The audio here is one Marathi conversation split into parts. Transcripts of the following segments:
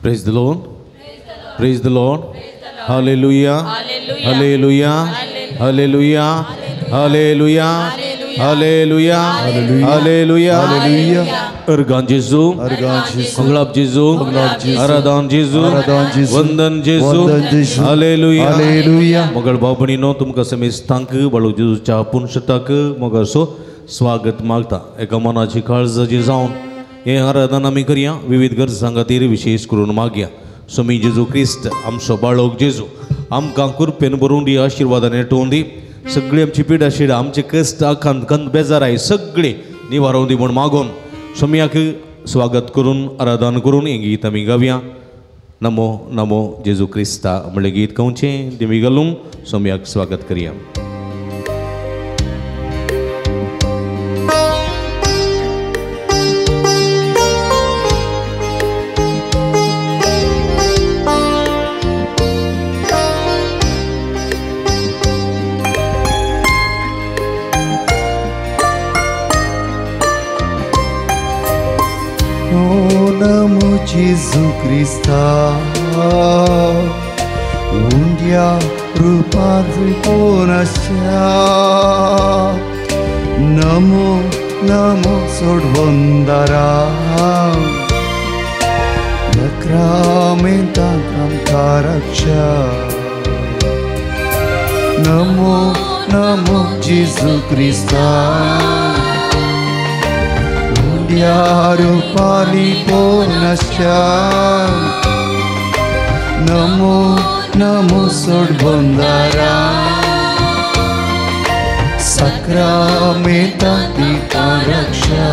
Praise the Lord. Praise the Lord. Hallelujah. Hallelujah. Hallelujah. Hallelujah. Hallelujah. Hallelujah. Hallelujah. Ergan Jesu. Menglap Jesu. Aradan Jesu. Vandan Jesu. Hallelujah. Hallelujah. Mogal Babani no तुमका समय स्थांक बाळू जेजू च्या पुन शतक मोगा सो स्वागत मागता एका मनाची काळजी जाऊन हे आराधना आमी करया विविध गरजां खातीर विशेष करून मागया स्वामी जेजू क्रिस्त आमचो बाळोक जेजू आमकां कृपेन भरून दी आशिर्वादान येटोवन दी सगळी आमची पिडा शिडा आमचे कश्ट आखांत कंत बेजाराय सगळे निवारोवन दी म्हूण मागोन स्वाम्याक स्वागत करून आराधना करून हें गीत आमी गावया नमो नमो जेजू क्रिस्ता म्हणलें गीत गावचें देवी घालून स्वाम्याक स्वागत करया Namo Jesu Christa Undia rupa tripunasya Namo Namo Sodvandara Nakramenta Kamkaraksha Namo Namo Jesu Christa Diaru paripunasya Namo Namo Sodvandara Sakramenta Dikaraksha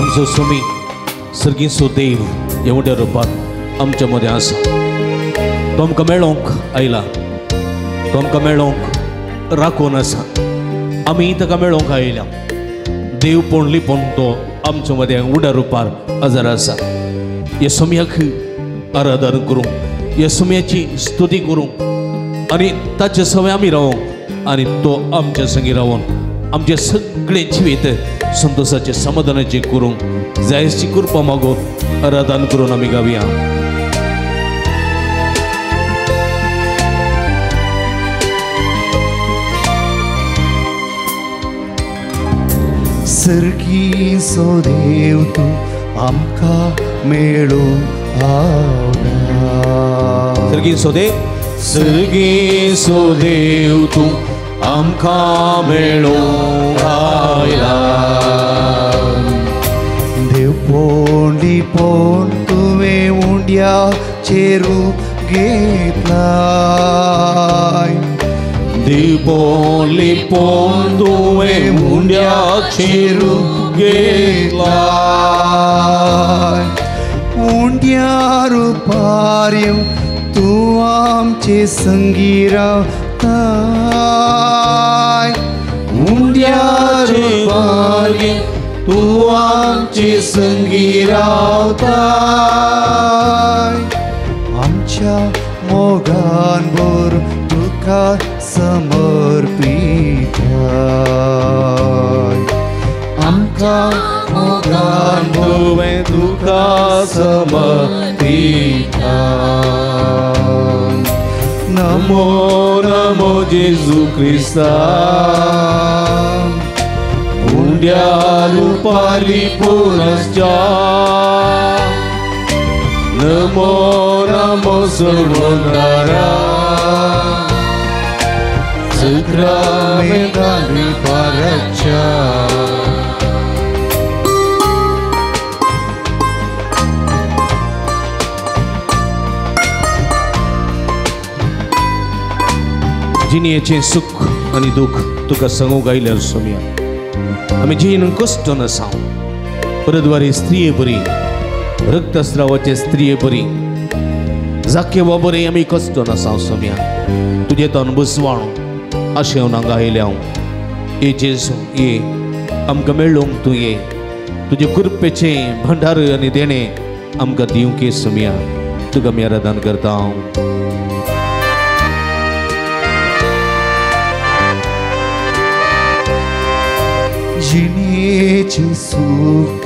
आमचो स्वामी सर्गीचो देव एवढ्या रुपात आमच्या मदें आसा तो आमकां मेळोंक आयला तो आमकां मेळोंक राखून आसा आमी ताका मेळोंक आयल्या देव पोंडली पोन तो आमच्या मदें उड्या रुपार हजर आसा ह्या स्वाम्याक आराधना करूं ह्या स्वाम्याची स्तुती करूं आनी ताचे सवय आमी रावूंक आनी तो आमच्या संगी रावून आमचे सगळे जिवीत संतोषाचे समाधानाचे करूंक जायची कृपा मागून आराधना करून आमी गावया सर्गीचो देव तूं आमकां मेळूंक आवडा सर्गीचो देव तूं आमकां मेळूंक आयला देव पोंडली पोन तुवें उंड्याचेर घेतलाय देव पोंडली पोन तुवें उंड्याचेर घेतलाय उंड्यार पार्यो तूं आमचे संगी रावताय उंड्यार पार्यो तू आमचे संगी रावताय आमच्या मोगान भर तुका समर्पित आमकां मोगान भर तुका समर्पित नमो नमो जेजू Crysta Rupali पुनश्चा Namo Namo सर्वंदरा Sakramenta Dikaraksha जिणेचें सुख आनी दुख तुका सांगूंक आयल्यार स्वाम्या आमी जिणेन कश्ट नसाव परद्वारी स्त्रिये बरी रक्तस्रावाचे स्त्रिये बरी जाके वा बरे आमी कश्ट नसाव स्वाम्या तुजे तन बसवाण अशें हांव नांगा आयल्या हांव ये जेजू ये आमकां मेळूंक तूं ये तुजे कृपेचे भंडार आनी देणे आमकां दिवंक ये सुमया तुका आमी आराधना करता जिणेचे सूख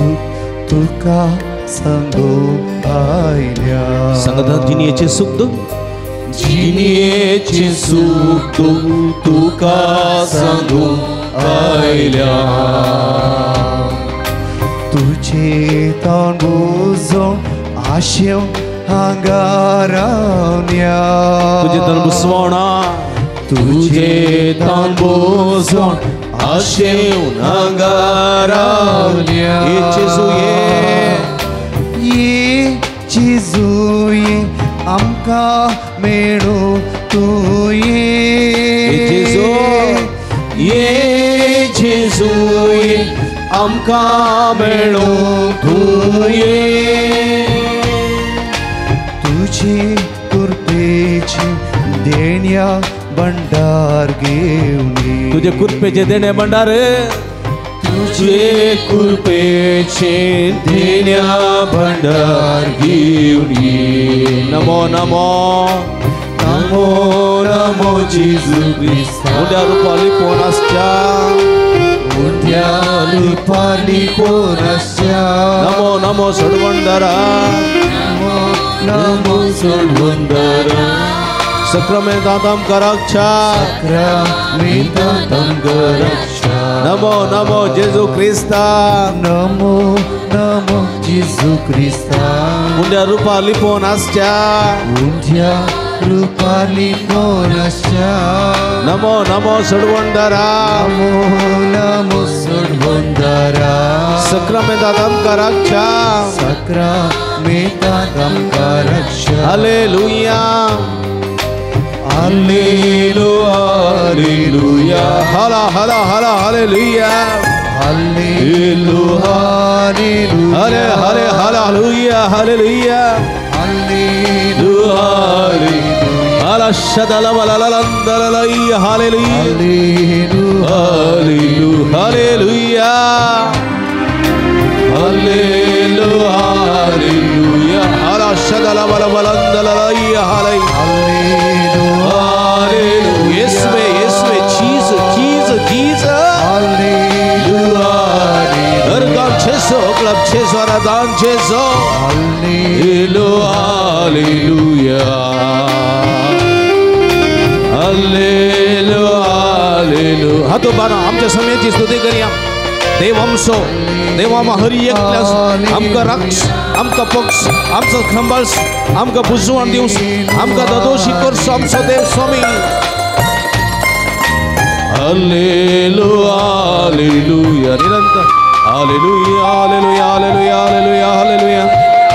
तुका सांगो आयल्या सांगता जिणेचे सुख जिणेचे सूख तुका सांगो आयल्या तुझे ताण बुजोवन आशेव हांगा रावल्या तुजे ताण बुसवणा तुजे ताण बुजोवन आशेव हांगा रावल्या ये जेजू ये आमकां मेळो तूं ये जेजू ये आमकां मेळो तूं ये तुझे कृपेचे देण्या भंडार घेवन तुझे कृपेचे देणे भंडार तुझे कृपेचे देण्या भंडार घेवन नमो नमो नमो नमो जेजू क्रिस्ता उद्या रुपाली पोनासच्या उद्या रुपाली पोनासच्या नमो नमो सोडवंदरा नमो नमो सोडवंदरा सक्रामेंतांतम कराक्षा सक्रामेंतांतम कराक्षा नमो नमो जेजू क्रिस्ता नमो नमो जेजू क्रिस्ता उद्या रुपाली पोनासच्या उद्या Rupali पोनासच्या Namo Namo सोडवंदरा Namo Namo सोडवंदरा सक्रामेंतांतम कराक्षा सक्रामेंतांतम कराक्षा hallelujah Hallelujah, hallelujah हाला हाला हाला hallelujah Hallelujah, Hare Hare hallelujah hallelujah Hallelujah, हाला शदला बललंदललई hallelujah Hallelujah, hallelujah hallelujah hallelujah हाला शदला बललंदललई hallelujah Yeswe, Yeswe, Jesus, Jesus, Jesus. Hallelujah, Ergam Cheso, Club Cheso, Aradan Cheso. Hallelujah, Hallelujah, Hallelujah. हातो बारा आमच्या समयाची स्तुती करूया. देव आमचो, देव आम्हा हरी एकल्यास आमका रक्ष, आमका पक्ष, आमचा खंबाळस, आमका बुजवण दिवस, आमका ददोशी करसो आमचो देव स्वामी. Hallelujah, Hallelujah, निरंतर Hallelujah, Hallelujah, Hallelujah, Hallelujah,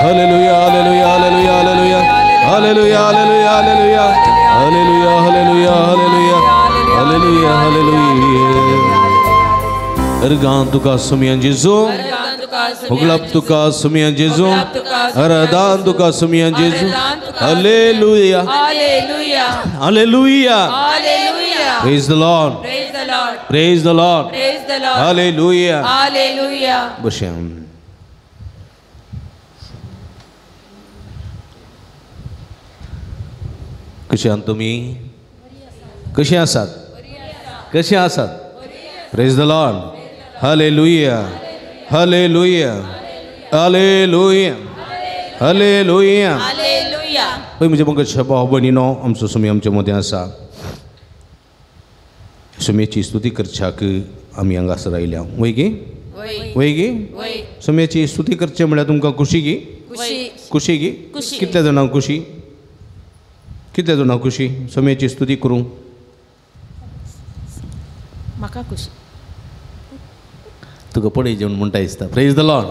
Hallelujah, Hallelujah, Hallelujah, Hallelujah, Hallelujah, Hallelujah, Hallelujah, Hallelujah, Hallelujah, Hallelujah, Hallelujah, Hallelujah. Ergan tuka sumian Jesu, Oglap tuka sumian Jesu, Aradan tuka sumian Jesu. Hallelujah, Hallelujah, Hallelujah. Hallelujah. Praise the Lord. Praise the Lord. Praise the Lord. Praise the Lord. Hallelujah. Hallelujah. बशें कशें आहात तुमी कशें आसात कशें आसात Praise the Lord. Hallelujah. Hallelujah. Hallelujah. Hallelujah. Hallelujah. पळय म्हणजे पंकज भाव भयणीनो आमचो सुमी आमच्या मदें आसा सुमेची स्तुती करच्याक आमी हांगासर आयल्या वय गे वय वय गे वय सुमेची स्तुती करचें म्हळ्यार तुमकां खुशी गी खुशी खुशी गी खुशी. कितल्या जाणांक खुशी कितल्या जाणांक खुशी सुमेची स्तुती करूं म्हाका खुशी तुका पळय जेवन म्हणटा दिसता praise the lord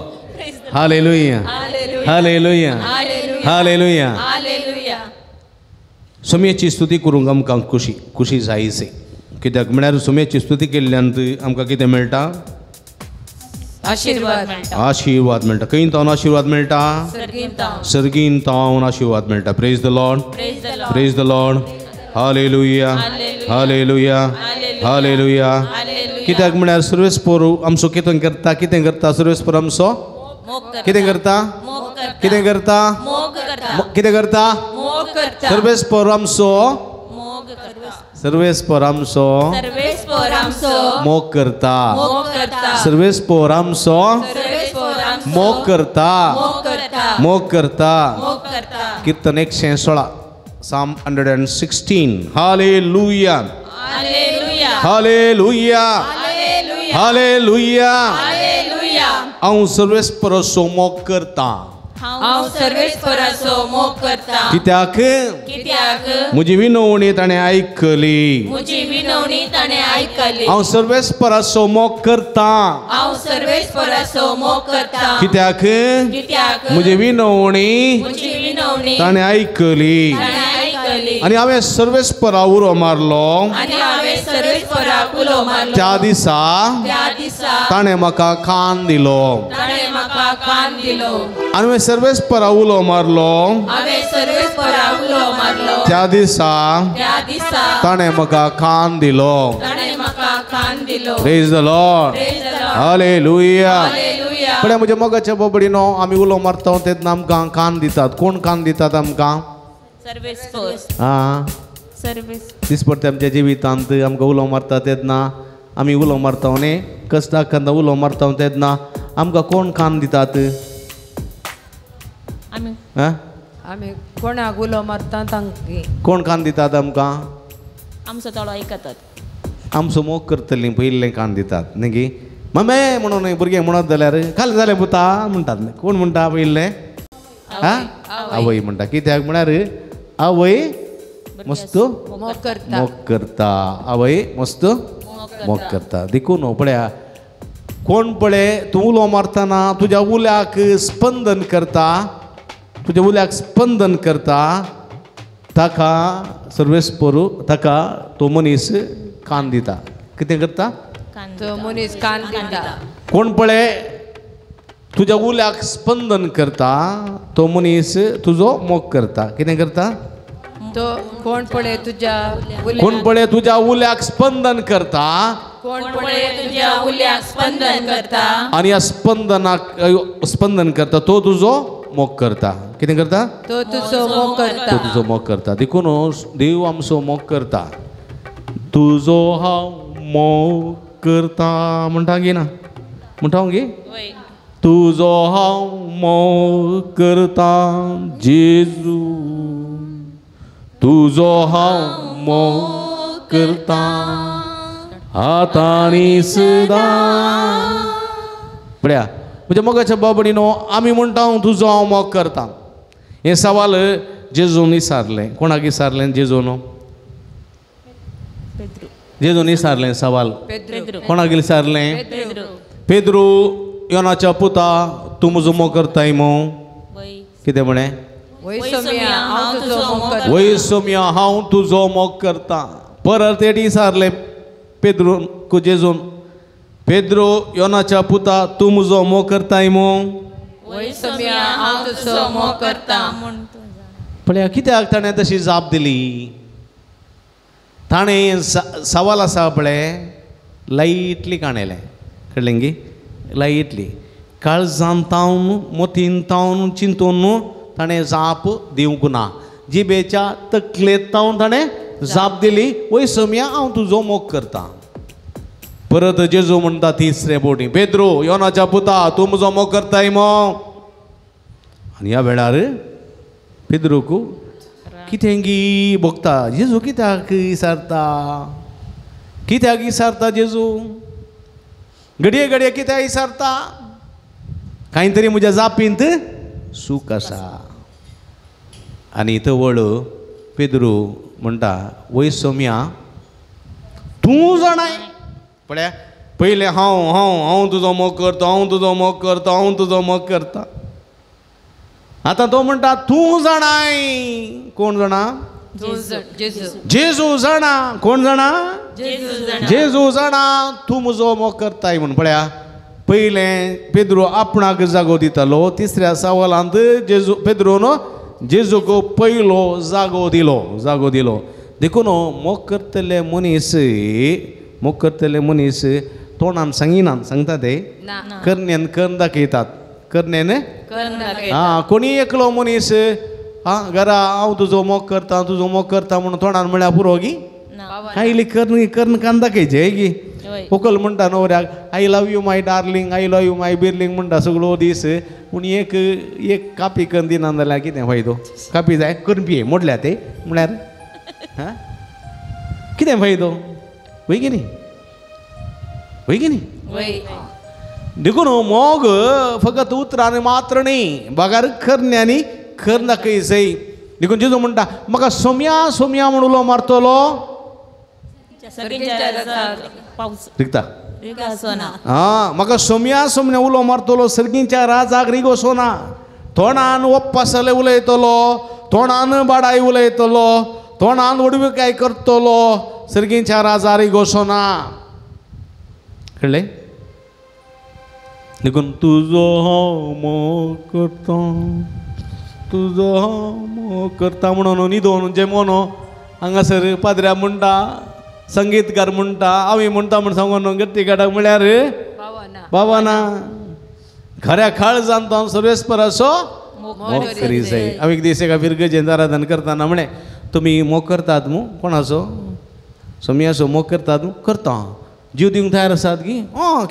hallelujah Hallelujah. Hallelujah Hallelujah. Hallelujah Hallelujah. सुमेची स्तुती करूंक आमकां खुशी खुशी जायचे कित्याक म्हळ्यार सुमेची स्तुती केल्ल्यान आमकां कितें मेळटा आशीर्वाद मेळटा आशीर्वाद मेळटा खंय तावन आशीर्वाद मेळटा सर्गींतां सर्गीन तावन आशीर्वाद मेळटा praise the Lord Praise the Lord. Praise the lord hallelujah Hallelujah. Hallelujah Hallelujah. Hallelujah Hallelujah. कित्याक म्हळ्यार सर्वेस्पर आमचो कितें करता सर्वेस्पर आमचो मोग करता कितें करता मोग करता कितें करता मोग करता कितें करता मोग करता सर्वेस्पर आमचो मोग करता सर्वेस्पर आमचो सर्वेस्पर आमचो मोग करता मोग करता सर्वेस्पर आमचो सर्वेस्पर आमचो मोग करता मोग करता मोग करता मोग करता कीर्तन 116 Psalm 116 hallelujah hallelujah hallelujah hallelujah hallelujah hallelujah हांव सर्वेस्पराचो मोग करता हांव सर्वेस्पराचो मोग करता कित्याक कित्याक म्हजी विनवणी ताणें आयकली म्हजी विनवणी ताणें आयकली हांव सर्वेस्पराचो मोग करता हांव सर्वेस्पराचो मोग करता कित्याक कित्याक म्हजी विनवणी म्हजी विनवणी ताणें आयकली ताणें आयकली आनी हांवें सर्वेस्परा उरो मारलो आनी हांवें सर्वेस्पराक उलो मारलो त्या दिसा त्या दिसा ताणें म्हाका कान दिलो ताणें म्हाका कान दिलो आनी हांवें सर्वेस्परा उलो मारलो हांवें सर्वेस्पराक उलो मारलो त्या दिसा त्या दिसा ताणें म्हाका कान दिलो ताणें म्हाका कान दिलो praise the Lord Praise the Lord. Hallelujah hallelujah पण म्हज्या मोगाच्या बोबडीनो आमी उलो मारता तेन्ना आमकां कान दितात कोण कान दितात आमकां सर्वेस्पर आं सर्वेस दिसपट्टे आमच्या जिवितांत आमकां उलो मारता तेन्ना आमी उलो मारता न्ही कश्टाक केन्ना उलो मारता तेन्ना आमकां कोण कान दितात आमी आं आमी कोणाक उलो मारता तांकां कोण कान दितात आमकां आमचो तळो आयकतात आमचो मोग करतलीं पयलें कान दितात न्ही गी ममे म्हणून भुरगे म्हणत जाल्यार खाली जालें पुता म्हणटात कोण म्हणटा पयलें आं आवय म्हणटा कित्याक म्हळ्यार आवय मस्त मोग करता मोग करता आवय मस्त मोग करता देखून न्हू पळया कोण पळय तूं उलो मारतना तुज्या उल्याक स्पंदन करता तुज्या उल्याक स्पंदन करता ताका सर्वेस्परू ताका तो मनीस कान दिता कितें करता कान तो मनीस कान दिता कोण पळय तुज्या उल्याक स्पंदन करता तो मनीस तुजो मोग करता कितें करता तो कोण पळय तुज्या कोण पळय तुज्या उल्याक स्पंदन करता कोण पळय तुज्या उल्याक स्पंदन करता आनी ह्या स्पंदनाक स्पंदन करता तो तुजो मोग करता कितें करता तो तुजो मोग तो करता तुजो मोग करता देखून देव आमचो मोग करता तुजो हांव मोग करता म्हणटा गे ना म्हणटा गे वय तुजो हांव मोग करता जेजू तुजो हांव मोग करता आतांनी सदां पळया म्हणजे मोगाच्या बाबडीनो आमी म्हणटा तुजो हांव मोग करता हे सवाल जेजून विचारलें कोणाक विचारलें जेजून पेद्रू जेजून विचारलें सवाल पेद्रू कोणाक विचारलें पेद्रू पेद्रू योनाच्या पुता तूं म्हजो मोग करताय मो वय कितें म्हणें वैसम्या हांव तुजो मोग करता वय सोम्या हांव तुजो मोग करता परत एटी विचारलें पेद्रू को जेजून पेद्रू योनाच्या पुता तूं म्हजो मोग करताय मो वैसम्या हांव तुजो मोग करता पळया कित्याक ताणें तशी जाप दिली ताणें सवाल आसा पळय लायटली काणयलें कळ्ळें गे लायटली काळजान तावन मोतीन तावन चिंतून ताणें जाप दिवंक ना जिबेच्या तकलेंत तावन ताणें जाप दिली वय सोम्या हांव तुजो मोग करता परत जेजू म्हणटा तिसरे बोटी पेद्रू योनाच्या पुता तूं म्हजो मोग करताय मो आनी ह्या वेळार पेद्रूक कितें गी भोगता जेजू कित्याक विचारता जेजू घडये घडये कित्याक विचारता कांय तरी म्हज्या जापींत सूख आसा आनी थवळ पेद्रू म्हणटा वय सोम्या तूं जाणाय पळया पयलें हांव तुजो मोग करता हांव तुजो मोग करता हांव तुजो मोग करता आतां तो म्हणटा तूं जाणाय कोण जाणा जेजू जेजू जाणा कोण जाणा जेजू जाणा तूं म्हजो मोग करताय म्हूण पळया पयलें पेद्रू आपणाक जागो दितालो तिसऱ्या सवालांत पेद्रून जेजूक पयलो जागो दिलो देखून मोग करतले मनीस तोंडान सांगिनान सांगता ते ना करण्यान करून दाखयतात करण्यान करून दाखय हा कोणी एकलो मनीस हा घरा हांव तुजो मोग करता म्हणून तोंडान म्हळ्यार पुरो गी आयली कर्ण कान दाखयचे गी होय व्हंकल म्हणटा नवऱ्याक I love you my darling I love you my darling म्हणटा सगळो दीस पूण एक कापी करून दिना जाल्यार कितें फायदो कापी जाय करून पिये मोडल्या ते म्हळ्यार हा कितें फायदो होय की न्ही वय देखून मोग फकत उतरांनी मात्र न्ही बागार करण्यानी खर दाखयसय देखून जेजू म्हणटा म्हाका सोम्या म्हण उलो मारतलो सगळ्यांच्या रसात पावस रिगता रिगा सोना हा म्हाका सोम्या उलो मारतलो सर्गीच्या राजाक रिगो सोना तोंडान वप्पासले उलयतलो तोंडान बाडाय उलयतलो तोंडान उडविकाय करतलो सर्गीच्या राजा रिगो सोना कळ्ळें देखून तुजो मोग करता तुजो मोग करता म्हणून न्हिदोन जे मोनो हांगासर पाद्र्या म्हणटा संगीतकार म्हणटा हांवें म्हणटा म्हण सांगून गट्टी काडाक म्हळ्यार बाबा ना खऱ्या काळजान तो सर्वेस्पर असो मोग करी जाय हांव एक दीस एका फिरगेचें आराधन करतना म्हळें तुमी मोग करतात मू कोणाचो सोम्याचो मोग करतात करता जीव दिवंक तयार आसात की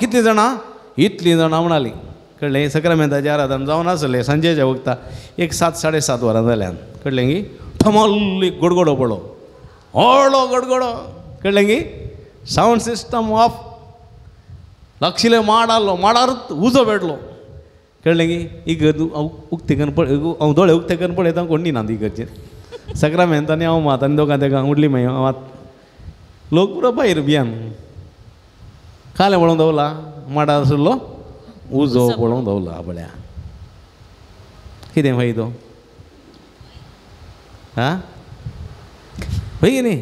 कितलीं जाणां इतलीं जाणां म्हणालीं कळ्ळें सक्रामेंताचें आराधन जावन आसलें सांजेच्या वक्ता एक 7-7:30 वरां जाल्यान कळ्ळें की थमल एक गडगडो पडलो व्हडलो गडगडो कळ्ळें की सावंड सिस्टम ऑफ लक्षिले माड आसलो माडार उजो पेटलो कळ्ळें की इगर्ज उक्ते करून पळय हांव दोळे उक्ते करून पळयता कोण न्ही ना इगर्जेर सक्रामेंतांनी हांव मात आनी दोगां तेका उडली मागीर हांव लोक पुरो भायर भियान खालें पळोवन दवरला माडार आसलो उजो पळोवन दवरला बळ्या कितें फायदो हा होय की न्ही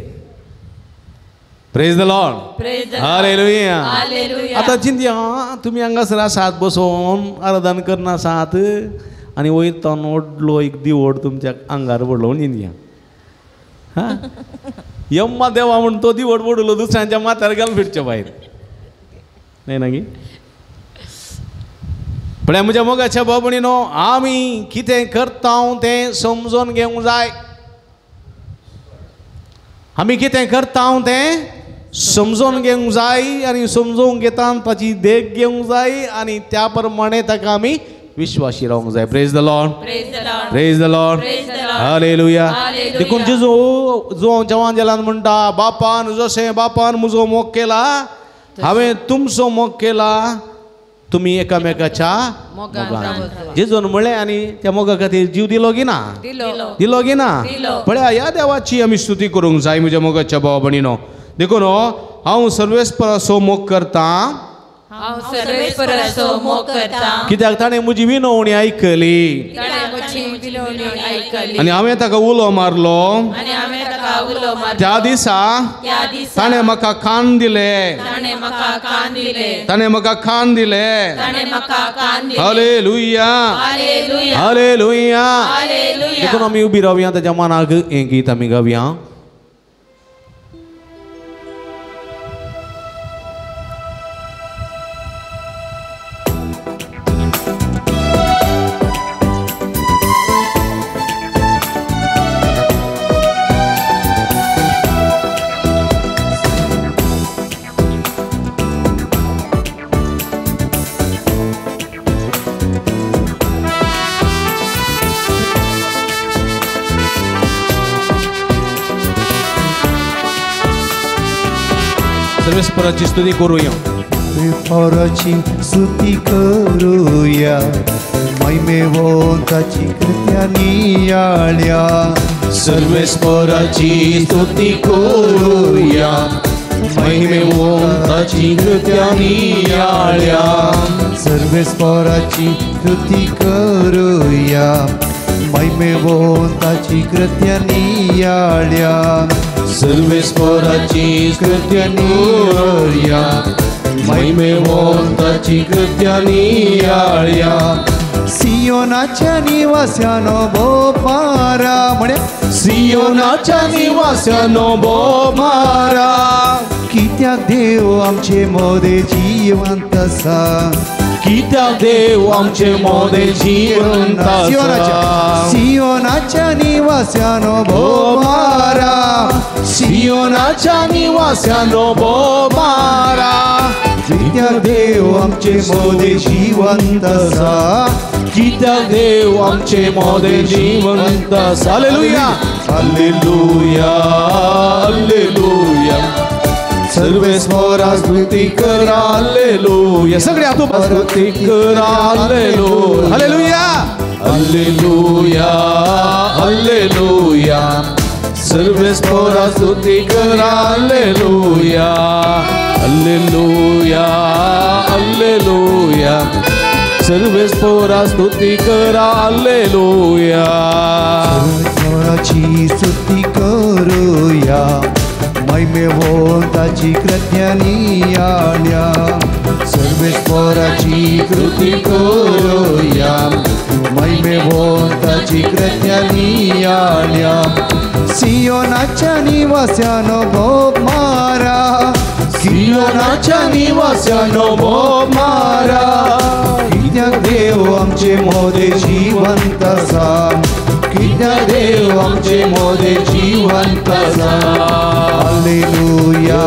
प्रेज द लॉर्ड हालेलुया आतां चिंतया तुमी हांगासर आसात बसोन आराधन करना आसात आनी वयता व्हडलो एक दिवड तुमच्या आंगार पडलो चिंतया हा यम्मा देवा म्हण तो दिवड पडलो दुसऱ्यांच्या माथ्यार घाल फिरच्या भायर नाही ना गी पण म्हज्या मोगाच्या बाबणीनो आमी कितें करता तें समजून घेवंक जाय आमी कितें करता तें समजून घेवंक जाय आनी समजून घेता ताची देख घेवंक जाय आनी त्या प्रमाणे ताका आमी विश्वासी रावंक जाय praise the Lord praise the lord hallelujah देखून जेजू जो जवान जेलान म्हणटा बापान जशें बापान म्हजो मोग केला हांवें तुमचो मोग केला तुमी एकामेकाच्या मोगान जेजून म्हळें आनी त्या मोगा खातीर जीव दिलो की ना दिलो की ना पळया ह्या देवाची आमी स्तुती करूंक जाय म्हज्या मोगाच्या भावा भयणीनो देखून हांव सर्वेस्पराचो मोग करता हांव सर्वेस्पराचो मोग करता कित्याक ताणें म्हजी विनवणी आयकली ताणें म्हजी विनवणी आयकली आनी हांवें ताका उलो मारलो आनी हांवें ताका उलो मारलो त्या दिसा ताणें म्हाका कान दिले ताणें म्हाका कान दिले ताणें म्हाका कान दिले ताणें म्हाका कान दिले हालेलुया हालेलुया हालेलुया हालेलुया देखून आमी उबी रावया ताच्या मनाक हें गीत आमी गावया सर्वेस्पराची स्तुती करूया सर्वेस्पराची स्तुती करूया महिमेवंताची कृत्या नियाळ्या सर्वेस्पराची स्तुती करूया महिमेवंताची कृत्या नियाळ्या सर्वेस्पराची स्तुती करूया महिमेवंताची कृत्या नियाळ्या सर्वेस्पराची कृत्या नियाळ्या महिमेवंताची कृत्या नियाळ्या सियोनाच्या निवास्यानो बोपारा म्हणे सियोनाच्या निवास्यानो बोमारा कित्याक देव आमचे मोदे जिवंत आसा कित्याक देव आमचे मोदे जिवंत आसा सियोनाच्या निवास्यानो भोव मारा सियोनाच्या निवास्यानो भोव मारा कित्याक देव आमचे मोदे जिवंत आसा कित्याक देव आमचे मोदे जिवंत आसा हालेलुया हालेलुया हालेलुया सर्वेस्वरा स्तुती करा हालेलुया सगळे हातून स्तुती करा हालेलुया हालेलुया हालेलुया हालेलुया सर्वेस्वरा स्तुती करा हालेलुया हालेलुया हालेलुया सर्वेस्वरा स्तुती करा हालेलुया सर्वेस्वराची स्तुती करूया महिमेवंताची कृत्यानी आल्या सर्वेस्वराची स्तुती करूया महिमेवंताची कृत्यानी आल्या सियोनाच्या निवास्यानो भोग मारा सियोनाच्या निवास्यानो भोग मारा कित्याक देव आमचे मोदे जिवंत आसा कित्याक देव आमचे मोदे जिवंत आसा हालेलुया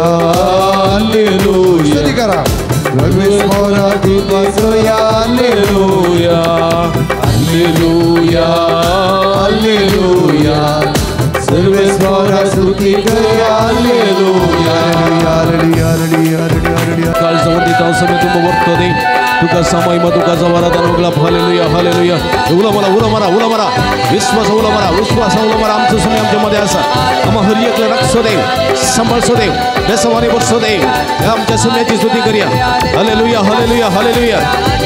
हालेलुया स्तुती करा सर्वेस्वरा दिवसया हालेलुया हालेलुया हालेलुया सर्वेस्वरा स्तुती करा हालेलुया काल संबंधित समय तुम्ही बघतो तुका समय मग तुका वरदान उगला हालेलुया हालेलुया उला मारा विश्वास उला मारा आमचं समय आमच्यामध्ये असा आम्हा हरियकला राखसो देव सांभाळसो देव बेसवानी बसो देव आमच्या समयाची स्तुती करूया हालेलुया हालेलुया हालेलुया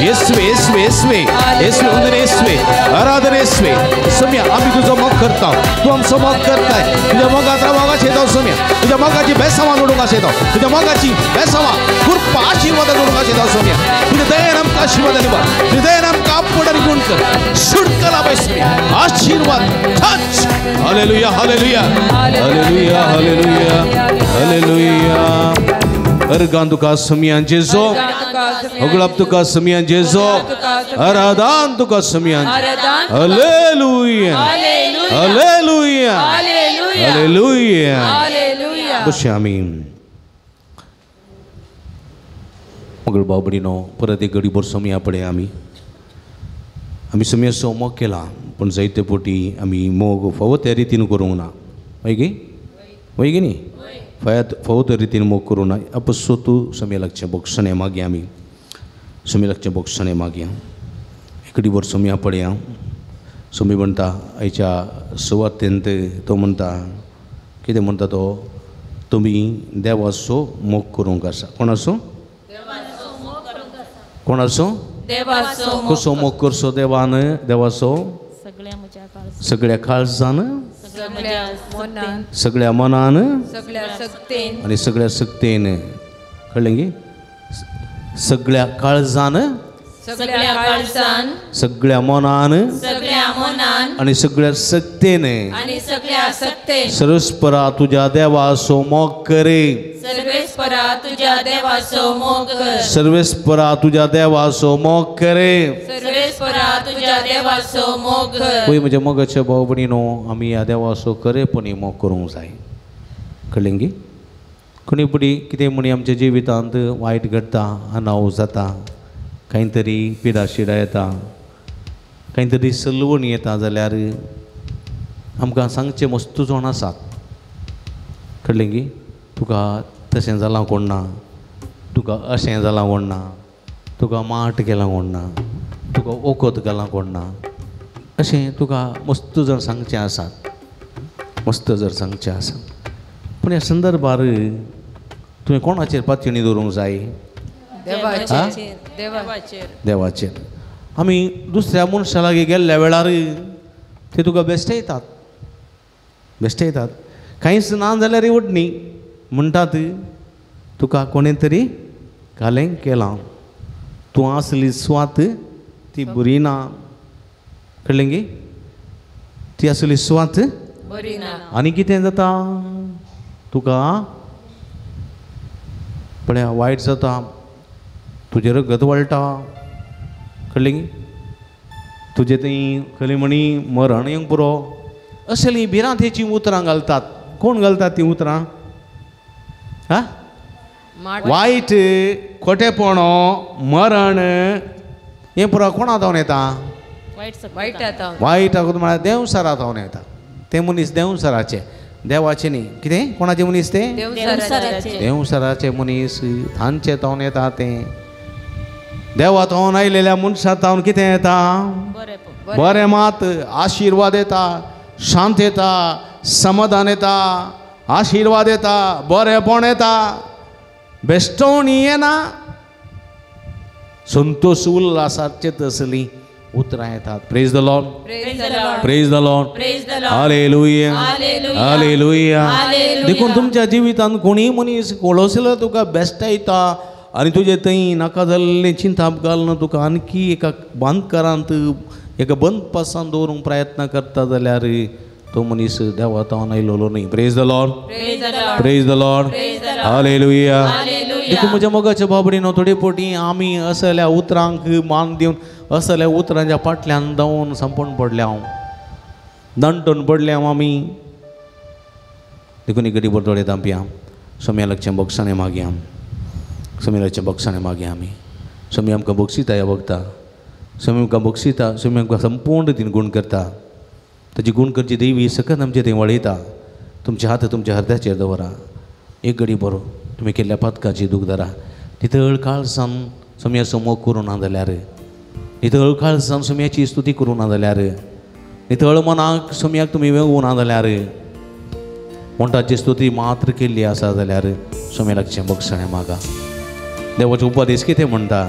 येशवे येशवे येशवे येशवे वंदन येशवे आराधना येशवे सम्या आम्ही तुझं मग करता तू आमचं मग करताय तुझ्या मगात मागाचे येतो सम्या तुझ्या मगाची बेसवा जोडून येतो तुझ्या मगाची बेसवा कृपा आशीर्वाद जोडून येतो सम्या तुझ्या दयान आमका आशीर्वाद दिवा तुझ्या दयान आमका आपडर गुण कर सुटकला बैसवे आशीर्वाद touch hallelujah hallelujah hallelujah hallelujah hallelujah अर्गान तुका समियान जेजो अगळप तुका समियान जेजो आराधन तुका समियान हालेलुया हालेलुया हालेलुया बशी आमी मगळ बाबडीनो परत एक गडी भर समया पडे आमी समयाचो मोग केला पण जायते पोटी आमी मोग फावो त्या रितीन करूंक ना वय गे न्ही फावो त्या रितीन मोग करूं ना अपसो तूं समय लागचें बोगसणें मागया आमी समय लागचें बोगसणें मागया एक भर समया पडया समी म्हणटा आयच्या सुवातेंत तो म्हणटा कितें म्हणटा तो तुमी देवाचो मोग करूंक आसा कोणाचो कसो मोग करचो देवाचो सगळ्या काळजान सगळ्या मनान आनी सगळ्या सक्तेन कळ्ळें गे सगळ्या काळजान सगळ्या मनान आणि सगळ्या सक्तेन सर्वेस्परा तुझ्या देवाचो मोग करे सर्वेस्परा तुझ्या देवाचो मोग करे पळय म्हज्या मोगाच्या भाव भयणीनो आमी ह्या देवाचो खरेपणी मोग करूंक जाय कळ्ळें गे कोणी पुडी कितें म्हणी आमच्या जिवितांत वायट घडटा अनाव जाता कांय तरी पिडा शिडा येता कांय तरी सलवण येता जाल्यार आमकां सांगचें मस्त जाण आसात कळ्ळें गे तुका तशें जालां कोण ना तुका अशें जालां कोण ना तुका माट केलां कोण ना तुका ओकोत केलां कोण ना अशें तुका मस्त जर सांगचें आसात मस्त जर सांगचें आसा पूण ह्या संदर्भार तुवें कोणाचेर पातयणी दवरूंक जाय देवाचेर आमी दुसऱ्या मनशा लागीं गेल्ल्या वेळार ते तुका बेश्टयतात कांयच ना जाल्यार ओडणी म्हणटात तुका कोणें तरी घालें केलां तूं आसली स्वात ती बरी ना कळ्ळें गे ती आसली स्वात आनी कितें जाता तुका पळया वायट जाता तुजे रगत वळटा कळ्ळें गी तुजे थंय खली म्हणी मरण येवंक पुरो असली भिरांत हेची उतरां घालतात कोण घालतात ती उतरां हा वायट खोटेपणो मरण हें पुरो कोणा जावन येता वाईट आता वायट आगोद म्हळ्यार देंवसारा जावन येता ते मनीस देंवसाराचे देवाचे न्ही कितें कोणाचे मनीस ते देवसराचे देंवसाराचे मनीस तांचे जावन येता ते देवा जावन आयलेल्या मनशां जावन कितें येता बरें बरें मात आशिर्वाद येता शांत येता समाधान येता आशिर्वाद येता बरेंपण येता बेश्टवणी येना संतोष उल्हासाचे तसली उतरां येतात praise the Lord praise the lord hallelujah hallelujah देखून तुमच्या जिवितांत कोणी मनीस कोळसलो तुका बेश्टायता आनी तुजे थंय नाका जाल्लें चिंता घालना तुका आणकी एका बांदकारांत एका बंद पासान दवरूंक प्रयत्न करता जाल्यार तो मनीस देवा जावन आयलोलो न्ही praise the Lord praise the lord hallelujah देखून म्हज्या मोगाच्या बाबडीनो थोडे पोटी आमी असल्या उतरांक मान दिवन असल्या उतरांच्या फाटल्यान धांवन संपूर्ण पडले हांव दणटून पडले हांव आमी देखून एक गडी बरतोडे तांपया सोम्यालाचे बक्षाने मागया सोम्यालाचे बक्षाने मागया आमी सोमी आमकां बक्षिता ह्या वखता सोमी आमकां बक्षिता सोमी आमकां संपूर्ण रितीन गूण करता ताची गूण करची देवी सकत आमचे थंय वळयता तुमचे हात तुमच्या हृदयाचेर दवरा एक घडी बरो तुमी केल्ल्या पथकाची दूख धरा नितळ काळसान सोम्या समोर करूं ना जाल्यार नितळ काळसान सोम्याची स्तुती करूं ना जाल्यार नितळ मनाक सोम्याक तुमी वेगूं ना जाल्यार मोंटाची स्तुती मात्र केल्ली आसा जाल्यार सोम्यालाचे बक्षणे मागा देवाचे उपदेश कितें म्हणटा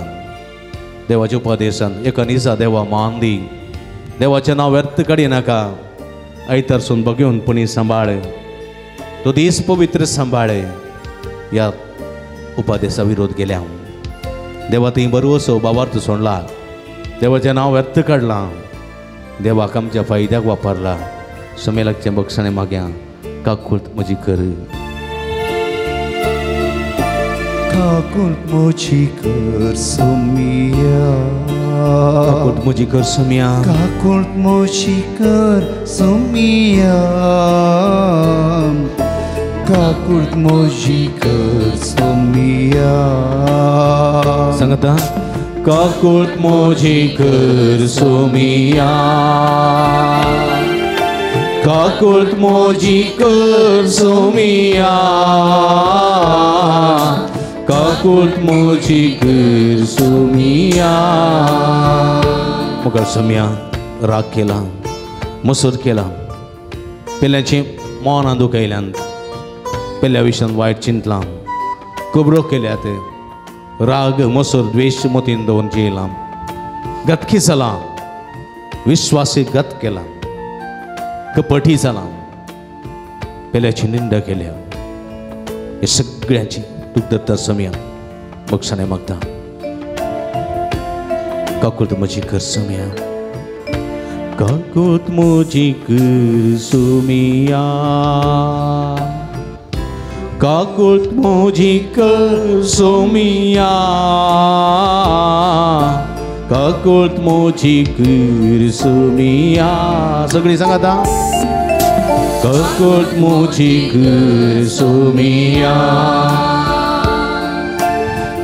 देवाच्या उपदेशान एका दिसा देवा मान दी देवाचें नांव व्यर्थ काडी नाका आयतारसून बगेवन पणी सांबाळ तो दीस पवित्र सांबाळ ह्या उपदेशा विरोध केल्या हांव देवा थंय बरवसो बाबार्थ सोडला देवाचें नांव व्यर्थ काडलां देवाक आमच्या फायद्याक वापरला सोमेलाचे बक्षणे माग्या काकूट म्हजी कर काकूट म्हजी कर सोमिया काकूट म्हजी कर सोमिया काकूट म्हजी कर सोमिया काकूट म्हजी कर सोमिया सांगता काकूट म्हजी कर सोमिया काकूट म्हजी कर सोमिया काकूट म्हजी कर सोमिया मुखार सोमिया राग केला मसूर केला पेल्याची मौनां दुखयल्यान पेल्या विशयान वायट चिंतलां खबरो केल्यात राग मसूर द्वेश मतीन दवरून जियेलां गतकी जालां विश्वासी गत केला कपटी जालां पेल्याची निंदा केल्या हे सगळ्यांची दूख धरता सोमिया बक्षाने मागता काकूट म्हजी कर सोमिया काकूट म्हजी कर सोमिया काकूट म्हजी कर सोमिया काकूट म्हजी कर सोमिया सगळीं सांगात काकूट म्हजी कर सोमिया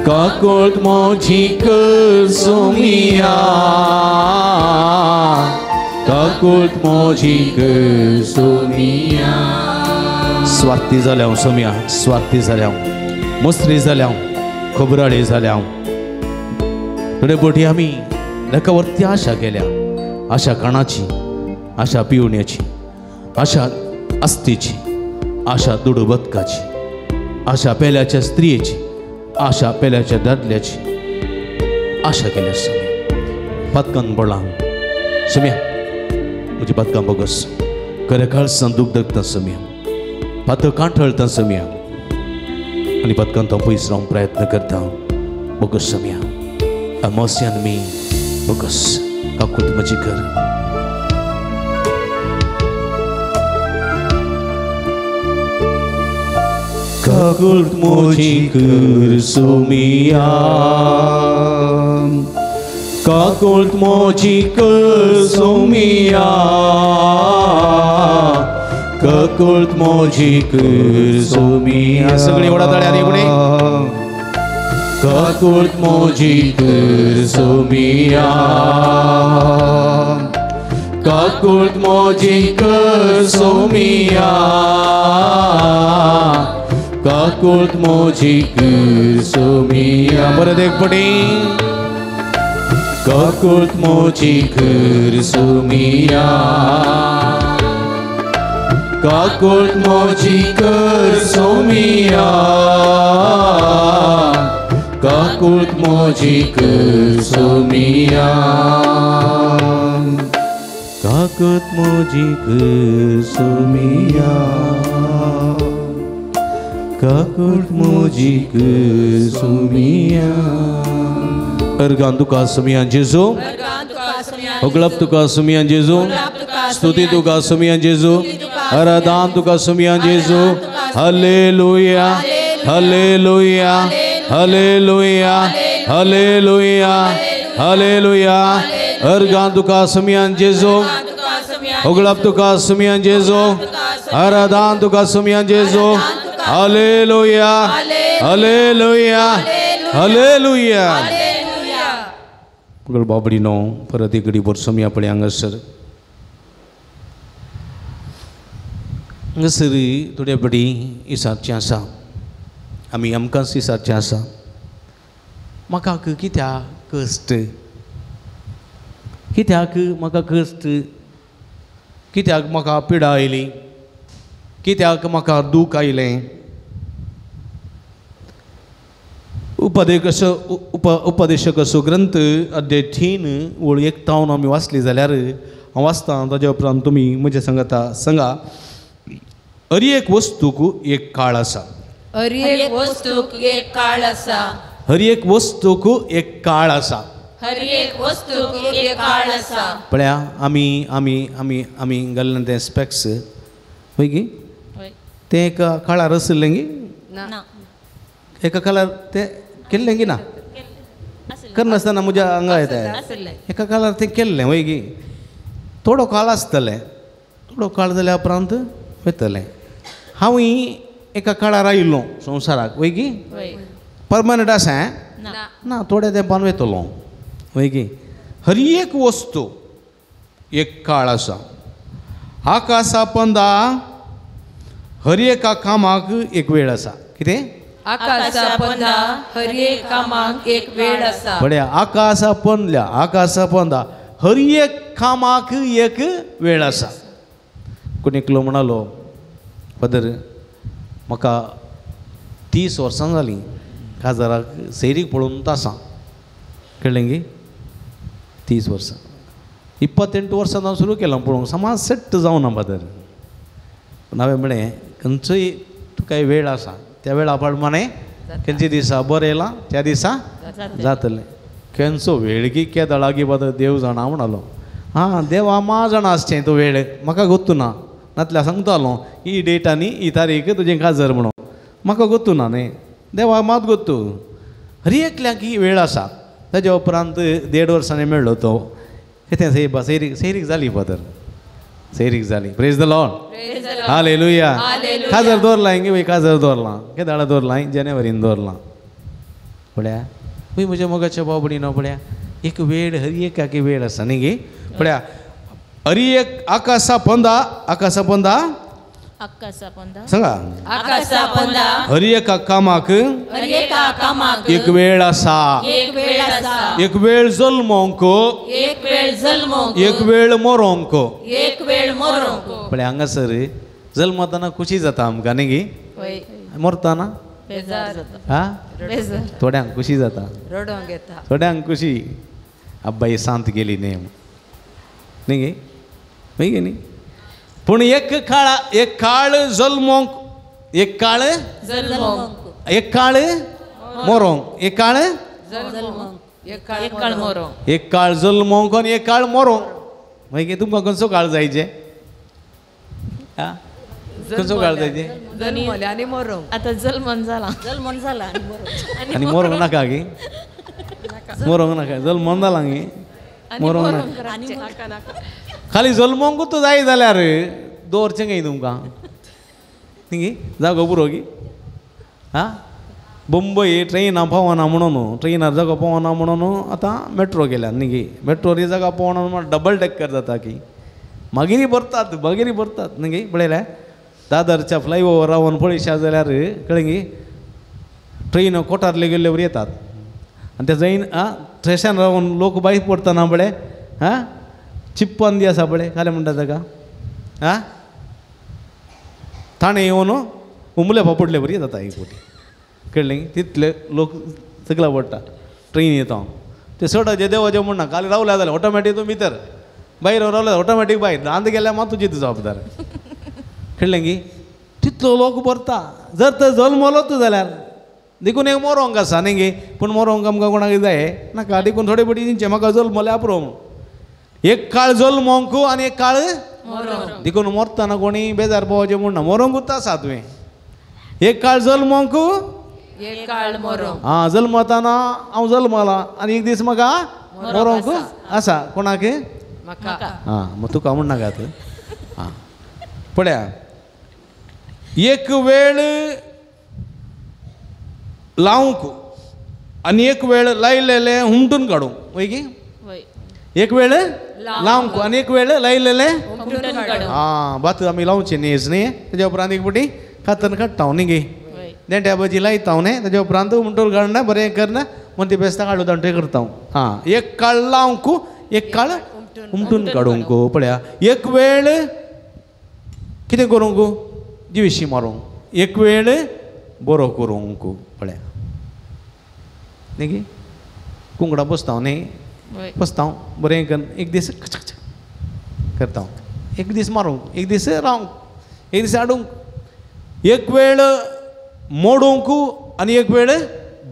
काकूट म्हजी कर सोमिया काकूट म्हजी कर सोमिया स्वार्थी जाल्या हांव सोमिया स्वार्थी जाल्या हांव मस्त्री जाल्या हांव खबराळी जाल्या हांव थोडे बोटी आमी लेका वरती आशा केल्या आशा काणाची आशा पिवण्याची आशा आस्तीची आशा दुडू बदकाची आशा पेल्याच्या स्त्रियेची आशा पेल्याच्या दादल्याची आशा केल्या सोम्या पदकान पडला सोम्या म्हजी पदकां बोगस खरें काळसान दूख धरता सोम्या पातळ कांठळता सोम्या आनी पदकान तो पयस रावंक प्रयत्न करता बोगस सोम्या अमोस्यान मी बोगस काकूट म्हजी कर Kakult mojikur sumia, kakult mojikur sumia, kakult mojikur sumia. सगळी ओढा तळ्या रे पुढे. Kakult mojikur sumia, kakult mojikur sumia. काकुट मोजिकर सोमिया परत एक पटी काकुट मोजिकर सोमिया काकुट मोजिकर सोमिया काकुट मोजिकर सोमिया काकुट मोजिकर सोमिया Kakult mojikur sumia. Ergan tuka sumian Jesu. Uglap tuka sumian Jesu. Stuti tuka sumian Jesu. Aradan tuka sumian Jesu. Hallelujah. Hallelujah. Hallelujah. Hallelujah. Hallelujah. Ergan tuka sumian Jesu. Uglap tuka sumian Jesu. Aradan tuka sumian Jesu. Hallelujah. Hallelujah. Hallelujah. Pukul babri no perhati kedi bersama apa yang ngasir. Ngasiri tu dia beri isat jasa. Kami amkan isat jasa. Maka kita keste. Kita maka keste. Kita maka pida ini. Kita maka duka ile उपदेशक ग्रंथ अध्याय 3 ओळ 51 आमी वाचली जाल्यार हांव वाचता ताजे उपरांत तुमी म्हजे सांगता सांगा हर एक वस्तूक एक काळ आसा हर एक वस्तूक एक काळ आसा हर एक वस्तूक एक काळ आसा हर एक वस्तूक एक काळ आसा पळया आमी आमी आमी आमी घालना ते स्पेक्स होय की ते एका काळार आसलेंगी ना एका काळार ते केल्लेंगी ना करनासतना म्हज्या हांगा येता एका काळार ते केल्लें होय की थोडो काळ आसतलें थोडो काळ जाल्या उपरांत वयतलें हांवूय एका काळार आयिल्लो संवसाराक होय की परमनंट आसा ना थोड्या तेंपान वयतलो होय की हर एक वस्तू एक काळ आसा आकाशा पंदा हर एका कामाक एक वेळ आसा कितें आकाशा पंदा हर एक कामाक एक वेळ आसा बड्या आकाशा पंदा हर एक कामाक एक वेळ आसा कोणी एकलो म्हणालो फादर म्हाका 30 वर्सां जालीं काजाराक सैरीक पळोवन तासां कळ्ळें गे 30 वर्सां 28 वर्सां हांव सुरू केलां पळोवंक समाज सेट जावना फादर पूण हांवें म्हळें खंयचोय तुका वेळ आसा त्या वेळा प्रमाणे खंयचे दिसा बरें येयलां त्या दिसा जातलें खंयचो वेळ की केदळा की फादर देव जाणा म्हणालो हां देवा मा जाणा आसचें तो वेळ म्हाका गोत्तू ना नातल्या सांगतालो ही डेट आनी ही तारीख तुजें काजर म्हणून म्हाका गोत्तू ना न्ही देवा मात गोत्तू हर एकल्याक ही वेळ आसा ताज्या उपरांत 1.5 वर्सांनी मेळ्ळो तो कितें सैरीक जाली फादर सैरीक जाली प्रेज द लॉर्ड हालेलुया काजर दवरला इंगे वय काजर दवरलां केदाळा दवरलां जानेवारीन दवरलां पळया वय म्हज्या मोगाच्या बाबडी न्हू पळया एक वेळ हर एकाक वेळ आसा न्ही गे पळया हर एक आकाशा पंदा सांगा आकाशा पंदा हर एका कामाक हर एका कामाक एक वेळ आसा एक वेळ आसा एक वेळ जल्मोंक एक वेळ जल्मोंक एक वेळ मरोंक एक वेळ मरोंक पळय हांगासर जल्मताना खुशी जाता आमकां न्ही गे मरतना बेजार जाता हा बेजार थोड्यांक खुशी जाता रडोंक येता थोड्यांक खुशी अब्बाई सांत गेली नेम न्ही गे मागी गे न्ही पूण एक काळ जल्मोंक एक काळ जल्मोंक एक काळ मरोंक एक काळ जल्मोंक एक काळ मरोंक एक काळ जल्मोंक आनी एक काळ मरोंक मागीर तुमकां खंयचो काळ जायचे कसो घालतायचे जल्मले आनी मरूंक आता जल्मन झाला जल्मन जाला आनी बरोबर आनी मोरूंक नाका गे मोरूंक नाका जल्मोन जाला गे मोरूंक नाका नाका नाका खाली जल्मोंकूच जाय जाल्यार दवरचें गे तुमकां थिंगी जागो पुरो गी हां बंबई ट्रेनां पावना म्हणून ट्रेनार जागो पावना म्हणून आतां मेट्रो केल्यात न्ही गे मेट्रोर ही जागा पावना म्हणून डबल डेकर जाता की मागीर भरतात न्ही गे पळयल्या दादरच्या फ्लायओव्हर रावन पळयशा जाल्यार कळ्ळें गे ट्रेन कोटारले गेल्ले येतात आनी ते जैन स्टेशन रावन लोक भायर पडतना पळय हां चिप्पंदी आसा पळय खाले म्हणटा ताका हां ताणें येवन उमले पडले बरी जाता एक फावटी कळ्ळें तितले लोक सगळा पडटा ट्रेन येता ते चडाचे देवाचे म्हणना खाली रावल्या जाल्यार ऑटोमॅटीक तूं भितर भायर रावल्यार ऑटोमॅटीक भायर आंत गेल्यार मात तुजी जबाबदार कळ्ळें गी तितलो लोक भरता जर तर जल्मलोच जाल्यार देखून एक मोरोंक आसा न्ही गे पूण मोरोंक आमकां कोणाक जाय नाका देखून थोडे पटी तेंचे म्हाका जल्मल्या पुरो एक काळ जल्मोंक आनी एक काळ देखून मरतना कोणी बेजार पोवचें म्हण ना मोरोंकूच आसा तुवें एक काळ जल्मोंक एक काळ मरूंक हां जल्मताना हांव जल्मला आनी एक दीस म्हाका मोरोंक आसा कोणाक म्हाका हां मग तुका म्हण नाका हां पळया एक वेळ लावंक आनी एक वेळ लायलेले हुमटून काडूंक वय गी वय एक वेळ लावंक आनी एक वेळ लायलेले हुमटून काडूंक. हां भात आमी लावचे न्ही न्ही तेज्या उपरांत एक फावटी खातन काडटा हांव न्ही गे वय देंट्या भाजी लायता हांव न्ही तेज्या उपरांत हुमटून काडना बरें करना मग ती बेस्तां काडून दांटे करता हांव हां एक काळ लावंक एक काळ हुमटून काडूंक पळया एक वेळ कितें करूंक जिवीशी मारूंक एक वेळ बरो करूंक पळया न्ही गे कुंकडां पोसता न्ही वय पोसता बरें करून एक दीस करता एक दीस मारूंक एक दीस रावंक एक दीस हाडूंक एक वेळ मोडूंक आनी एक वेळ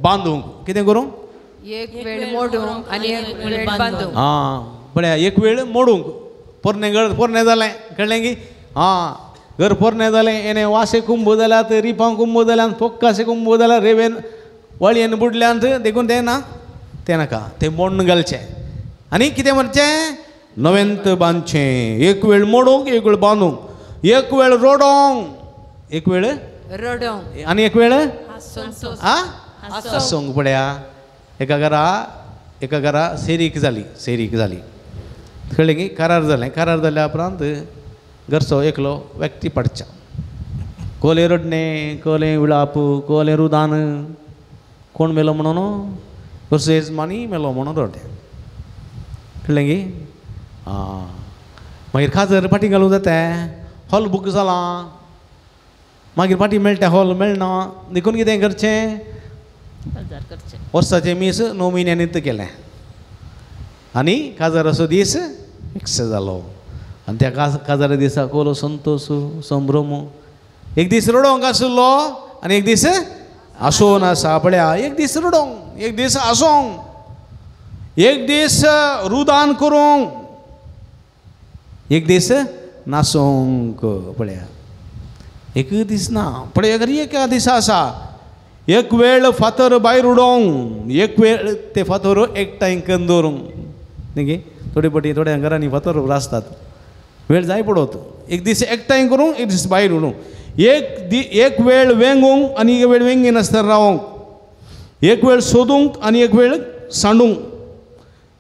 बांदूंक कितें करूंक एक वेळ मोडूंक आनी एक वेळ बांदूंक हां पळया एक वेळ मोडूंक पोरणे घर पोरणे जालें कळ्ळें की हां घर पोरणे जालें येणें वासे कुंब जाल्यात रिपां कुंब जाल्यात पोक्कासे कुंब जाल्यार रेवेन वळयेन बुडल्यांत देखून तें ना तें नाका तें मोडून घालचें आनी कितें म्हणचें नवेंत बांदचें एक वेळ मोडूंक एक वेळ बांदूंक एक वेळ रोडोंक एक वेळ रडोंक आनी एक वेळ हांसूंक हांसूंक पळया एका घरा सेरीक जाली कळ्ळें की करार जाल्या उपरांत घरचो एकलो व्यक्ती पडचा कोले रडणे कोले विळाप कोले रुदान कोण मेलो म्हणून घरचो येजमानी मेलो म्हणून रडले कळ्ळें की आं मागीर खाजर फाटी घालूं जाता हॉल बूक जाला मागीर फाटी मेळटा हॉल मेळना देखून कितें करचें हजार करचे वर्साचें मीस 9 म्हयन्यांनीच केलें आनी काजाराचो दीस फिक्स जालो आनी त्या काजारा दिसा कोलो संतोश संभ्रम एक दीस रडोंक आशिल्लो आनी एक दीस आसोन आसा पळया एक दीस रडोंक एक दीस आसोंक एक दीस रुदान करूंक एक दीस नासोंक पळया एक दीस ना पळय अगर एका दिसा आसा एक वेळ फातर भायर उडोवंक एक वेळ ते फातर एकठांय करून दवरूंक न्ही गे थोडे पटी थोड्या घरांनी फातर आसतात वेळ जाय पडत एक दीस एकठांय करूंक एक दीस भायर उडोवंक एक वेळ वेंगूंक आनी एक वेळ वेंगी नासतना रावंक एक वेळ सोदूंक आनी एक वेळ सांडूंक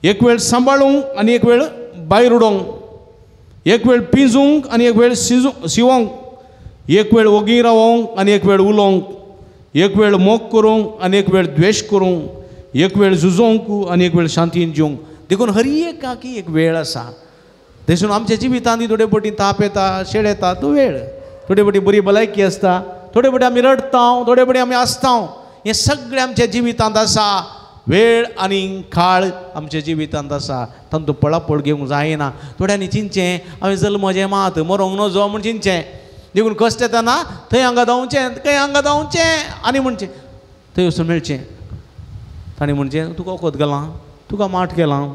एक वेळ सांबाळूंक आनी एक वेळ भायर उडोवंक एक वेळ पिंजूंक आनी एक वेळ शिवोंक एक वेळ ओगी रावोंक आनी एक वेळ उलोवंक एक वेळ मोग करूंक आनी एक वेळ द्वेश करूंक एक वेळ झुजोवंक आनी एक वेळ शांतीन जिवंक देखून हर एकाकी एक वेळ आसा देखून आमच्या जिवितांनी थोडे पटी ताप येता शेळ येता तो वेळ थोडे पटी बरी भलायकी आसता थोडे पटी आमी रडता थोडे पटी आमी आसता हें सगळें आमच्या जिवितांत आसा वेळ आनी काळ आमच्या जिवितांत आसा तातूंत पळापळ घेवंक जायना थोड्यांनी चिंतचें हांवें जल्मचें मात मरोंक नजो म्हूण चिंतचें देखून कश्ट येताना थंय हांगा धांवचें खंय हांगा धांवचें आनी म्हणचें थंय वचून मेळचें ताणें म्हणचें तुका वखद घालां तुका माठ केलां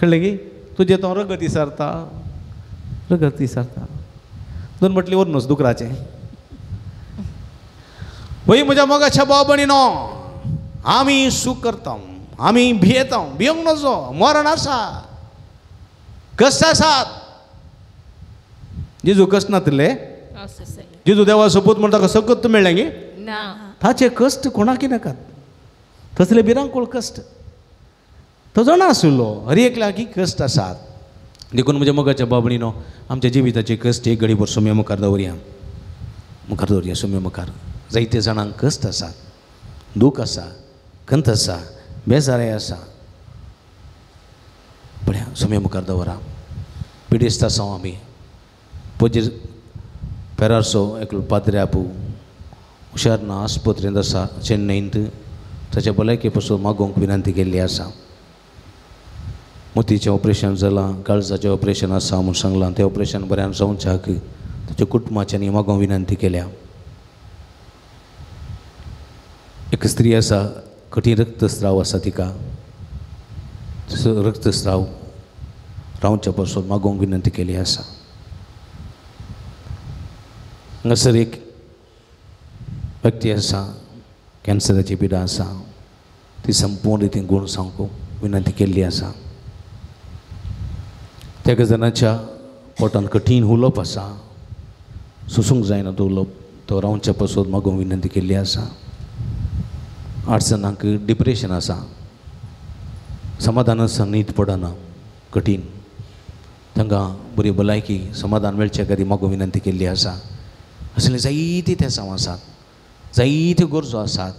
कळ्ळें की तुजें तो रगत विसारता दोन म्हटली वरूनच दुकराचे वही म्हज्या मोगाच्या भाव भयणीनो आमी सुख करता आमी भियेता भियोंक नजो मरण आसा कश्ट आसात जेजू कश्ट नातले जेजू देवा सोपूत म्हण ताका सकत मेळ्ळें गे ना ताचे कश्ट कोणाकी नाकात तसले भिरांकूळ कश्ट तो जाणा आसलो हर एक लागीं कश्ट आसात देखून म्हज्या मोगाच्या बाबणीनो आमच्या जिविताचे कश्ट एक घडी भर सोम्या मुखार दवरया सोम्या मुखार जायते जाणांक कश्ट आसात दूख आसा खंत आसा बेजाराय आसा पळया सोम्या मुखार दवरा पिडेस्त आसा आमी पोजेर पेरारसो एकलो पाद्रे आपूं हुशारना आस्पत्रेंत आसा चेन्नईंत ताच्या भलायके पासून मागोवंक विनंती केल्ली आसा मोतीचें ऑपरेशन जालां काळजाचें ऑपरेशन आसा म्हूण सांगलां तें ऑपरेशन बऱ्यान जावच्याक ताच्या कुटुंबाच्यांनी मागोवंक विनंती केल्या एक स्त्री आसा कठीण रक्तस्राव आसा तिका रक्तस्राव रावच्या पासून मागोवंक विनंती केली आसा हांगासर एक व्यक्ती आसा कॅन्सराची पिडा आसा ती संपूर्ण रितीन गुण सांगूंक विनंती केल्ली आसा त्या जणाच्या पोटान कठीण उलोप आसा सोसूंक जायना तो उलोप तो रावच्या पासून मागोवंक विनंती केल्ली आसा 8 जाणांक डिप्रेशन आसा समाधान आसा न्हीद पडना कठीण तांकां बरी भलायकी समाधान मेळचे खातीर मागोवंक विनंती केल्ली आसा असले जायते ते सांव आसात जायत्यो गरजो आसात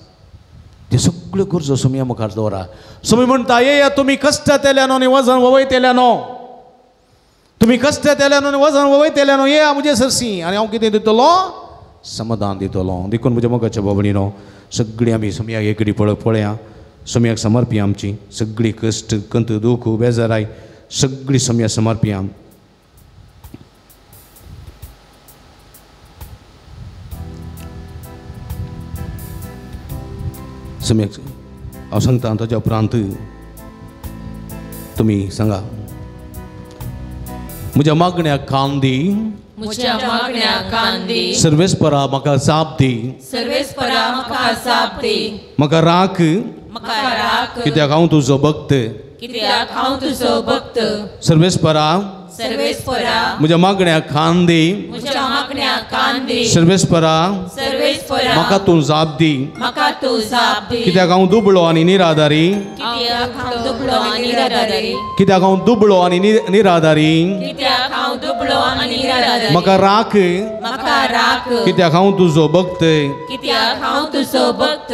त्यो सगळ्यो गरजो सोम्या मुखार दवरा सोमी म्हणटा ये तुमी कश्ट तेल्यानो आनी वजन वयतल्यानो तुमी कश्ट तेल्यानो आनी वजन वयतल्यानो ये म्हजे सरसी आनी हांव कितें दितलो समाधान दितलो देखून म्हज्या मोगाच्या बाबणीनो सगळीं आमी सोम्याक एकडी पळया सोम्याक समर्पिया आमची सगळीं कश्ट कंत दूख बेजाराय सगळीं सोम्या समर्पिया सम्यक हांव सांगता ताच्या उपरांत तुमी सांगा म्हज्या मागण्याक कान दी म्हज्या मागण्याक कान दी सर्वेस्परा म्हाका जाप दी सर्वेस्परा म्हाका जाप दी म्हाका राख म्हाका राख कित्याक हांव तुजो भक्त कित्याक हांव तुजो भक्त सर्वेस्परा सर्वेस्परा म्हज्या मागण्याक कान दी म्हज्या मागण्याक कान दी सर्वेस्परा सर्वेस्परा म्हाका तूं जाप दी म्हाका तूं जाप दी कित्याक हांव दुबळो आनी निराधारी कित्याक हांव दुबळो आनी निराधारी कित्याक हांव दुबळो आनी निराधारी कित्याक हांव दुबळो आनी निराधारी म्हाका राख म्हाका राख कित्याक हांव तुजो भक्त कित्याक हांव तुजो भक्त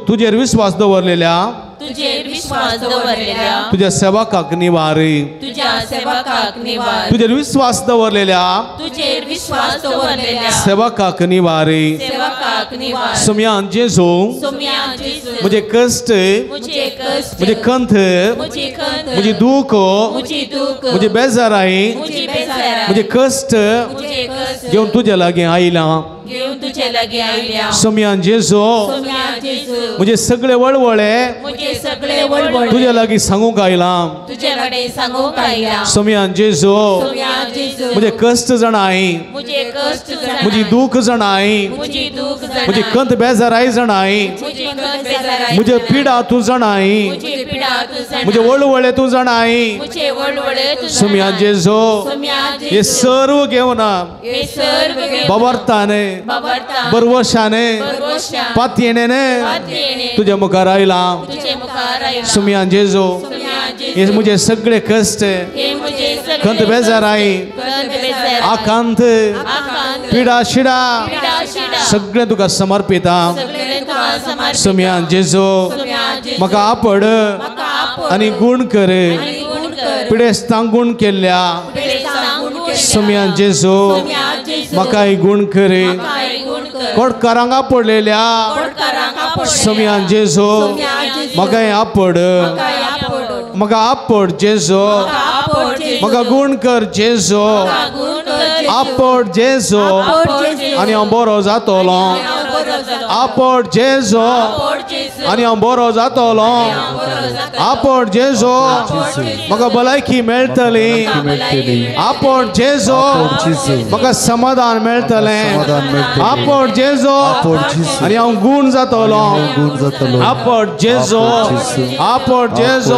तुजेर विश्वास दवरलेल्या तुजेर विश्वास दवरलेल्या तुज्या सेवकाक निवार तुज्या सेवकाक निवार तुजेर विश्वास दवरलेल्या तुजेर विश्वास दवरलेल्या सेवकाक निवार सेवकाक निवार सोम्यान जेजू सोम्या जेजू म्हजे कश्ट म्हजे कश्ट म्हजे खंत म्हजी खंत म्हजी दूख म्हजी दूख म्हजी बेजाराय म्हजी बेजाराय म्हजे कश्ट म्हजे कश्ट घेवन तुज्या लागीं आयलां घेवन तुजे लागीं आयल्या सोम्यान जेजू सोम्या जेजू म्हजे सगळे वळवळे म्हजे सगळे वळवळ तुज्या लागीं सांगूंक आयलां तुजे कडेन सांगूंक आयल्या सोम्यान जेजू सोम्या जेजू म्हजे कश्ट जाणाय म्हजे कश्ट जाणाय म्हजी दूख जाणाय म्हजी दूख जाणाय म्हजी खंत बेजाराय जाणाय म्हजी खंत बेजाराय म्हजे पिडा तूं जाणाय म्हजी पिडा तूं जाणाय म्हजे वळवळे तूं जाणाय म्हजे वळवळे तूं सोम्या जेजू सोम्या हे जेजू सर्व घेवन हे सर्व बाबरताने बाबरता बरवशाने बरवशा पातयेणेने पातयेणे तुज्या मुखार आयलां तुजे मुखार आयला सोम्या जेजू सोम्या हे जेजू म्हजे सगळे कश्ट हे म्हजे सगळे खंत बेजाराय खंत बेजाराय आकांत आकांत पिडा शिडा पिडा शिडा सगळे तुका समर्पिता सगळे तुका समर्पित सोम्या जेजू सोम्या जेजू म्हाका आपड म्हाका आपड आनी गुण कर आनी गुण कर पिडेस्तांक गुण केल्ल्या पुढे सांगून केल्या सोम्या जेजू सोम्या जेजू म्हाकाय गुण कर म्हाकाय गुण कर कोडकारांक आपडलेल्या कोडकारांक आपड सोम्या जेजू सोम्या जेजू म्हाकाय आपड म्हाकाय आपड म्हाका आपड जेजू म्हाका आपड जेजू म्हाका गुण कर जेजू म्हाका गुण कर जेजू आपड जेजू आपड जेजू आनी हांव बरो जातलो हांव बरो जालो आपड जेजू आपड जेजू आनी हांव बरो जातलो आपूण जेजो म्हाका भलायकी मेळटली आपूण जेजो म्हाका समाधान मेळटलें आपूण जेजो आनी हांव गूण जातलो आपूण जेजो आपूण जेजो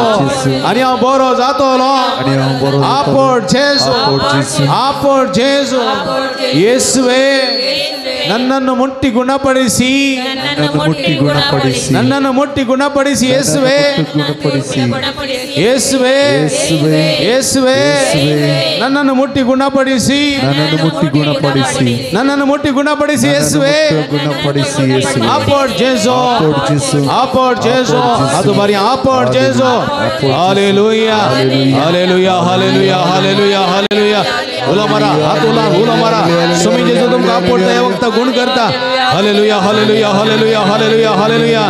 आनी हांव बरो जातलो आपूण जेजो आपूण जेजो ಯೇಸುವೇ ನನ್ನನ್ನು ಮುಟ್ಟಿ ಗುಣಪಡಿಸಿ ನನ್ನನ್ನು ಮುಟ್ಟಿ ಗುಣಪಡಿಸಿ ಯೇಸುವೇ ಯೇಸುವೇ ಯೇಸುವೇ ನನ್ನನ್ನು ಮುಟ್ಟಿ ಗುಣಪಡಿಸಿ ನನ್ನನ್ನು ಮುಟ್ಟಿ ಗುಣಪಡಿಸಿ ಯೇಸುವೇ ಆಪೋಡ್ ಜೇಸೋ ಆಪೋಡ್ ಜೇಸೋ ಅದು ಬರಿ ಆಪೋಡ್ ಜೇಸೋ hallelujah hallelujah hallelujah hallelujah hallelujah उलमरा हाथ उलमरा स्वामी जेजू तुमका आपडता या वक्ता गुण करता hallelujah hallelujah hallelujah hallelujah hallelujah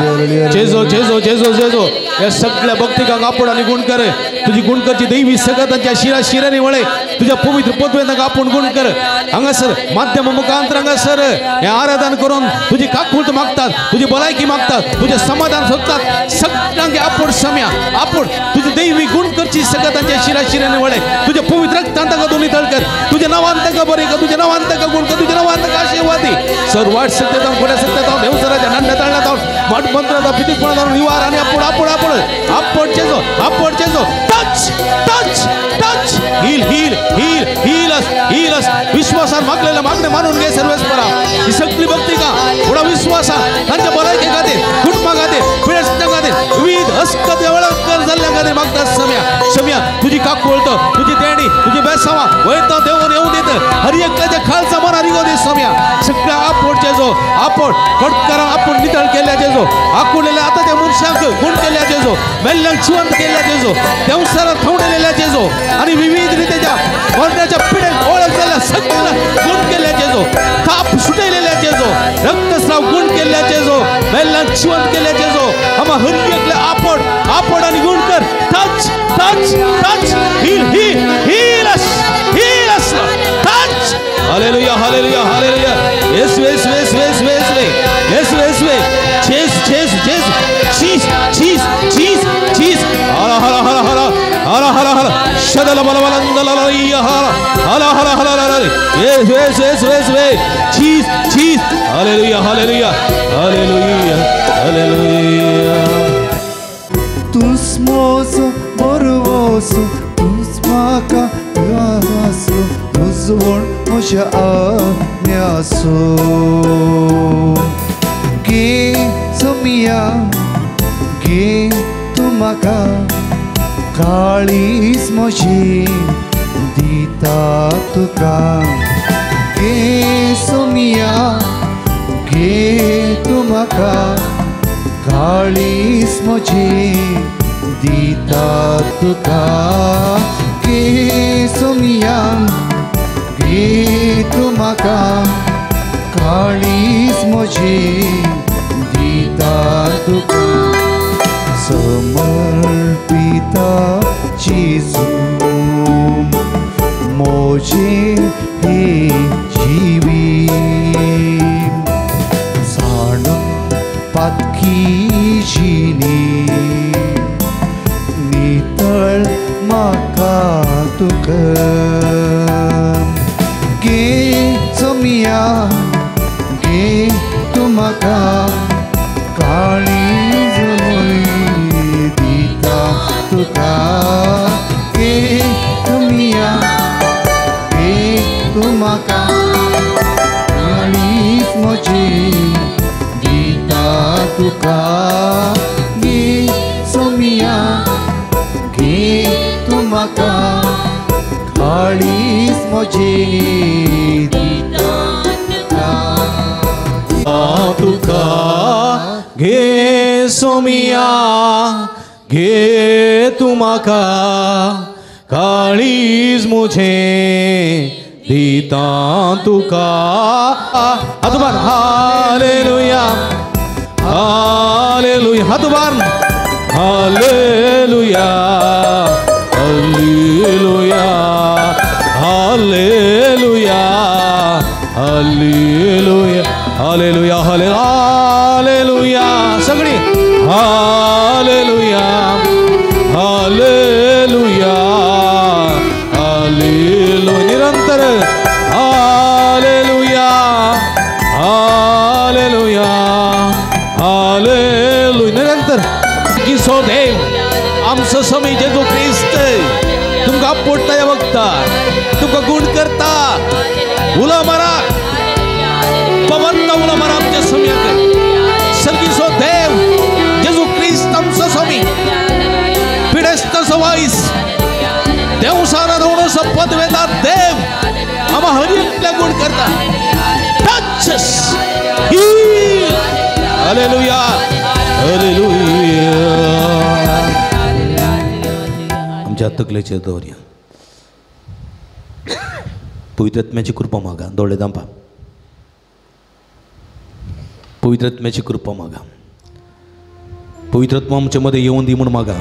Jeju Jeju Jeju Jeju या सगळ्या भक्तिकांक आपूण आनी गुण कर तुझी गुण करची दैवी सगळ्यांच्या शिरा शिरांनी वळे तुझ्या पवित्र पदवेंत आपूण गुण कर हांगासर माध्यम मुखांतर हांगासर हे आराधन करून तुझी काकूळट मागतात तुझी भलायकी मागतात तुझे समाधान सोदतात सगळ्यांक आपूण सम्या आपूण तुझी दैवी गुण करची सगळ्यांच्या शिरा शिरांनी वळे तुझे पवित्र रक्तांत दोन्ही तळकर तुझ्या नावांत का बरे का तुझ्या नावांत का गुण कर तुझ्या नावांत का आशीर्वादी सर्वात सत्यता खोट्या सत्यता देवसराच्या नंड्या तळण्यात मठ मंत्राचा पितिकपणा निवार आणि आपण आपण आपण आपण चेजो touch touch touch heal heal heal heal अस विश्वासान मागलेला मागणे मानून घे सर्वेश्वरा ही सगळी भक्ती का थोडा विश्वासा त्यांच्या भलायकी खाते कुटुंबा खाते पिढ्या खाते विविध हस्कत कर झाल्या खाते मागतात सम्या तुझी काक बोलतो तुझी देणी तुझी बेसावा वैत देऊन येऊ देत हर एकल्याच्या खालचा मन हरिगो दे सम्या सगळ्या आपोडचे जो आपण कटकरा आपण नितळ केल्याचे जो आकुलेल्या आता त्या मनुष्याक गुण केल्याचे जो मेल्यांक जिवंत केल्याचे जो देवसाला ठेवलेल्याचे जो आणि विविध रीतीच्या मरणाच्या पिढ्याक ओळख झाल्या सगळं गुण केल्याचे जो काप सुटलेल्याचे जो रक्तस्राव गुण केल्याचे जो मेल्यांक जिवंत केल्याचे जो आम्हा हर एकल्या आपण आणि गुण कर touch touch touch heal heal heal अस touch hallelujah hallelujah hallelujah yes yes yes yes yes yes yes yes चेस चेस चेस चीज चीज चीज चीज हला हला हला हला हला हला हला शदल बलबलंदललया हला हला हला हला yes yes yes yes yes चीज चीज हालेलुया हालेलुया हालेलुया हालेलुया तुस मोसो बरवोसो तुस माका यासो तुस वोण मोशा आन्यासो गे सोमिया गे तू माका काळीस मोशी दिता तुका गे सोमिया गे तू माका काळीस मोची दिता तुका गे सोमिया गे तू म्हाका काळीस मोची दिता तुका समर्पिता जेजू मोचे हे जीवीत जाणून पातकी जिनी नितळ म्हाका तुका गे सोमिया गे तू म्हाका काळीज दिता तुका गे सोमिया गे तू म्हाका काळीज म्हजी तुका गे सोमिया गे तू म्हाका काळीस म्हजी दिता तुका गे सोमिया गे तू म्हाका काळीज मुझे दिता तुका अदबार हालेलुया हालेलुया हाथ बार hallelujah hallelujah hallelujah hallelujah hallelujah hallelujah सगळी आमचं समय जेजू ख्रिस्त तुमका पोटता बघता तुमका गुण करता उला मारा पवनता उला मारा आमच्या सम्यक सर्गीसो देव जेजू ख्रिस्त आमचं समय पिढेस्त सवाईस देव सारा दोनों पदवेदार देव आम्हा हरियतल्या गुण करता टच हालेलुया हालेलुया आमच्या तकलेचे दौर्या पवित्रात्म्याची कृपा मागा दोळे दांपा पवित्रात्म्याची कृपा मागा पवित्रात्मा आमच्या मध्ये येऊन दी म्हणून मागा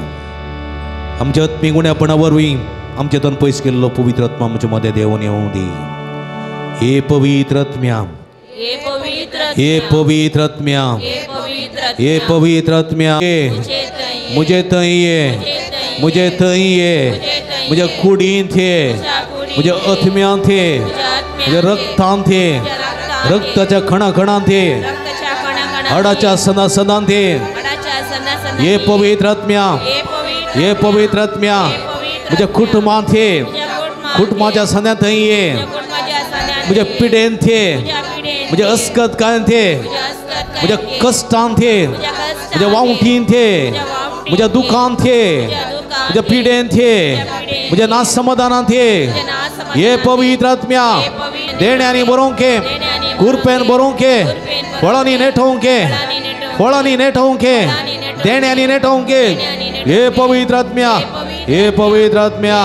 आमच्या आत्मी गुण्यापणावर होई आमच्या तन पैस केलेलो पवित्रात्मा आमच्या मध्ये देऊन येऊन दे हे पवित्रात्म्या हे पवित्रात्म्या हे पवित्रात्म्या मुझे तई ये मुझे तई ये मुझे कुडीन थे मुझे अथम्या थे मुझे रक्तान थे रक्ताच्या खणाखणान थे हाडाच्या सणासणान थे ये पवित्रात्म्या ये पवित्रात्म्या मुझे कुटुंबान थे कुटुंबाच्या सणात ये मुझे पिडेन थे मुझे अस्कत कायन थे मुझे कष्टान थे मुझे वाउंटीन थे मुझे दुकान थे मुझे पीडेन थे मुझे ना समाधान थे ये पवित्र आत्म्या देण्यानी बरों के कुरपेन बरों के फळानी नेठों के फळानी नेठों के देण्यानी नेठों के ये पवित्र आत्म्या ये पवित्र आत्म्या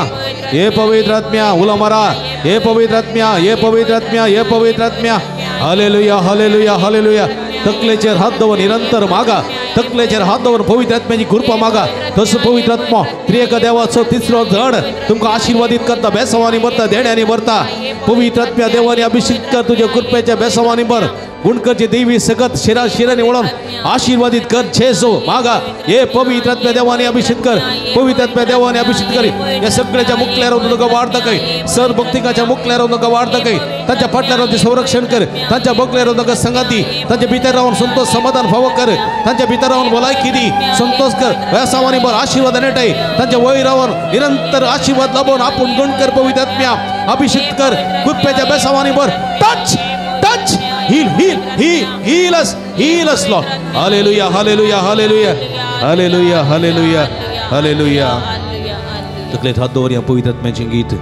ये पवित्र आत्म्या उला मारा ये पवित्र आत्म्या ये पवित्र आत्म्या ये पवित्र आत्म्या हालेलुया हालेलुया हालेलुया तकलेचेर हात दवर निरंतर मागा तकलेचेर हात दवर पवित्र आत्म्याची कृपा मागा तसं पवित्र आत्मा त्रिएक देवाचो तिसरो जण तुमका आशीर्वादित करता बेसवानी भरता देण्यानी भरता पवित्र आत्म्या देवानी अभिषेक कर तुझ्या कृपेच्या बेसवानी भर गुणकरची देवी सगत शिरा शिराने वळून आशीर्वादित कर छेसो मागा ये पवित्र आत्म्या देवाने अभिषेक कर पवित्र आत्म्या देवाने अभिषेक कर या सगळ्याच्या मुक्ल्यावर नका वाढता काही सर भक्तिकाच्या मुक्ल्यावर नका वाढता काही त्यांच्या पाटल्यावर संरक्षण कर त्यांच्या बकल्यावर नका संगती त्यांच्या भीतर राहून संतोष समाधान भाव कर त्यांच्या भीतर राहून बोलायकी दी संतोष कर व्यासावानी बर आशीर्वाद नेटाई त्यांच्या वय राहून निरंतर आशीर्वाद लाभून आपण गुण कर पवित्र आत्म्या अभिषेक कर कृपेच्या बेसावानी बर touch touch heal heal heal heal us Lord hallelujah hallelujah hallelujah hallelujah hallelujah hallelujah तकलेत हात दोर या पवित्र आत्म्याचे गीत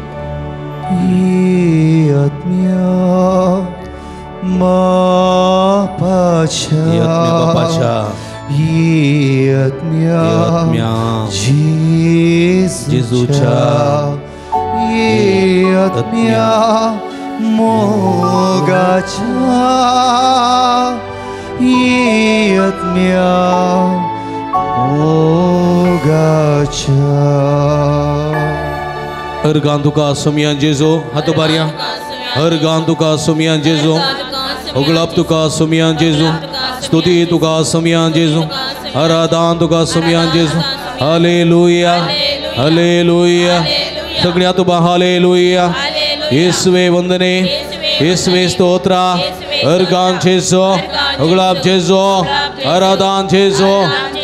ये आत्म्या बापाच्या ये आत्म्या जेजूच्या ये आत्म्या मोगाच्या ये आत्म्या मोगाच्या हर गांधुका सुमियान जेजो हातोबारिया हर गांधुका सुमियान जेजो उगलाप तुका सुमियान जेजो स्तुति तुका सुमियान जेजो आराधना तुका सुमियान जेजो हालेलुया हालेलुया सगळ्या तुबा हालेलुया येशुवे वंदने येशुवे स्तोत्र अर्गान जेजो उगलाप जेजो आराधना जेजो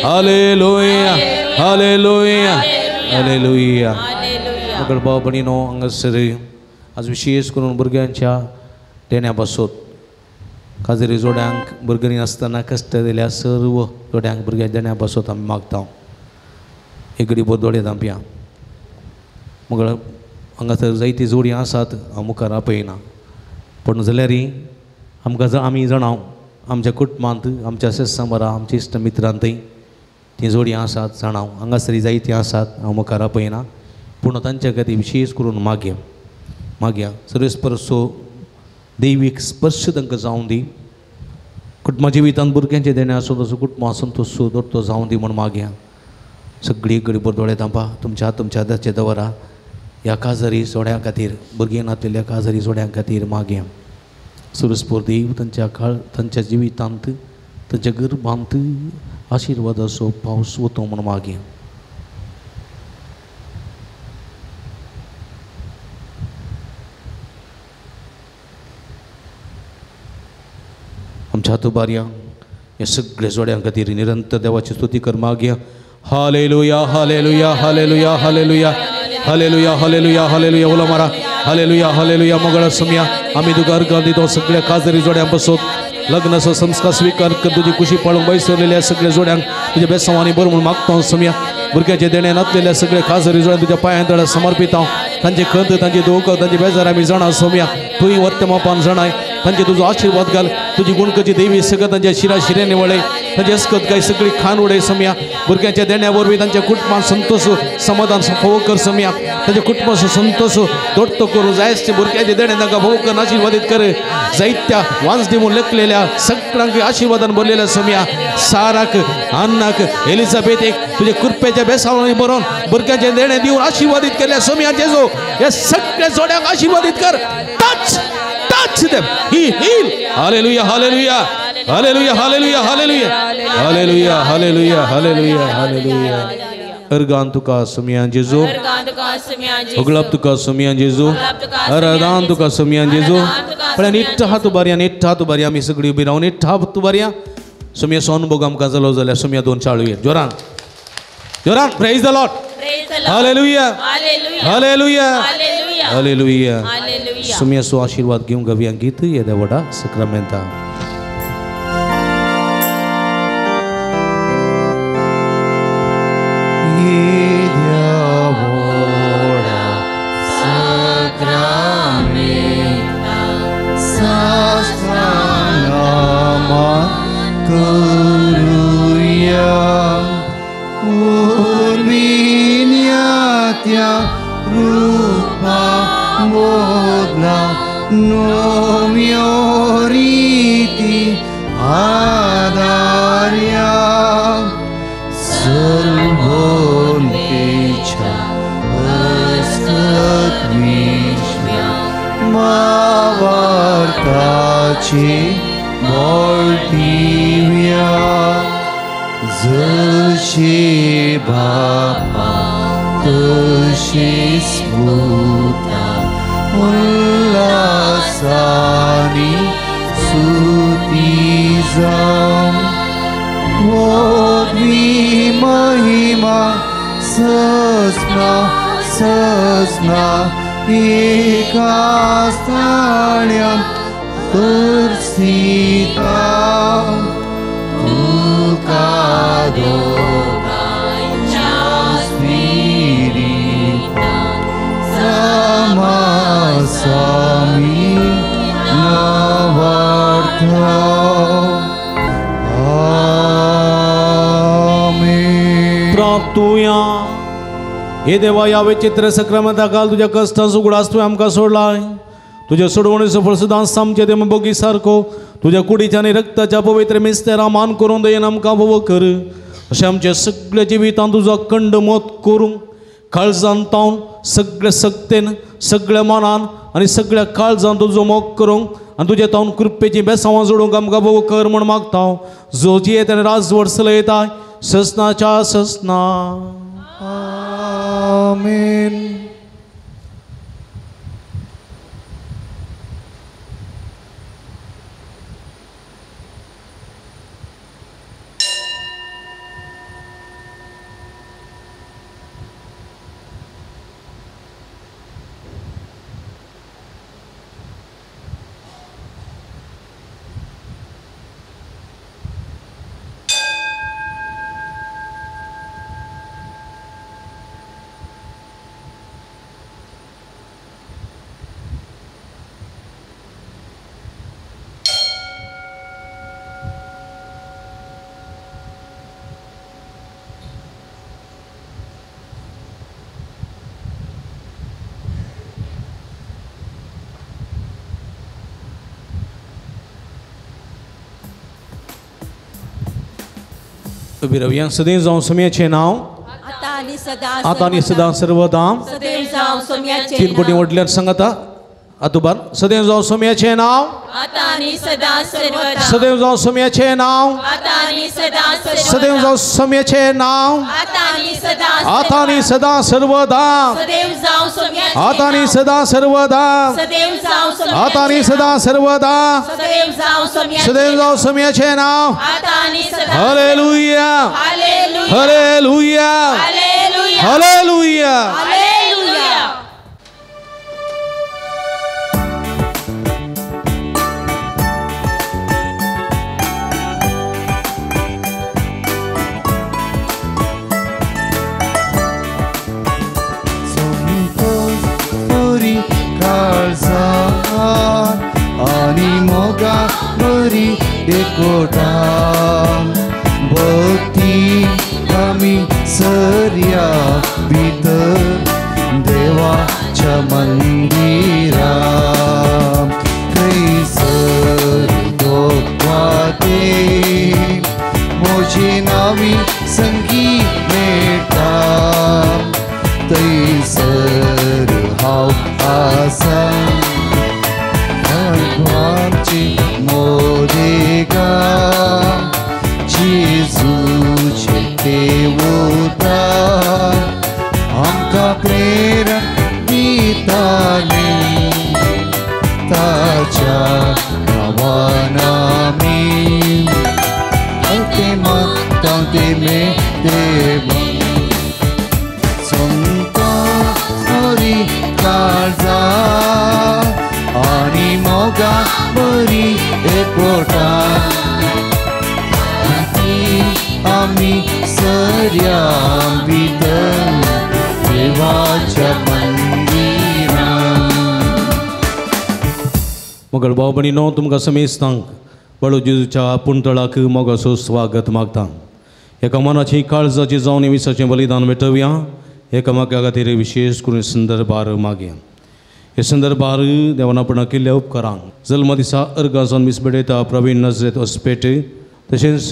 हालेलुया हालेलुया हालेलुया मगर भाव भणीनो हांगासर आज विशेष करून भुरग्यांच्या देण्या बसोत काजरी जोड्यांक भुरगीं आसतना कश्ट दिल्या सर्व जोड्यांक भुरग्यां देण्या बसोत आमी मागता एक घडी बोदोडे दांपया मगर हांगासर जायती जोडी आसात हांव मुखार आपयना पण जाल्यारय आमकां आमी जाणाव आमच्या कुटुंबांत आमच्या सेसांबरा आमच्या इश्ट मित्रांतय ती जोडी आसात जाणाव हांगासरी जायती आसात हांव मुखार आपयना पूण तांच्या खातीर विशेष करून मागया सर्वेस्पर्शो दैवीक स्पर्श तांकां जावं दी कुटुंबा जिवितांत भुरग्यांचे देणे आसूं तसो कुटुंबा संतोश दरतो जावं दी म्हण मागया सगळी गडबड दोळे तांपा तुमच्या हाताचे दवरा ह्या काजारी जोड्यां खातीर भुरगीं नातलेल्या काजारी जोड्यां खातीर मागया सुरस्पोर देव तांच्या जिवितांत तांच्या गर्भांत आशिर्वादाचो पावस वतो म्हण मागया आमच्या हातोबारया हे सगळे जोड्यां खातीर निरंतर देवाची स्तुती कर मागया hallelujah hallelujah hallelujah hallelujah hallelujah hallelujah hallelujah उला मारा हालेलुया हालेलुया मगळ सुमिया आम्ही तुका अर्घ दितो सगळ्या काजरी जोड्या बसोत लग्नाचो संस्कार स्वीकार कर तुझी खुशी पाळून बैसरलेल्या सगळ्या जोड्यांक तुझ्या बेसवानी बरोबर म्हणून मागता सुमिया भुरग्याचे देणे नसलेल्या सगळे काजरी जोड्या तुझ्या पांयां समर्पित हांव तांचे खंत तांचे दुख तांचे बेजार आमी जाणा सोम्या तुही वर्तमापान जाणाय तांचे तुजो आशीर्वाद घाल तुझी गुणकची देवी सगळं तांच्या शिरा शिरेने वळय तांचे अस्कत काय सगळी खान उडय सोम्या भुरग्याच्या देण्या वरवीं तांच्या कुटुंबान संतोष समाधान फोव कर सोम्या तांच्या कुटुंबाचो संतोष दोडतो करूं जायचे भुरग्याचे देणे तांकां भोव कर आशीर्वादीत कर जायत्या वांस दिवून लेखलेल्या सगळ्यांक आशीर्वादान भरलेल्या सोम्या साराक अन्नाक एलिझाबेथेक तुझे कृपेच्या बेसावणी बरोवन भुरग्याचे देणे दिवन आशीर्वादीत केल्या सोम्या जेजो हे सगळ्या जोड्यांक आशीर्वादीत कर touch touch them he heal hallelujah hallelujah hallelujah hallelujah hallelujah hallelujah hallelujah hallelujah hallelujah अर्गान तुका सुमियान जेजू उगलाप तुका सुमियान जेजू अरदान तुका सुमियान जेजू पण निट्ट हात उबारी आमी सगळी उबी रावन निट्ट हात उबारया सुमिया सोन भोग आमकां जालो जाल्यार सुमिया दोन चाळुये जोरान जोरान praise the lord hallelujah hallelujah hallelujah सुमिया सो आशीर्वाद घेऊन गव्या गीत ये देवडा सक्रामेंता हे देवा या विचित्र सक्रामेंता काल तुझ्या कष्टांचो उगडास तुवें आमकां सोडलाय तुझ्या सोडवणीचो फळ सदां सामचे ते बोगी सारको तुझ्या कुडीच्या आनी रक्ताच्या पवित्र मिस्तेरा मान करून दयेन आमकां भोव कर अशें आमच्या सगळ्या जिवितांत तुजो अखंड मोत करूंक काळजान तावन सगळ्या सक्तेन सगळ्या मनान आनी सगळ्या काळजान तुजो मोग करूंक आनी तुजे तावन कृपेची बेसांवां जोडूंक आमकां भोव कर म्हूण मागता हांव जो जियेत आनी राज वर्सलो येताय ससनाच्या ससना आमीन. रवियां सदैव जावं सोम्याचें नांव आता आनी सदां सर्वदां सदैव जावं सोम्याचें तीन कोटी व्हडल्यान सांगाता आतुबार सदैव जावं सोम्याचें नांव आता आनी सदां सर्वदा सदैव जावं सोम्याचें नांव आता आनी सदां सर्वदा सदैव जावं सोम्याचें नांव आता आनी सदां आता आनी सदां सर्वदां सदैव जावं सोम्याचें आता आणि सदा सर्वदा, सदैव जाव सोम्याचे आता आणि सदा नाव. सर्वदा, सदैव जाव सोम्याचे सदैव जाव सोम्याचे नाव. आता आणि सदा. Hallelujah, hallelujah. Hallelujah, hallelujah. Hallelujah. Hallelujah. संतोषी काळजात आणि मोगा बरी एकोटा भक्ती आम्ही सर्या भितर देवाच्या मंदिरा थैसर दोपाते मोजी नावी संगी मेटा थैसर हाव आसा आमची मोदेगा जेजूचे देवता आमका प्रेरण दिताले ताच्या नावानामी तांते मे देवा संतोषी काळजा आणि मोगा बरी एकोटा आम्ही सर्या भितर देवाच्या मंदिरा. मगर भाव भयणीनो, तुमकां समेस्तांक बडो जेजूच्या पुंतळाक मोगाचो स्वागत मागता. एका मनाची काळजाची जावन विसाचें बलिदान भेटवया. एकामेका खातीर विशेष करून संदर्भार मागया. हे संदर्भार देवान आपण केल्ल्या उपकारांक जल्म दिसा अर्गासन मिसबडयता प्रवीण नजरेत हॉस्पेट, तशेंच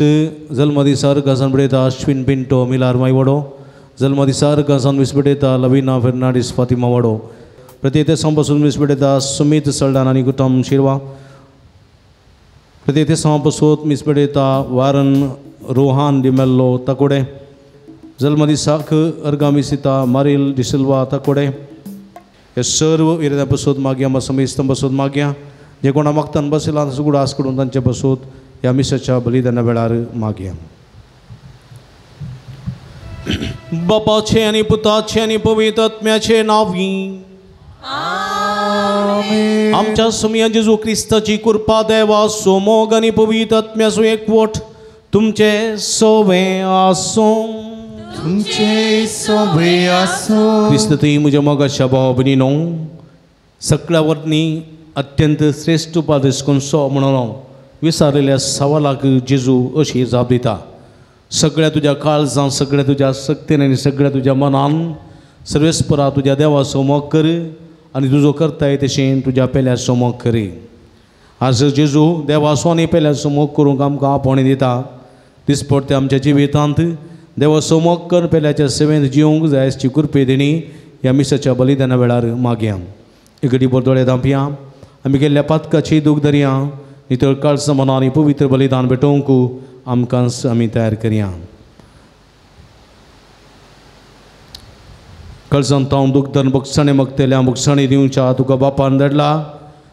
जल्म दिसा अर्गासन बडयता अश्विन पिंटो मिलार मायवडो, जल्म दिसा अर्गासन मिसबडयता लविना फेर्नांडीस फातिमा वाडो, प्रत्येक पासून मिसबडयता सुमित सल्डान आनी कुटुंब शिरवा, प्रत्येक पासून मिसबडयता वारन रोहान डिमेल्लो तकोडे, जल्म दिसाक अर्गा मिसिता मारिल डिसिल्वा तकोडे. हे सर्व विरद्या बसोत मागया, समेस्त बसोत मागया. जे कोणा मागतान बसला सुगडो आस करून तांचे बसोत ह्या मिसाच्या बलिदाना वेळार मागया. बापाचे आनी पुताचे आनी पवित्र आत्म्याचे नावी आमच्या सुमिया जेजू क्रिस्ताची कृपा देवा सोमोग आनी पवित्र आत्म्याचो एकवट तुमचे सोवे आसो. तुमचे सोबे आसो. क्रिस्त ती म्हज्या मोगाच्या भाव भयणीनो, सगळ्या वरनी अत्यंत श्रेष्ठ उपादेश कोणसो म्हणून विचारलेल्या सवालाक जेजू अशी जाप दिता. सगळ्या तुज्या काळजां, सगळ्या तुज्या शक्तीन आनी सगळ्या तुज्या मनान सर्वेस्परा तुज्या देवाचो मोग कर आनी तुजो करताय तशें तुज्या पेल्याचो मोग कर. आज जेजू देवाचो आनी पेल्याचो मोग करूंक आमकां आपणे दिता. दिसपडटे आमच्या जिवितांत देवाचो मोग कर, पेल्याच्या सेवेंत जिवंक जाय अशी कृपे देणी ह्या मिसाच्या बलिदाना वेळार मागया. एक घडी दोळे धांपया. आमी गेल्ल्या पातकाची दूख धरया. नितळ काळज मनांनी पवित्र बलिदान भेटोवंक आमकां आमी तयार करया. काळजांत तावन दूख धरून बक्षाणे मगतेल्या बक्षाणी दिवच्या तुका बापान धाडला.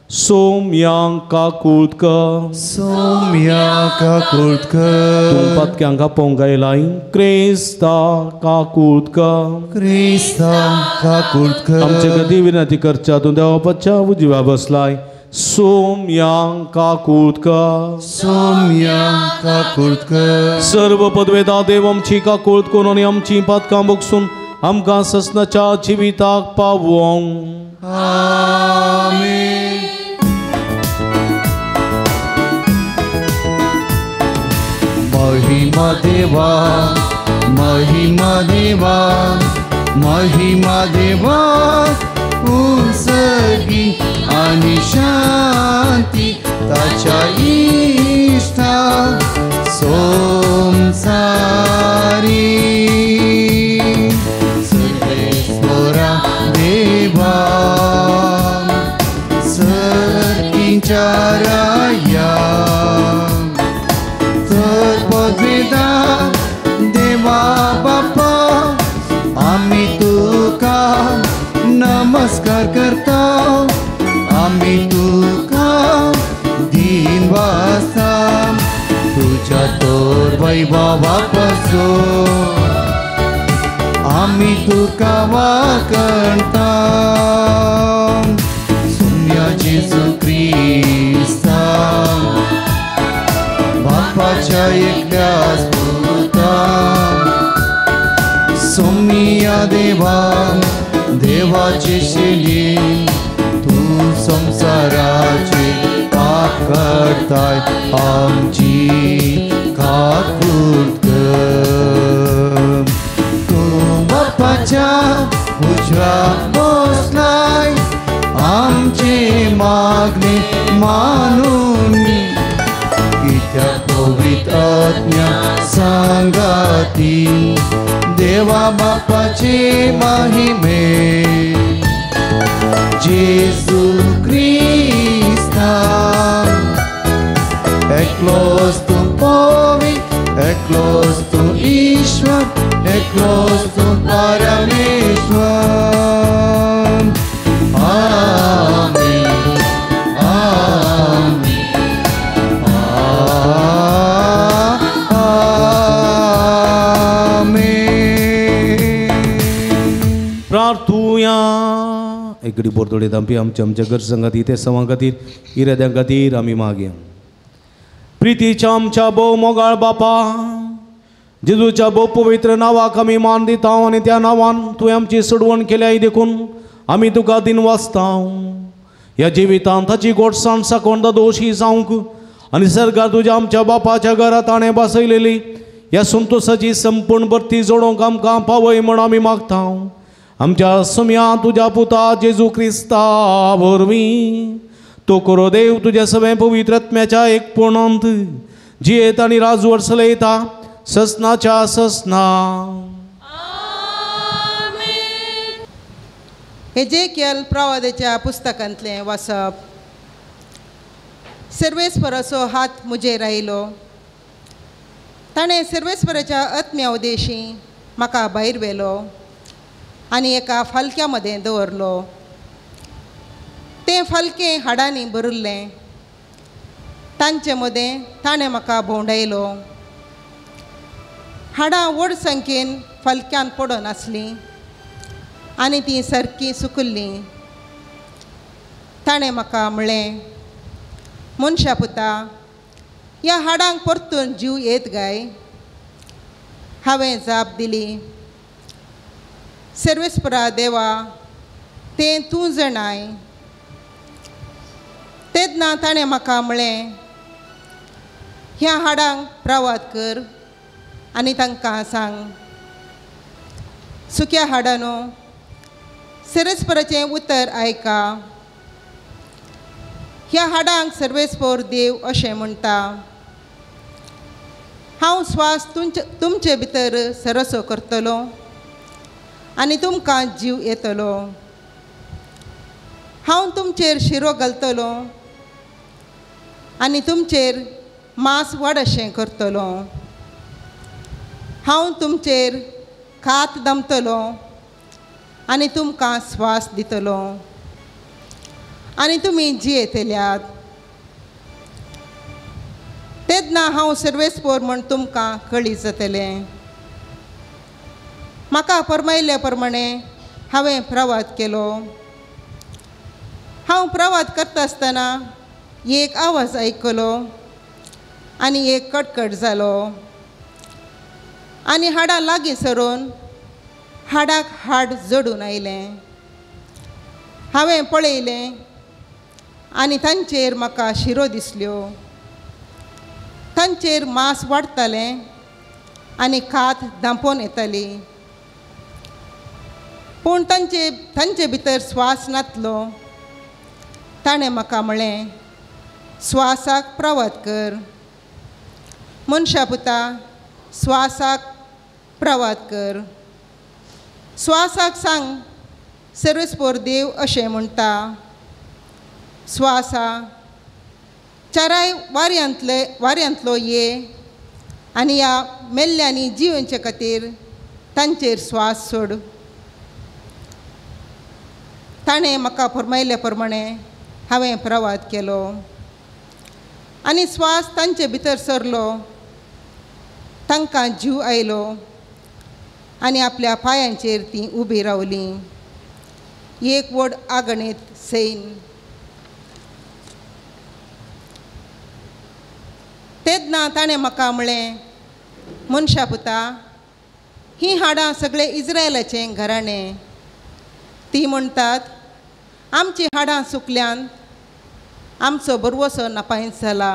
सोम्यांक काकुळकर, सोम्या काकुळकर, तूं पातक्यांक आपोवंक गायलाय. क्रिस्ता काकुळकर, क्रिस्ता काकुळकर, आमचे खातीर विनंती करच्या तूं देवाच्या उजव्या बसलाय. सोम्यांक काकुळकर, सोम्या काकुळकर, सर्व पदवेदा देव आमची काकुळत करून आनी आमची पातकां बगसून आमकां ससनाच्या जिविताक पावोवंक. आमेन. महिमा देवा, महिमा देवा, महिमा देवा, उसगी आणि शांती ताच्या इष्टा सोमसारी. सर्वेश्वरा देवा सर्कींच्या राया तर पदवेदा देवा बापा आम्ही तुका नम नमस्कार करता आम्ही तुका दिनवासा तुझ्या तोर वैभवापासून आम्ही तुका वाकणता सुम्या जेजू ख्रिस्ता बापाच्या एकल्याच पुता सोमिया देवा देवाचे शेली तू संसाराचे पाप करताय आमची काकूट कर तू बापाच्या उजव्या बसलाय आमचे मागणे मानून त्या पवित्र आज्ञा सांगाती देवा बापाचे महिमे जेजू ख्रिस्ता एकलोच तू पवित्र एकलोच तू ईश्वर एकलोच तू परमेश्वर आमेन आमेन प्रार्थूया एकडी बोरदोडे दांपी आमच्या घर संगाती ते सवां खातीर इराद्यां खातीर आमी मागया प्रितीच्या आमच्या भोव मोगाळ बापा जेजूच्या भोव पवित्र नांवाक आमी मान दिता आनी त्या नांवान तुवें आमची सोडवण केल्या देखून आमी तुका दिन वाचता ह्या जिवितांत ताची गोडसाण साकोण दोशी जावंक आनी सरकार तुज्या आमच्या बापाच्या घरात ताणें बसयलेली ह्या संतोशाची संपूर्ण भरती जोडोवंक आमकां पावय म्हण आमी मागता आमच्या सुम्या तुज्या पुता जेजू क्रिस्ता वरवीं तो करो देव तुज्या सगळें पवित्र आत्म्याच्या एक पूर्णांत जियेत आनी राजवट चलयता ससनाच्या ससना हेजेकियल प्रवादेच्या पुस्तकांतलें वाचप सर्वेस्पराचो हात मुजेर आयलो ताणें सर्वेस्पराच्या आत्म्या उदेशी म्हाका भायर व्हेलो आनी एका फालक्या मदें दवरलो तें फालकें हाडांनी भरिल्लें तांचे मदें ताणें म्हाका भोंवडायलो हाडां व्हड संख्येन फालक्यान पडून आसलीं आनी तीं सारकीं सुकल्लीं ताणें म्हाका म्हणलें मनशा पुता ह्या हाडांक परतून जीव येत गाय हांवें जाप दिली सर्वेस्परा देवा तें तूं जाणाय तेन्ना ताणें म्हाका म्हणलें ह्या हाडांक प्रवाद कर आनी तांकां सांग सुक्या हाडांनो सर्वेस्पराचें उतर आयका ह्या हाडांक सर्वेस्पर देव अशें म्हणटा हांव स्वास तुमचे भितर सरसो करतलो आनी तुमकां जीव येतलो हांव तुमचेर शिरो घालतलो आनी तुमचेर मांस व्हड अशें करतलो हांव तुमचेर खात दमतलो आनी तुमकां स्वास दितलो आनी तुमी जियेतल्यात तेन्ना हांव सर्वेस्पर म्हण तुमकां कळी जातलें म्हाका फरमायल्या प्रमाणे हांवें प्रवाद केलो हांव प्रवाद करता आसतना एक आवाज आयकलो आनी एक कटकट जालो आनी हाडां लागीं सरून हाडाक हाड जोडून आयलें हांवें पळयलें आनी तांचेर म्हाका शिरो दिसल्यो तांचेर मांस वाडटालें आनी कात धांपोवन येताली पूण तांचे भितर स्वास नासलो ताणें म्हाका म्हणलें स्वासाक प्रवाद कर मनशा पुता स्वासाक प्रवाद कर स्वासाक सांग सर्वेस्पर देव अशें म्हणटा स्वासा चाराय वाऱ्यांतलो ये आनी ह्या मेल्ल्यांनी जिवचे खातीर तांचेर स्वास सोड ताणें म्हाका फरमायले प्रमाणे हांवें प्रवाद केलो आनी स्वास तांचे भितर सरलो, तांकां जीव आयलो आनी आपल्या पांयांचेर तीं उबीं रावलीं. एक व्हड आगणीत सैन. तेन्ना ताणें म्हाका म्हळें, मनशा पुता, हीं हाडां सगळे इस्रायलाचें घराणें. ती म्हणटात, आमचीं हाडां सुकल्यान आमचो बरवसो नापायंच जाला,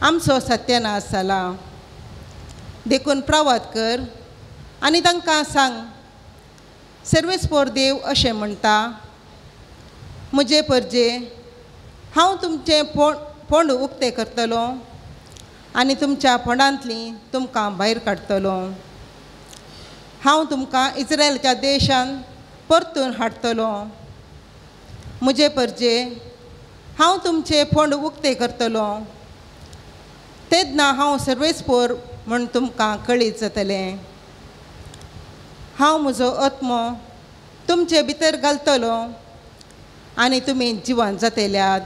आमचो सत्यानाश जाला. देखून प्रवाद कर आनी तांकां सांग, सर्वेस्पोर देव अशें म्हणटा, म्हजे परजे हांव तुमचें पोंड उक्तें करतलो आनी तुमच्या पोंडांतलीं तुमकां भायर काडटलो. हांव तुमकां इस्रायलाच्या देशान परतून हाडटलो. म्हजे परजे हांव तुमचें पोंड उक्तें करतलो. तेन्ना हांव सर्वेस्पोर म्हूण तुमकां कळीत जातलें. हांव म्हजो आत्मो तुमचे भितर घालतलो आनी तुमी जिवंत जातल्यात.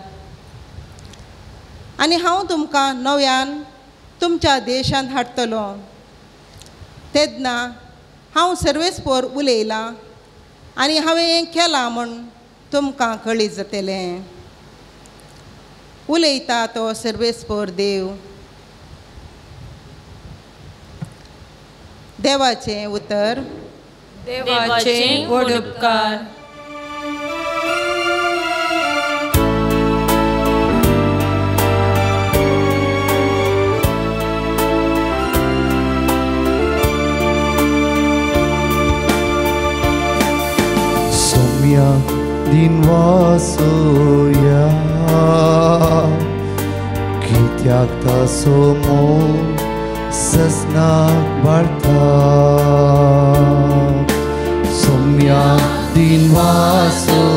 आनी हांव तुमकां नव्यान तुमच्या देशांत हाडटलो. तेन्ना हांव सर्वेस्पोर उलयलां आनी हांवें हें केलां म्हूण तुमकां कळीत जातलें. उलयता तो सर्वेस्पोर देव. देवाचें उतर. देवाचें व्हड उपकार. सौम्या दिनवासोया कित्याक तासो मोग ससनाक बाळता. सौम्या दिनवासोया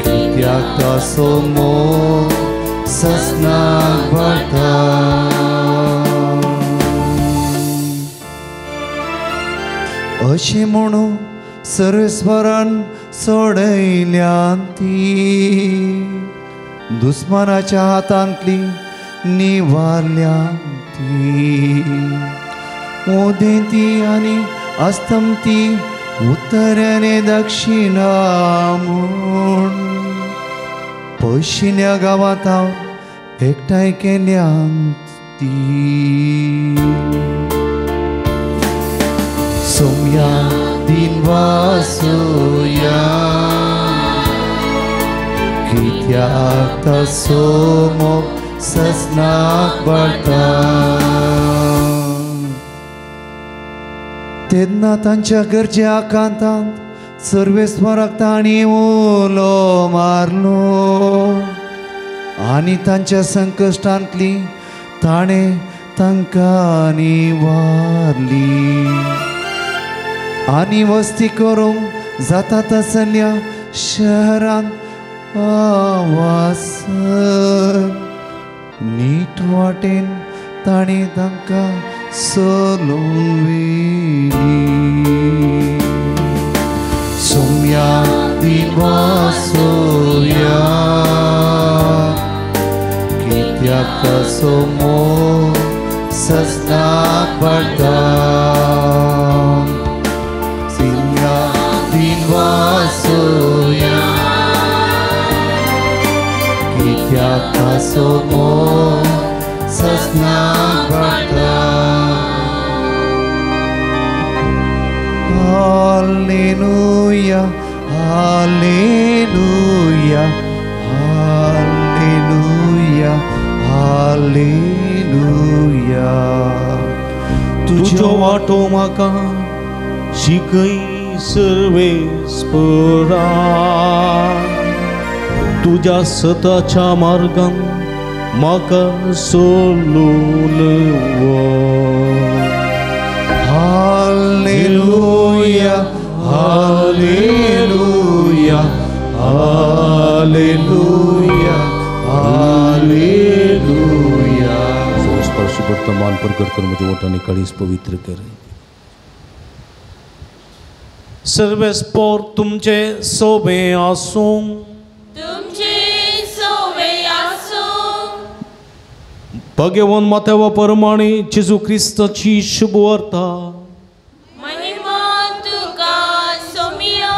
कित्याक तासो मोग ससनाक बाळता. अशें म्हणू सर्वेस्वरान सोडयल्यान ती दुस्मानाच्या हातांतली निवारल्यान ती. ओदेंती आनी अस्तमती उत्तराने दक्षिणा म्हूण पयशिण्या गांवांत हांव एकठांय केल्यान ती. सौम्या दिनवासोया कित्याक तासो मोग ससनाक बाळता. तेन्ना तांच्या गरजे आकांतांत सर्वेस्वराक तांणी उलो मारलो आनी तांच्या संकश्टांतली ताणें तांकां निवारली. आनी वस्ती करूंक जाता तसल्या शहरांत आवासन नीट वाटेन ताणें तांकां चलोवन व्हेली. सौम्या दिनवासोया कित्याक तासो मोग ससनाक बाळता. सौम्या दिनवासोया कित्याक तासो मोग ससनाक बाळता. Hallelujah hallelujah hallelujah hallelujah. तुजो वाटो म्हाका शिकय सर्वेस्परा, तुज्या सताच्या मार्गान म्हाका सोलून व्हर. Hallelujah hallelujah hallelujah hallelujah. स्पर्श वर्तमान प्रकट कर, मुझे ओठाने काळीस पवित्र कर. सर्वेस्पोर तुमचे सोबे आसूं तुमची सोवे आसूं भगवंत मातेवा परमाणे जेजू क्रिस्ताची शुभ वार्ता महिमा तुका सोमियो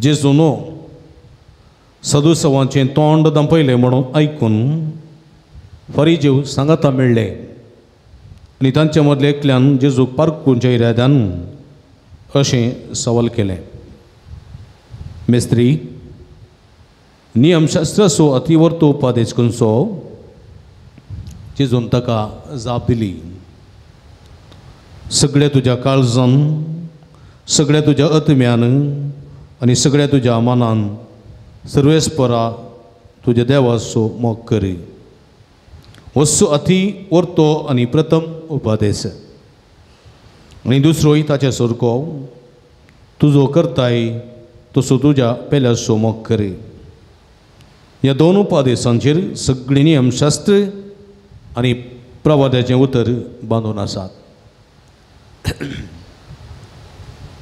जेजूनो सदुसवांचें तोंड दंपयलें म्हणून ऐकून फरिजेव सांगाता मेळ्ळे आनी तांचे मदले एकल्यान जेजूक पारखूंच्या इराद्यान अशें सवाल केलें मेस्त्री नियमशास्त्र सो अतिवर्तो उपादेश खंयचो जेजून ताका जाप दिली सगळ्या तुज्या काळजान सगळ्या तुज्या आत्म्यान आनी सगळ्या तुज्या मनान सर्वेस्परा तुज्या देवाचो मोग करी वस्तू अति वर्तो आनी प्रथम उपादेश आनी दुसरोय ताचे सारको तुजो करताय तसो तुज्या पेल्याचो मोग करी ह्या दोन उपादेशांचेर सगळीं नियमशास्त्र आनी प्रवाद्याचें उतर बांदून आसात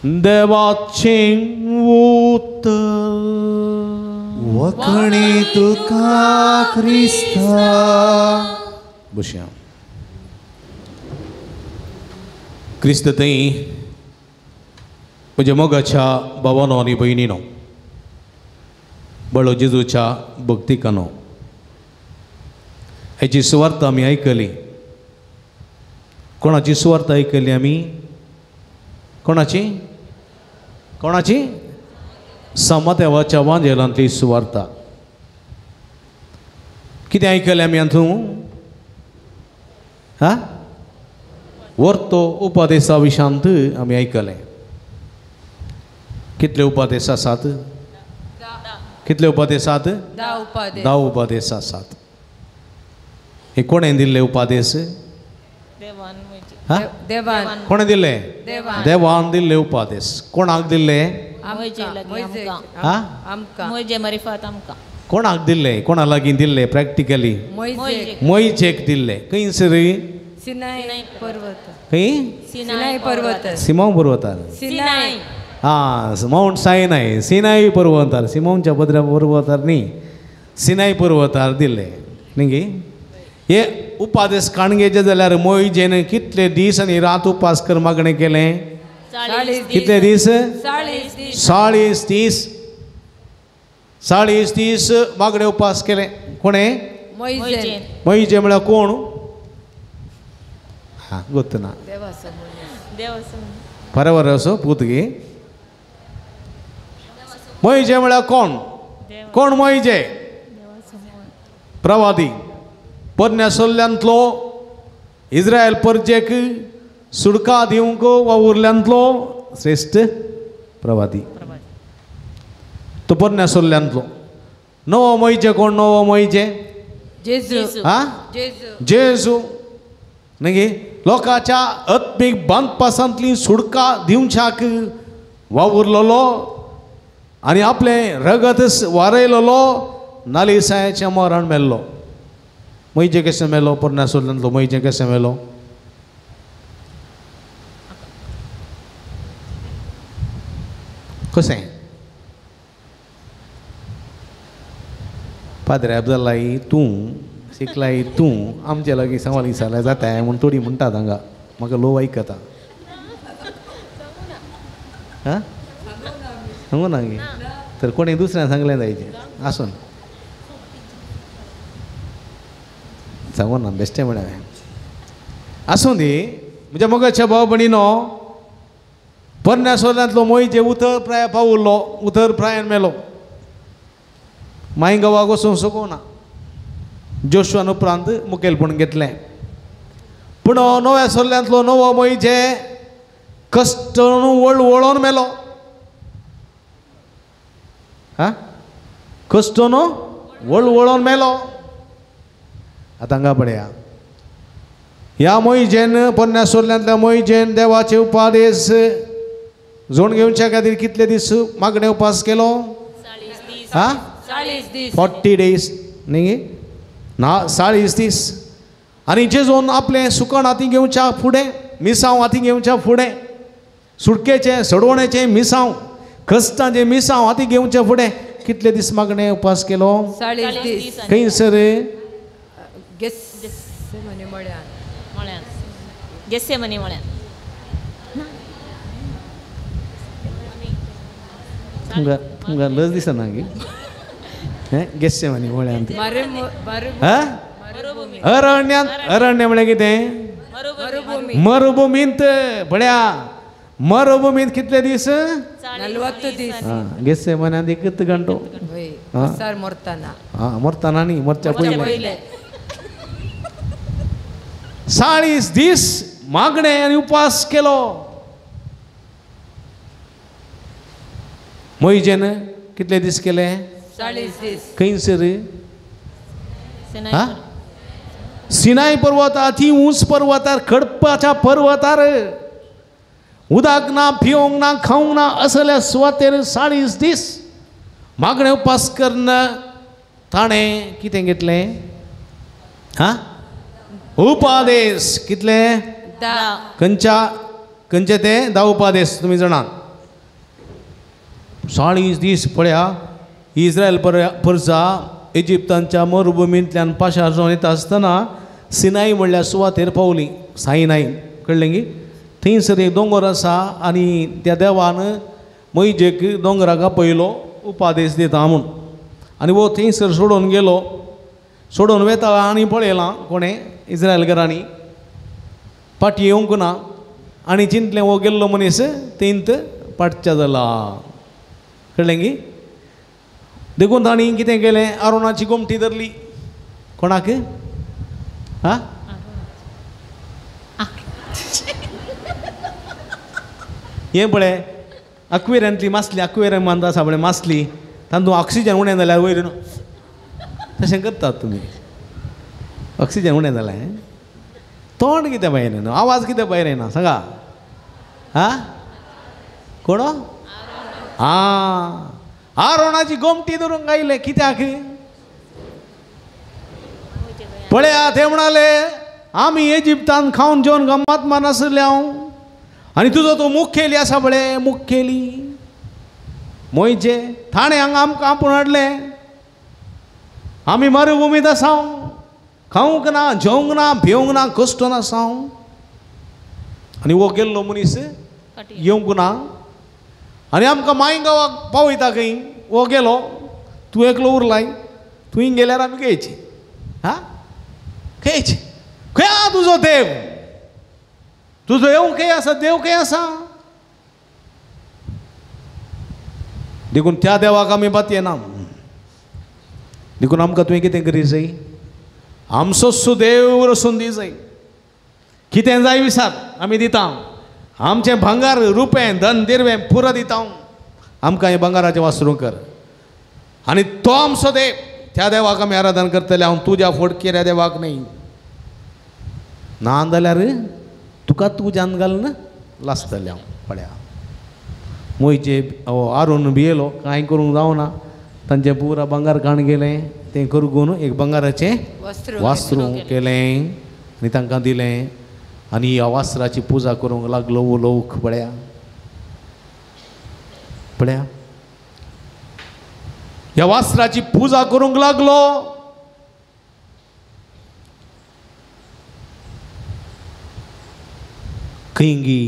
देवाचें उतर वखणी तुका ख्रिस्ता बसया क्रिस्त थंय म्हज्या मोगाच्या भावानो आनी भयणीनो बळो जेजूच्या भक्तिकानो हेची सुवार्ता आमी आयकली कोणाची सुवार्ता आयकली आमी कोणाची कोणाची समदेवाच्या वांजेलांतली सुवार्ता कितें आयकलें आमी हातूं हा वर्तो उपादेशा विशांत आमी आयकलें कितले उपादेश आसात कितले उपादेश आसात 10 उपादेश आसात हे कोणें दिल्ले उपादेश देवान म्हजी हा देवान कोणें दिल्ले देवान देवान दिल्ले उपादेश कोणाक दिल्ले म्हजे लागीं हा आमकां म्हजे मारिफात आमकां कोणाक दिल्ले कोणा लागीं दिल्ले प्रॅक्टिकली मोइजेक मोइजेक दिल्ले खंयसर सिनाई पर्वत खंय सिनाई पर्वत सिमोन पर्वतार सिनाई माउंट सायनाय सिनाई पर्वतार सिमोनच्या पर्वतार न्ही सिनाई पर्वतार दिल्ले न्ही हे उपादेश काणगेचे जाल्यार मोइजेन कितले दीस आनी रात उपास कर मागणें केलें कितले दीस 40 दीस मागणें उपास केले कोणें मोइजेन मोइजे म्हळ्यार कोण हां ಗೊತ್ತು ना बरोबर असो पूतगी मोइजे म्हळ्यार कोण कोण मोइजे प्रवादी परनेसल्ल्यांतलो इस्रायल परजेक सुडका दिवंक वावुरल्यांतलो श्रेष्ठ प्रवादी तो परनेसल्ल्यांतलो नवो मोइजे कोण नवो मोइजे जेजू हा जेजू न्ही लोकांच्या आत्मीक बांदपासांतली सुडका दिवच्याक वावुरलेलो आनी आपलें रगत वारयलेलो नालिसायाचें मरण मेल्लो मोइजे कशें मेलो परनेसल्ल्यांतलो मोइजे कशें मेलो कशें पाद्रे अब्दुल्लाई तूं शिकलाई तूं आमचे लागीं सवाल विचारले जाता म्हूण थोडी म्हणटात हांगा म्हाका लोव आयकता हां सांगू ना गे तर कोणी दुसऱ्यान सांगलें जायचें आसून सांगू ना बेश्टें म्हळ्यार आसूं दी म्हज्या मोगाच्या भाव भयणीनो परनेसल्ल्यांतलो मोइजे उतर प्राय पावुरलो उतर प्रायान मेलो मांय गांवाक वचूंक शकूना जोशुआन उपरांत मुखेलपण घेतलें पूण नव्या सल्ल्यांतलो नवो मोइजे कश्ट वळवळोन मेलो हा कश्ट वळवळोन मेलो आतां हांगा पळया ह्या मोइजेन परनेसल्ल्यांतल्या मोइजेन देवाचे उपादेश जोड घेवच्या खातीर कितले दीस मागणें उपास केलो 40 days न्ही ना 40 दीस आनी जेजून आपलें सुकण हाती घेवच्या फुडें मिसांव हाती घेवच्या फुडें सुटकेचे सडवण्याचे मिसांव कश्टांचे मिसांव हाती घेवचे फुडें कितले दीस मागणे उपास केलो 40 दीस खंयसर गेत्सेमनी मळ्यान म्हळ्यान गेसेमनी म्हळ्यान तुमकां लज दिसना गे गेस्से म्हणी म्हळ्यान ती मारे मारे हा मरुभूमी अरण्यात अरण्य म्हळ्यार कितें मरुभूमी मरुभुमींत पळया मरुभुमींत कितले दीस 40 दीस गेस्से म्हण्यान एकच घंटो वय हा. सार मरताना मरतना न्ही मरच्या पयले पहिले 40 दीस मागणे आनी उपास केलो मोइजेन कितले दीस केले 40 दीस खंयसर सिनाई हा सिनाय पर्वतार ती उंच पर्वतार खडपाच्या पर्वतार उदक ना पिवंक ना खावंक ना असल्या सुवातेर 40 दीस मागणे उपास करन ताणें कितें घेतलें हा उपादेश कितले दा खंयचे ते 10 उपादेश तुमी जाणात 40 दीस पळया इस्रायल परजा इजिप्तांच्या मरुभुमींतल्यान पाशार जावन येता आसतना सिनाई म्हणल्या सुवातेर पावली साईनाई कळ्ळें गी थंयसर एक दोंगर आसा आनी त्या देवान मोइजेक दोंगराक पयलो उपादेश दिता म्हूण आनी वो थंयसर सोडून गेलो सोडून वेता आनी पळयलां कोणें इस्रायलकारांनी पाटी येवंक ना आनी चिंतलें वो गेल्लो मनीस तेंत पाटच्या जाला कळ्ळें गी देखून तांणी कितें केलें आरोनाची गोमटी धरली कोणाक हा हें पळय अक्वेरियांतली मासली अक्वेरियम बांदता आसा पळय मासली तातूंत ऑक्सिजन उणें जाल्यार वयर तशें करतात तुमी ऑक्सिजन उणें जालें तोंड कितें भायर येना आवाज कितें भायर येना सांगा हा कोण आरोनाची गोमटी धरून गायले कित्याक पळया ते म्हणाले आमी इजिप्तान खावन जेवन गम्मत मानासले हांव आनी तुजो तो मुखेली आसा पळय मुखेली मोइजे थाणे हांगा आमकां आपूण हाडले आमी मरुभुमींत आसा खावंक ना जेवंक ना भिवंक ना कश्टून आसा आनी वो गेल्लो मनीस येवंक ना आनी आमकां माय गांवाक पावयता खंय वो गेलो तूं एकलो उरलाय तुवें गेल्यार आमी खंयची हा खंयची खंय आहा तुजो देव तुजो येवंक खंय आसा देव खंय आसा देखून त्या देवाक आमी बात येना देखून आमकां तुवें कितें करी जाय आमचो सुदेव रसून दी जाय कितें जाय विचार आमी दिता आमचें भांगार रुपें धन दिरवें पुरो दिता आमकां हें भांगाराचें वासरूं कर आनी तो आमचो देव त्या देवाक आमी आराधन करतले हांव तुज्या फोडकेऱ्या देवाक न्ही ना जाल्यार तुका तुज्यान घालन लासतलें हांव पळया मोइजे आरून भियेलो कांय करूंक जावना तांचें पुरा भांगार काण गेलें तें करून एक भांगाराचें वासरूं केलें आनी तांकां दिलें आनी ह्या वासराची पुजा करूंक लागलो उलोवंक पळया पळया ह्या वासराची पुजा करूंक लागलो खंयगी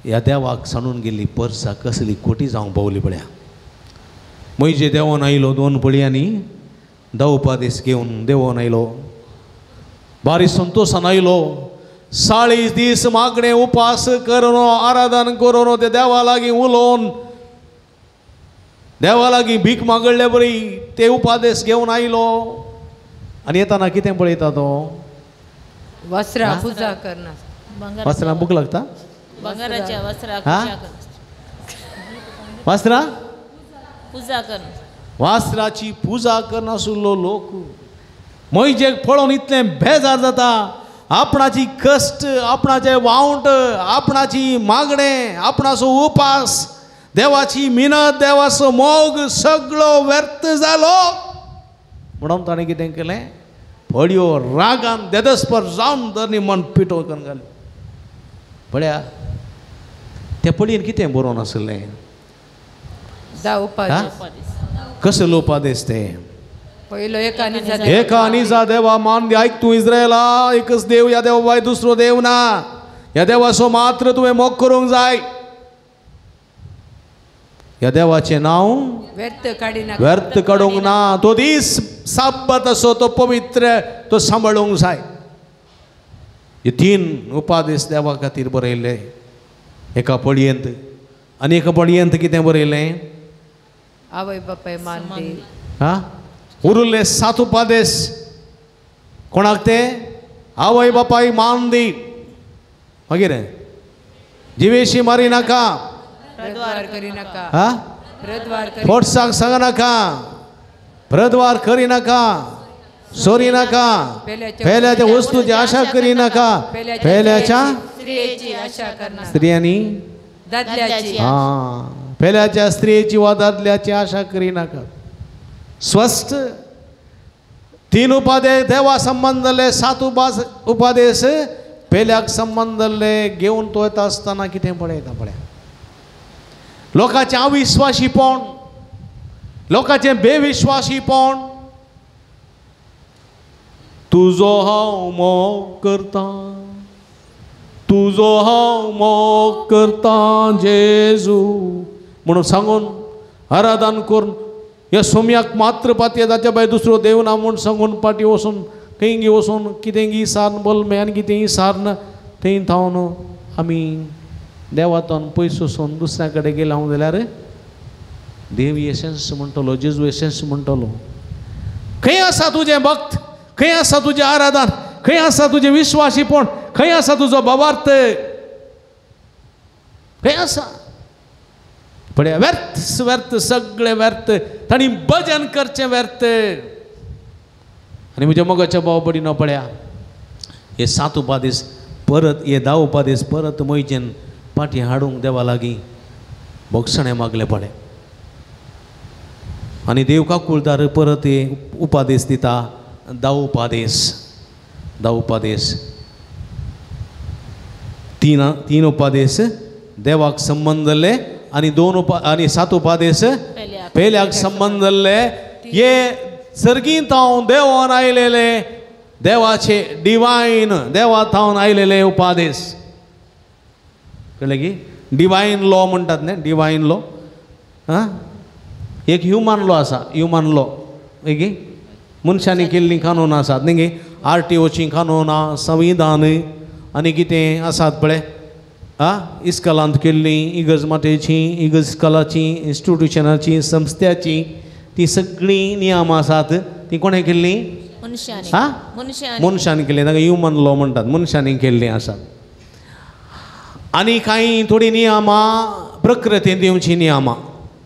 ह्या देवाक सांडून गेल्ली पर्सा कसली खोटी जावंक पावली पळया मोइजे देवोन आयलो 2 पळयांनी 10 उपादेश घेवन देवोन आयलो बारी संतोशान आयलो 40 दीस मागणे उपास करून आराधन करून ते देवा लागीं उलोवन देवा लागीं भीक मागले बरी ते उपादेश घेवन आयलो आनी येताना कितें पळयता तो वस्त्रा पुजा करना वस्त्रां भूक लागता बंगाराच्या वस्त्राक हा? पूजा कर वासरा पूजा कर वासराची पुजा करनासुल्लो लोक मोइजेक पळोवन इतलें बेजार जाता आपणाची कश्ट आपणाचे वावंट आपणाची मागणें आपणाचो उपास देवाची मिनत देवाचो मोग सगळो व्यर्थ जालो म्हणून ताणें कितें केलें पडयो रागान देदस्पर जावन धरनी मन पिटो करून घाली पळया त्या पडयेन कितें बरोवन आसलें? धा उपादेश कसलो उपादेश ते? पहिलो एक आनी जा एक आनीचा देवा मान दे. ऐक तू इस्रायला, एकच देव या देवा भाई दुसरो देव ना. या देवाचो मात्र तुवें मोग करूंक जाय. या देवाचे नाव व्यर्थ काडी नाका. व्यर्थ काडूंक ना. तो दीस साब्बत असो तो पवित्र तो सांबाळूंक जाय. हे 3 उपादेश देवा खातीर बरयले एका पडयेंत. आनी एका पडयेंत कितें बरयलें? आवय बापाय मान दे. हा उरले 7 उपादेश कोणाक ते? आवय बापाय मान दी. मागीर जिवेशी मारी नाका. प्रद्वार करी नाका. हा प्रद्वार करी फोटसाक सांगा नाका. प्रद्वार करी नाका. चोरी नाका. पेल्याच्या वस्तूची आशा करी नाका. पेल्याच्या स्त्रियेची आशा करना. स्त्रियांनी दादल्याची हा पेल्याच्या स्त्रियेची वा दादल्याची आशा करी नाका. स्वस्थ 3 उपादेश देवा संबंधले 7 उपादेश पेल्याक संबंधले घेऊन तो येता आसतना कितें पळयता पळय. लोकांचे अविश्वासीपण, लोकांचे बेविश्वासीपण. तुजो हांव मोग करता, तुजो हांव मोग करता जेजू म्हणून सांगून आराधन करून या सोम्याक मात्र पातये जाच्या भायर दुसरो देव ना म्हूण सांगून पाटी वचून खंय वचून कितें इसार बोलमे आनी कितें इसार ना थंय थावन आमी देवातोन पयस वचून दुसऱ्या कडेन गेला जाल्यार देव एसेंस म्हणटलो, जेजू एसेंस म्हणटलो. खंय आसा तुजें भक्त? खंय आसा तुजें आराधन? खंय आसा तुजें विश्वासीपण? खंय आसा तुजो भावार्थ? खंय आसा? पळया व्यर्थ व्यर्थ सगळें व्यर्थ. तांणी भजन करचें व्यर्थ. आनी म्हज्या मोगाच्या भाव भयणीनो पळया हे 7 उपादेश परत हे 10 उपादेश परत मोयचेन पाटी हाडूंक देवा लागीं भोगसणें मागलें पळय. आनी देव काकुळदार परत हे उपादेश दिता 10 उपादेश. 10 उपादेश 3 उपादेश देवाक संबंधले आनी 7 उपादेश पेल्याक संबंधले. हे सर्गींत हांव देवान आयलेले देवाचे डिवायन देवा थावन आयलेले उपादेश. कळ्ळें की डिवायन लॉ म्हणटात न्ही. डिवायन लॉ हां एक ह्युमन लॉ आसा. ह्युमन लॉ की मनशांनी केल्लीं कानून आसात न्ही गे. RTOची कानूनां संविधान आनी कितें आसात पळय. इस्कॉलांत केल्लीं इगर्ज मातेची इगर्ज इस्कॉलाची इन्स्टिट्युशनाची संस्थाची ती सगळीं नियम आसात ती कोणें केल्लीं? मनशांनी केल्लीं. ताका ह्युमन लॉ म्हणटात. मनशांनी केल्लीं आसात. आनी कांय थोडीं नियमां प्रकृतीन दिवचीं नियमां.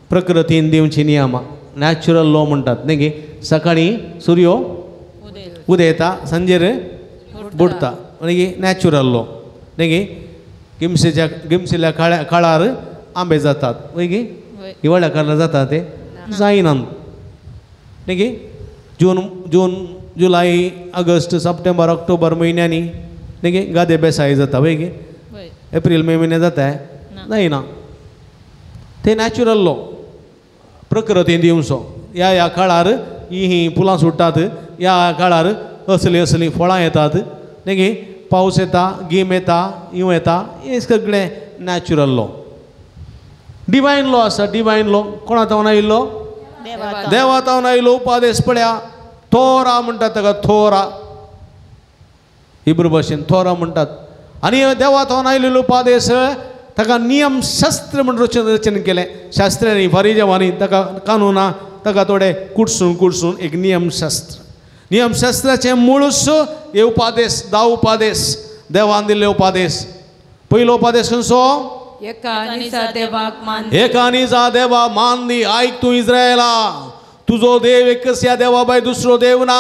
प्रकृतीन दिवचीं नियमां नॅचरल लॉ म्हणटात न्ही गे. सकाळीं सूर्यो उदेता सांजेर बुडटा म्हणजे नॅचरल लॉ न्ही गे. गिमसेल्या काळार आंबे जातात वय गे. हिवाळ्या काळार जाता ते जायनात न्ही गे. जून जुलय ऑगस्ट सप्टेंबर ऑक्टोबर म्हयन्यांनी न्ही गे गादे बेसाय जाता वय गे. एप्रील मे म्हयने जाता जायना. ते नॅचरल लॉ प्रकृतीन दिवचो. ह्या काळार ही फुलां सुट्टात. ह्या काळार असलीं फळां येतात न्ही गे. पावस येता गीम येता हिंव येता हे सगळें नॅचरल लॉ. डिवायन लॉ आसा. डिवायन लॉ कोणा थावन आयिल्लो? देवा थावन आयिल्लो उपादेश पळया. थोरा म्हणटात ताका. थोरा हिब्रू भाशेन थोरा म्हणटात. आनी देवा थावन आयिल्लो उपादेश ताका नियम शास्त्र म्हण रचन केलें. शास्त्रांनी फारीजेवांनी ताका कानुनां ताका थोडे कुडसून एक नियमशास्त्र. नियमशास्त्राचें मूळच हे उपादेश 10 उपादेश देवान दिल्ले उपादेश. पयलो उपादेश खंयचो? एका आनीचा देवाक मान. एका आनीचा देवा मान दी. आयक तूं इस्रायला, तुजो देव एकच या देवा भायर दुसरो देव ना.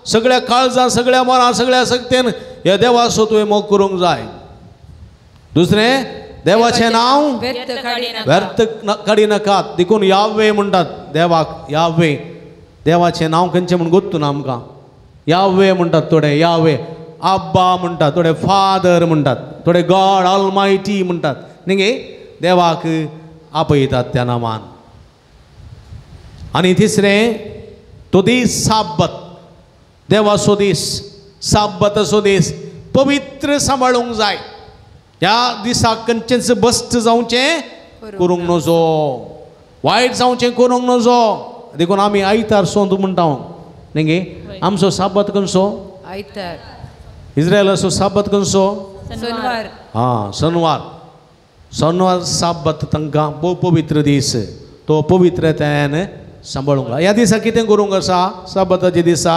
सगळ्या काळजां सगळ्या मनां सगळ्या शक्तीन ह्या देवाचो तुवें मोग करूंक जाय. दुसरें देवाचें नांव व्यर्थ काडी नाकात. देखून यावे म्हणटात देवाक. यावे देवाचें नांव खंयचें म्हूण गोत्तू ना आमकां. यावे म्हणटात थोडे. यावे आब्बा म्हणटात थोडे. फादर म्हणटात थोडे. गॉड ऑलमायटी म्हणटात न्ही गे. देवाक आपयतात त्या नामान. आणि तिसरें तो दीस साब्बत, देवाचो दीस, साब्बताचो दीस पवित्र सांबाळूंक जाय. ह्या दिसाक खंयचेंच बस्ट जावचें करूंक नजो, वायट जावचें करूंक नजो. देखून आमी आयतार सोंत म्हणटा न्ही गे. आमचो साब्बत खंयचो? आयतार. इस्रायलाचो साब्बत खंयचो? सोनवार. हां, शेनवार. शेनवार साब्बत तांकां पवित्र दीस, तो पवित्रतायेन सांबाळूंक जाय. ह्या दिसा कितें करूंक आसा? साब्बताच्या दिसा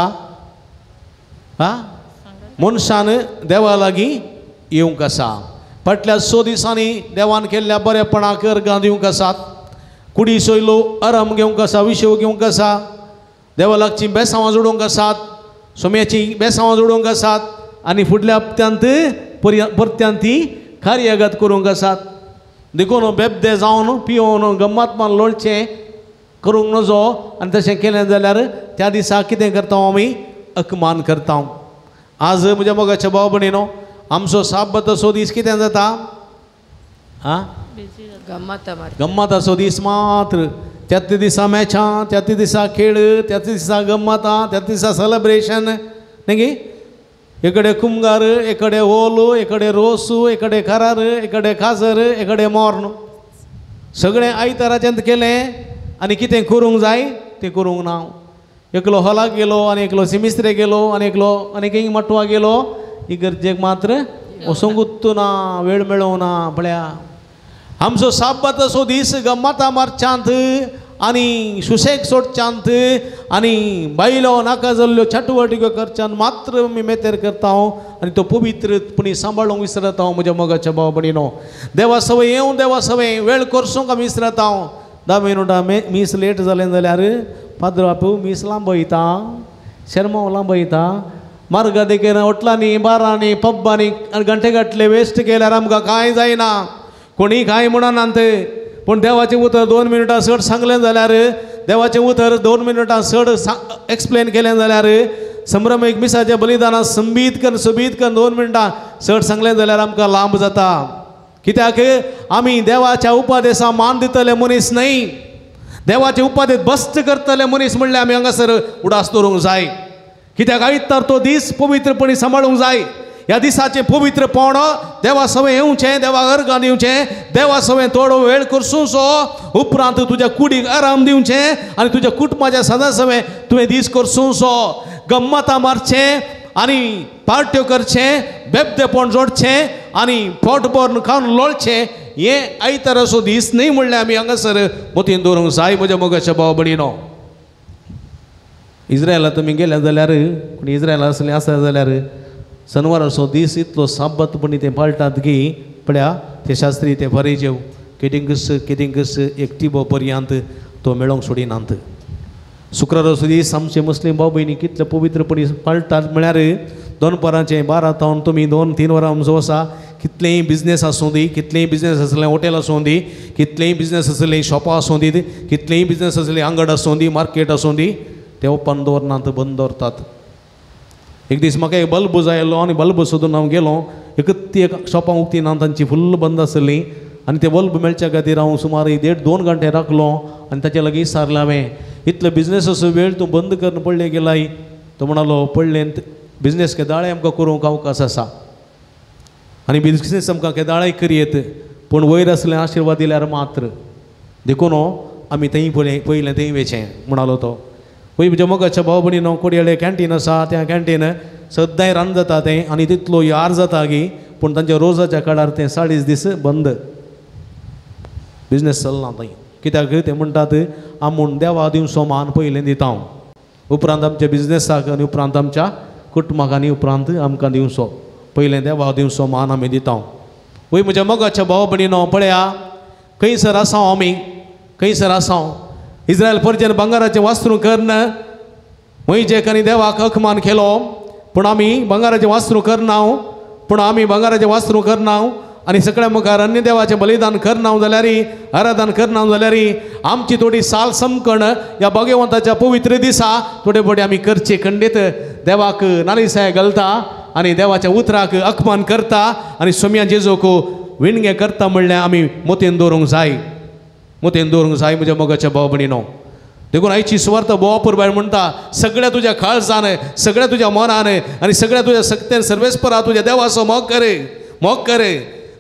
मनशान देवा लागीं येवंक आसा. फाटल्या 6 दिसांनी देवान केल्ल्या बरेपणाक अर्गां दिवंक आसात. कुडी सोयलो आराम घेवंक आसा, विशेव घेवंक आसा, देवा लागची बेसांवां जोडूंक आसात, सोम्याची बेसांवां जोडूंक आसात. आनी फुडल्या हप्त्यांत परत्यांत ती कार्यागत करूंक आसात. देखून बेबदे जावन पियोन गम्मत मान लोळचें करूंक नजो. आनी तशें केलें जाल्यार त्या दिसा कितें करता आमी? अकमान करता. आज म्हज्या मोगाच्या भाव भयणीनो, आमचो साब्बताचो दीस कितें जाता? गम्मताचो दीस मात्र. त्याच दिसा मॅचां, त्याच दिसा खेळ, त्याच दिसा गम्मतां, त्याच दिसा सेलिब्रेशन न्ही गे. एकडे कुमगार, एकडे ओल, एकडे रोस, एकडे करार, एकडे खाजर, एकडे मोर्न. सगळें आयताराचेंत केलें आनी कितें करूंक जाय तें करूंक ना. एकलो हॉलाक गेलो, आनी एकलो सिमिस्त्रे गेलो, आनी एकलो आनी खंय मटवा गेलो. इगर्जेक मात्र वसोंकूच ना, वेळ मेळोवं ना. पळया, आमचो साब्बताचो दीस गम्मतां मारच्यांत आनी सुसेग सोडच्यांत आनी बायलो नाका जाल्ल्यो चटवटिको करच्यांत मात्र आमी मेतेर करता. आनी तो पवित्रपणी सांबाळूंक विसरता. म्हज्या मोगाच्या भाव भयणीनो, देवा सवय येवं, देवा सवय वेळ करसूंक आमी विसरता. 10 मिनटां मीस लेट जालें जाल्यार पाद्र बापू मीस लांबयता, शर्मा लांबयता. मार्गा देखेर होटलांनी, बारांनी, पब्बांनी घंटे गाठले वेस्ट केल्यार आमकां कांय जायना. कोणी कांय म्हणनात. पूण देवाचें उतर 2 मिनटां चड सांगलें जाल्यार, देवाचें उतर 2 मिनटां चड एक्सप्लेन केलें जाल्यार, संभ्रमीक मिसाच्या बलिदानाक संबीत कर 2 मिनटां चड सांगलें जाल्यार आमकां लांब जाता. कित्याक आमी देवाच्या उपादेसा मान दितले मनीस न्हय, देवाचे उपादेस बस्त करतले मनीस म्हणल्यार आमी हांगासर उडास दवरूंक जाय. कित्याक आयतार तो दीस पवित्रपणी सांबाळूंक जाय. ह्या दिसाचें पवित्रपण देवा सवय येवचें, देवाक अर्गां दिवचें, देवा सवय थोडो वेळ करसूचो, उपरांत तुज्या कुडीक आराम दिवचें आनी तुज्या कुटुंबाच्या सदस्य तुवें दीस करसूचो. गम्मतां मारचें आनी पार्ट्यो करचें, बेबदेपण जोडचें आनी पोटभर खावन लोळचें. हें आयताराचो दीस न्हय म्हणल्यार आमी हांगासर मतीन दवरूंक जाय. म्हज्या मोगाच्या भाव भयणीनो, इस्रायला तुमी गेले जाल्यार, पूण इस्रायला असलें आसा जाल्यार शेनवाराचो दीस इतलो साब्बतपणी ते पाळटात की पळया, ते शास्त्री ते फरेजेव कितेंकस एकटिबो पर्यंत तो मेळोंक सोडिनात. शुक्राराचो दीस आमचे मुस्लीम भाव भयणी कितले पवित्रपणी पाळटात म्हळ्यार 2 परांचें 12 तावन तुमी 2-3 वरां जो आसा, कितलेंय बिजनेस आसूं दी, कितलेंय बिजनेस आसलें हॉटेल आसूं दी, कितलेंय बिजनेस आसलें शॉपां आसूं दी, कितलेंय बिजनेस आसलें आंगड आसूं दी, मार्केट आसूं दी, ते ओपन दवरनात, बंद दवरतात. एक दीस म्हाका एक बल्ब जाय आसलो आनी बल्ब सोदून हांव गेलो. एक शॉपां उक्ती ना, तांची फुल्ल बंद आसलीं. आनी ते बल्ब मेळच्या खातीर हांव सुमार 1.5-2 घंटे राखलो आनी ताचे लागीं विचारलें हांवें, इतलो बिजनेसाचो वेळ तूं बंद करन पडले गेलाय? तो म्हणालो, पडलें बिजनेस केदाळे आमकां करूंक अवकाश आसा आनी बिजनेस आमकां केदाळे करियेत, पूण वयर असलें आशिर्वाद दिल्यार मात्र. देखून आमी थंय पयलें थंय वेचें म्हणालो तो. पळय म्हज्या मोगाच्या भाव भयणीनो, कोडयाळे कॅन्टीन आसा, त्या कॅन्टीन सद्दां रांद जाता तें आनी तितलो यार जाता की, पूण तांच्या रोजाच्या काळार तें 40 दीस बंद. बिजनेस चलना थंय. कित्याक ते म्हणटात, आमूण देवा दिवचो मान पयलें दिता, उपरांत आमच्या बिजनेसाक आनी उपरांत आमच्या कुटुंबाक आनी उपरांत आमकां दिवचो. पयलें देवा दिवचो मान आमी दिता. पळय म्हज्या मोगाच्या भाव भयणीनो, पळया खंयसर आसा आमी, खंयसर आसा. इस्रायल पर्जन भांगाराचें वास्त्रू करना, मोइजेक आनी देवाक अखमान केलो, पूण आमी भांगाराचें वास्त्रू करना, पूण आमी भांगाराचें वास्त्रू करना आनी सगळ्या मुखार अन्य देवाचें बलिदान करना जाल्यार, आराधन करना जाल्यार आमची थोडी साल समकण ह्या भगवंताच्या पवित्र दिसा थोडे बडे आमी करचे. खंडीत देवाक नालिसाय घालता आनी देवाच्या उतराक अखमान करता आनी सोम्या जेजूक विणगे करता म्हणल्यार आमी मोतेन दवरूंक जाय म्हज्या मोगाच्या भाव भयणीनो. देखून आयची सुवार्थ बोवापूर भायर म्हणटा सगळ्या तुज्या काळजान सगळ्या तुज्या मनान आनी सगळ्या तुज्या सक्तेन सर्वेस्परा तुज्या देवाचो मोग कर.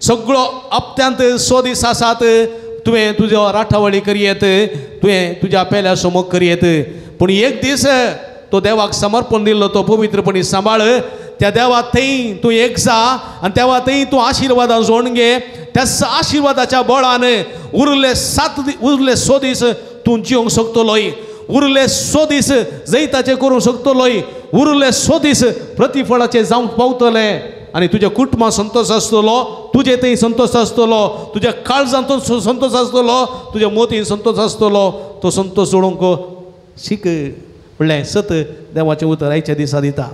सगळो हप्त्यांत 100 दीस आसात तुवें तुज्यो राठावळी करियेत, तुवें तुज्या पेल्याचो मोग करियेत, पूण एक दीस तो देवाक समर्पण दिल्लो तो पवित्रपणी सांबाळ. त्या देवा थंय तूं एक जा आनी तेवा थंय तूं आशिर्वादां जोडून घे. त्या आशिर्वादाच्या बळान उरले 100 दीस तूं जिवंक शकतलोय, उरले 100 दीस जैताचें करूंक शकतलोय, उरले 100 दीस प्रतिफळाचें जावंक पावतले आनी तुज्या कुटुंबां संतोश आसतलो, तुजे थंय संतोश आसतलो, तुज्या काळजांत संतोश आसतलो, तुज्या मोतीन संतोश आसतलो. तो संतोश सोडूंक शीक म्हणलें सत देवाचें उतर आयच्या दिसा दिता.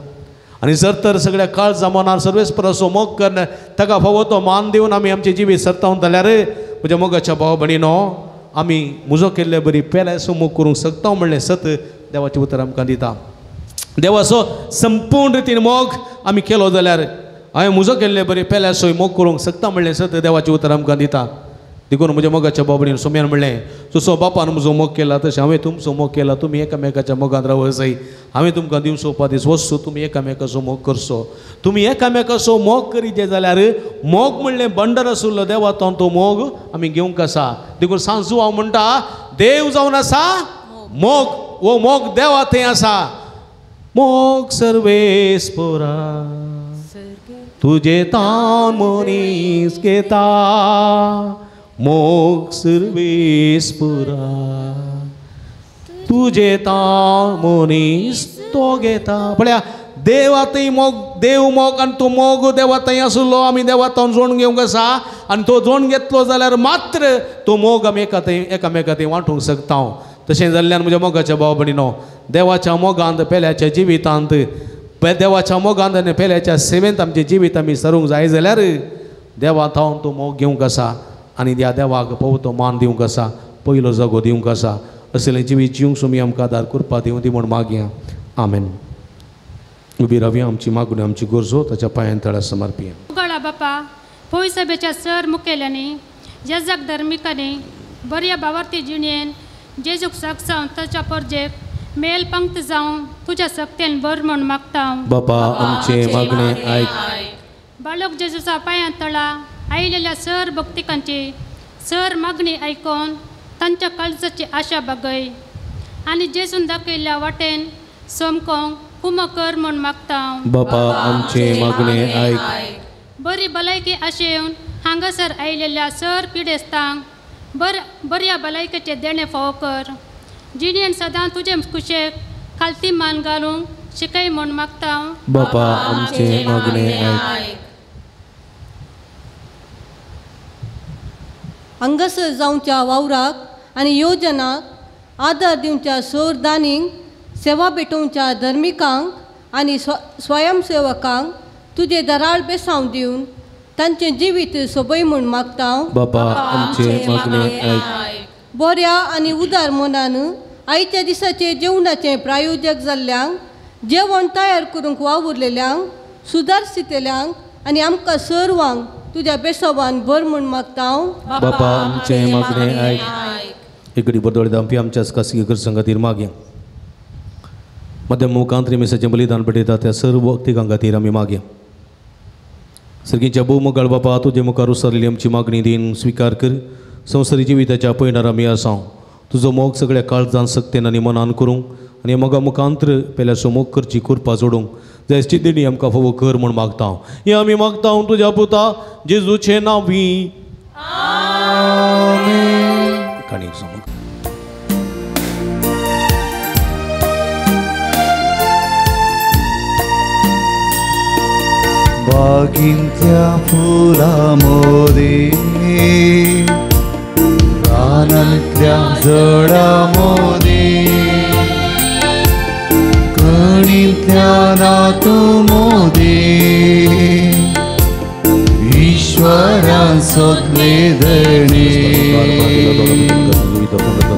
आनी जर तर सगळ्या काळजा मनार सर्वेस्पराचो मोग कर ताका फावो तो मान दिवन आमी आमचे जिवीत सरतावन जाल्यार म्हज्या मोगाच्या भाव भयणीनो आमी मुजो केल्ले बरी पेल्याचो मोग करूंक शकता म्हणलें सत देवाचें उतर आमकां दिता. देवाचो संपूर्ण रितीन मोग आमी केलो जाल्यार हांवें मुजो केल्ले बरी पेल्याचोय मोग करूंक शकता म्हणलें सत देवाचें उतर आमकां दिता. देखून म्हज्या मोगाच्या भाव भयणीन सोम्यान म्हणलें जसो बापान म्हजो मोग केला तशें हांवें तुमचो मोग केला, तुमी एकामेकाच्या मोगान राव जाय. हांवें तुमकां दिवचो उपदेश वचचो, तुमी एकामेकाचो मोग करचो. तुमी एकामेकाचो मोग करीत जाल्यार मोग म्हणलें बंडर आसुल्लो देवातान तो मोग आमी घेवंक आसा. देखून सांजू हांव म्हणटा देव जावन आसा मोग, वो मोग देवा थंय आसा. मोग सर्वेस्परा तुजे तान मनीस घेता, मोग सर्वेस्परा तुजे तान मनीस तो घेता. पळया देवातय मोग, देव मोग आनी तो मोग देवातय आसलो आमी देवातान जोडून घेवंक आसा. आनी तो जोडून घेतलो जाल्यार मात्र तो मोग आमी एकामेकांत वांटूंक शकता. तशें जाल्ल्यान म्हज्या मोगाच्या भाव भयणीनो देवाच्या मोगांत पेल्याच्या जिवितांत देवाच्या मोगांत आनी पेल्याच्या सेवेंत आमचें जिवीत आमी सरूंक जाय जाल्यार देवातान तो मोग घेवंक आसा आनी ह्या देवाक पवित्र मान दिवंक आसा, पयलो जागो दिवंक आसा. असलें जिवीत जिवंक सुमी आमकां आदार करपा दिवं दी म्हूण मागया. आमेन. उबी रावया, आमची मागणी आमची गरजो ताच्या पांयां तळ्या समर्पिया. उगळा बापा पळय सभेच्या सर मुखेल्यांनी जेजाक धर्मिकांनी बऱ्या भावार्थी जिणेन जेजूक सागसावन ताच्या परजेक मेल पंक्त जावं तुज्या सक्तेन बर म्हूण मागता. बापा आमचे मागणे आयक. बाळक जेजूचा पांयां तळा आयिल्ल्या सर भक्तिकांची सर मागणी आयकून तांच्या काळजाची आशा बागय आनी जेजून दाखयल्ल्या वाटेन सोमकोंक कुम कर म्हूण मागता. बापा आमचे मागणे आयक. बरी भलायकी आशेवन हांगासर आयिल्ल्या सर पिडेस्तांक बऱ्या भलायकेचे देणे फावो कर. जिणेन सदां तुजे कुशेक खालती मान घालूंक शिकय म्हूण मागता. बापा आमचे मागणे आयक. हांगासर जावच्या वावराक आनी योजनाक आदार दिवच्या सोरदानींक सेवा भेटोवच्या धर्मिकांक आनी स्वयंसेवकांक तुजे दराळ बेसांव दिवन तांचें जिवीत सोबय म्हूण मागता. बापा आमचे मागणे आयक. बऱ्या आनी उदार मनान आयच्या दिसाचे जेवणाचें प्रायोजक जाल्ल्यांक, जेवण तयार करूंक वावुरलेल्यांक, सुदारसितेल्यांक आनी आमकां सर्वांक तुज्या बेसावान बर म्हूण मागता. बापा आमचे मागणे आयक. एकडी बदोळी दांपी आमच्याच खासगी गरजां खातीर मागया. मध्यम मुखांतरी मेसाचें बलिदान पडयता त्या सर्व भक्तिकां खातीर आमी मागया. सर्गीच्या भोवमुखार बापा तुजे मुखार उसरली आमची मागणी दिन स्विकार कर. संवसारी जिविताच्या पयणार आमी आसा. तुजो मोग सगळ्या काळजान सक्तेन आनी मनान करूंक आनी मोगा मुखांतर पेल्याचो मोग करची कुरपा जोडूंक जाय चिंतणी आमकां फावो कर म्हूण मागता. हे आमी मागता तुज्या पुता जेजूचे नांवी. आमेन. बागींतल्या फुलां मोदी रानांतल्या झाडां मोदी कणींतल्या नातू मोदी ईश्वरान सोदले धणी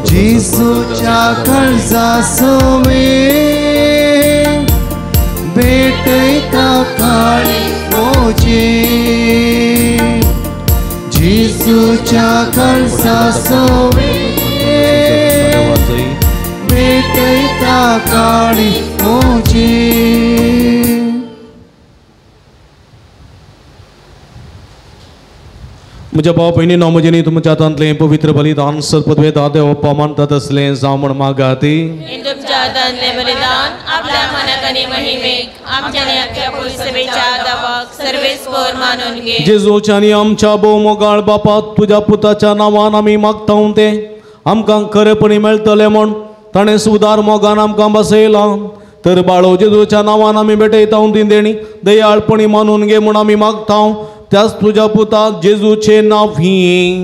जेजूच्या काळजा सोमे भेटयता काळी मोजे सोवे भेटैता काळी मोजी म्हज्या भाव भयणीनो म्हजेनी तुमच्या हातांतलें पवित्र बलिदान सर्पद्वे दादेव पामानतात असलें जावं म्हण मागाती. तुमच्या हातांतलें बलिदान आपल्या मनाक आनी महिमेक आमच्या आनी आख्या पुलिसभेच्या दावाक सर्वेस्पर मानून घे. जेजूच्या आनी आमच्या भोव मोगाळ बापा तुज्या पुताच्या नांवान आमी मागतां तें आमकां खरेपणी मेळटलें म्हण ताणें सुदार मोगान आमकां बसयलां. तर बाळो जेजूच्या नांवान आमी भेटयता ती देणी दयाळपणी मानून घे म्हूण आमी मागतां. त्याच तुझ्या पुता जेजूचे नांवी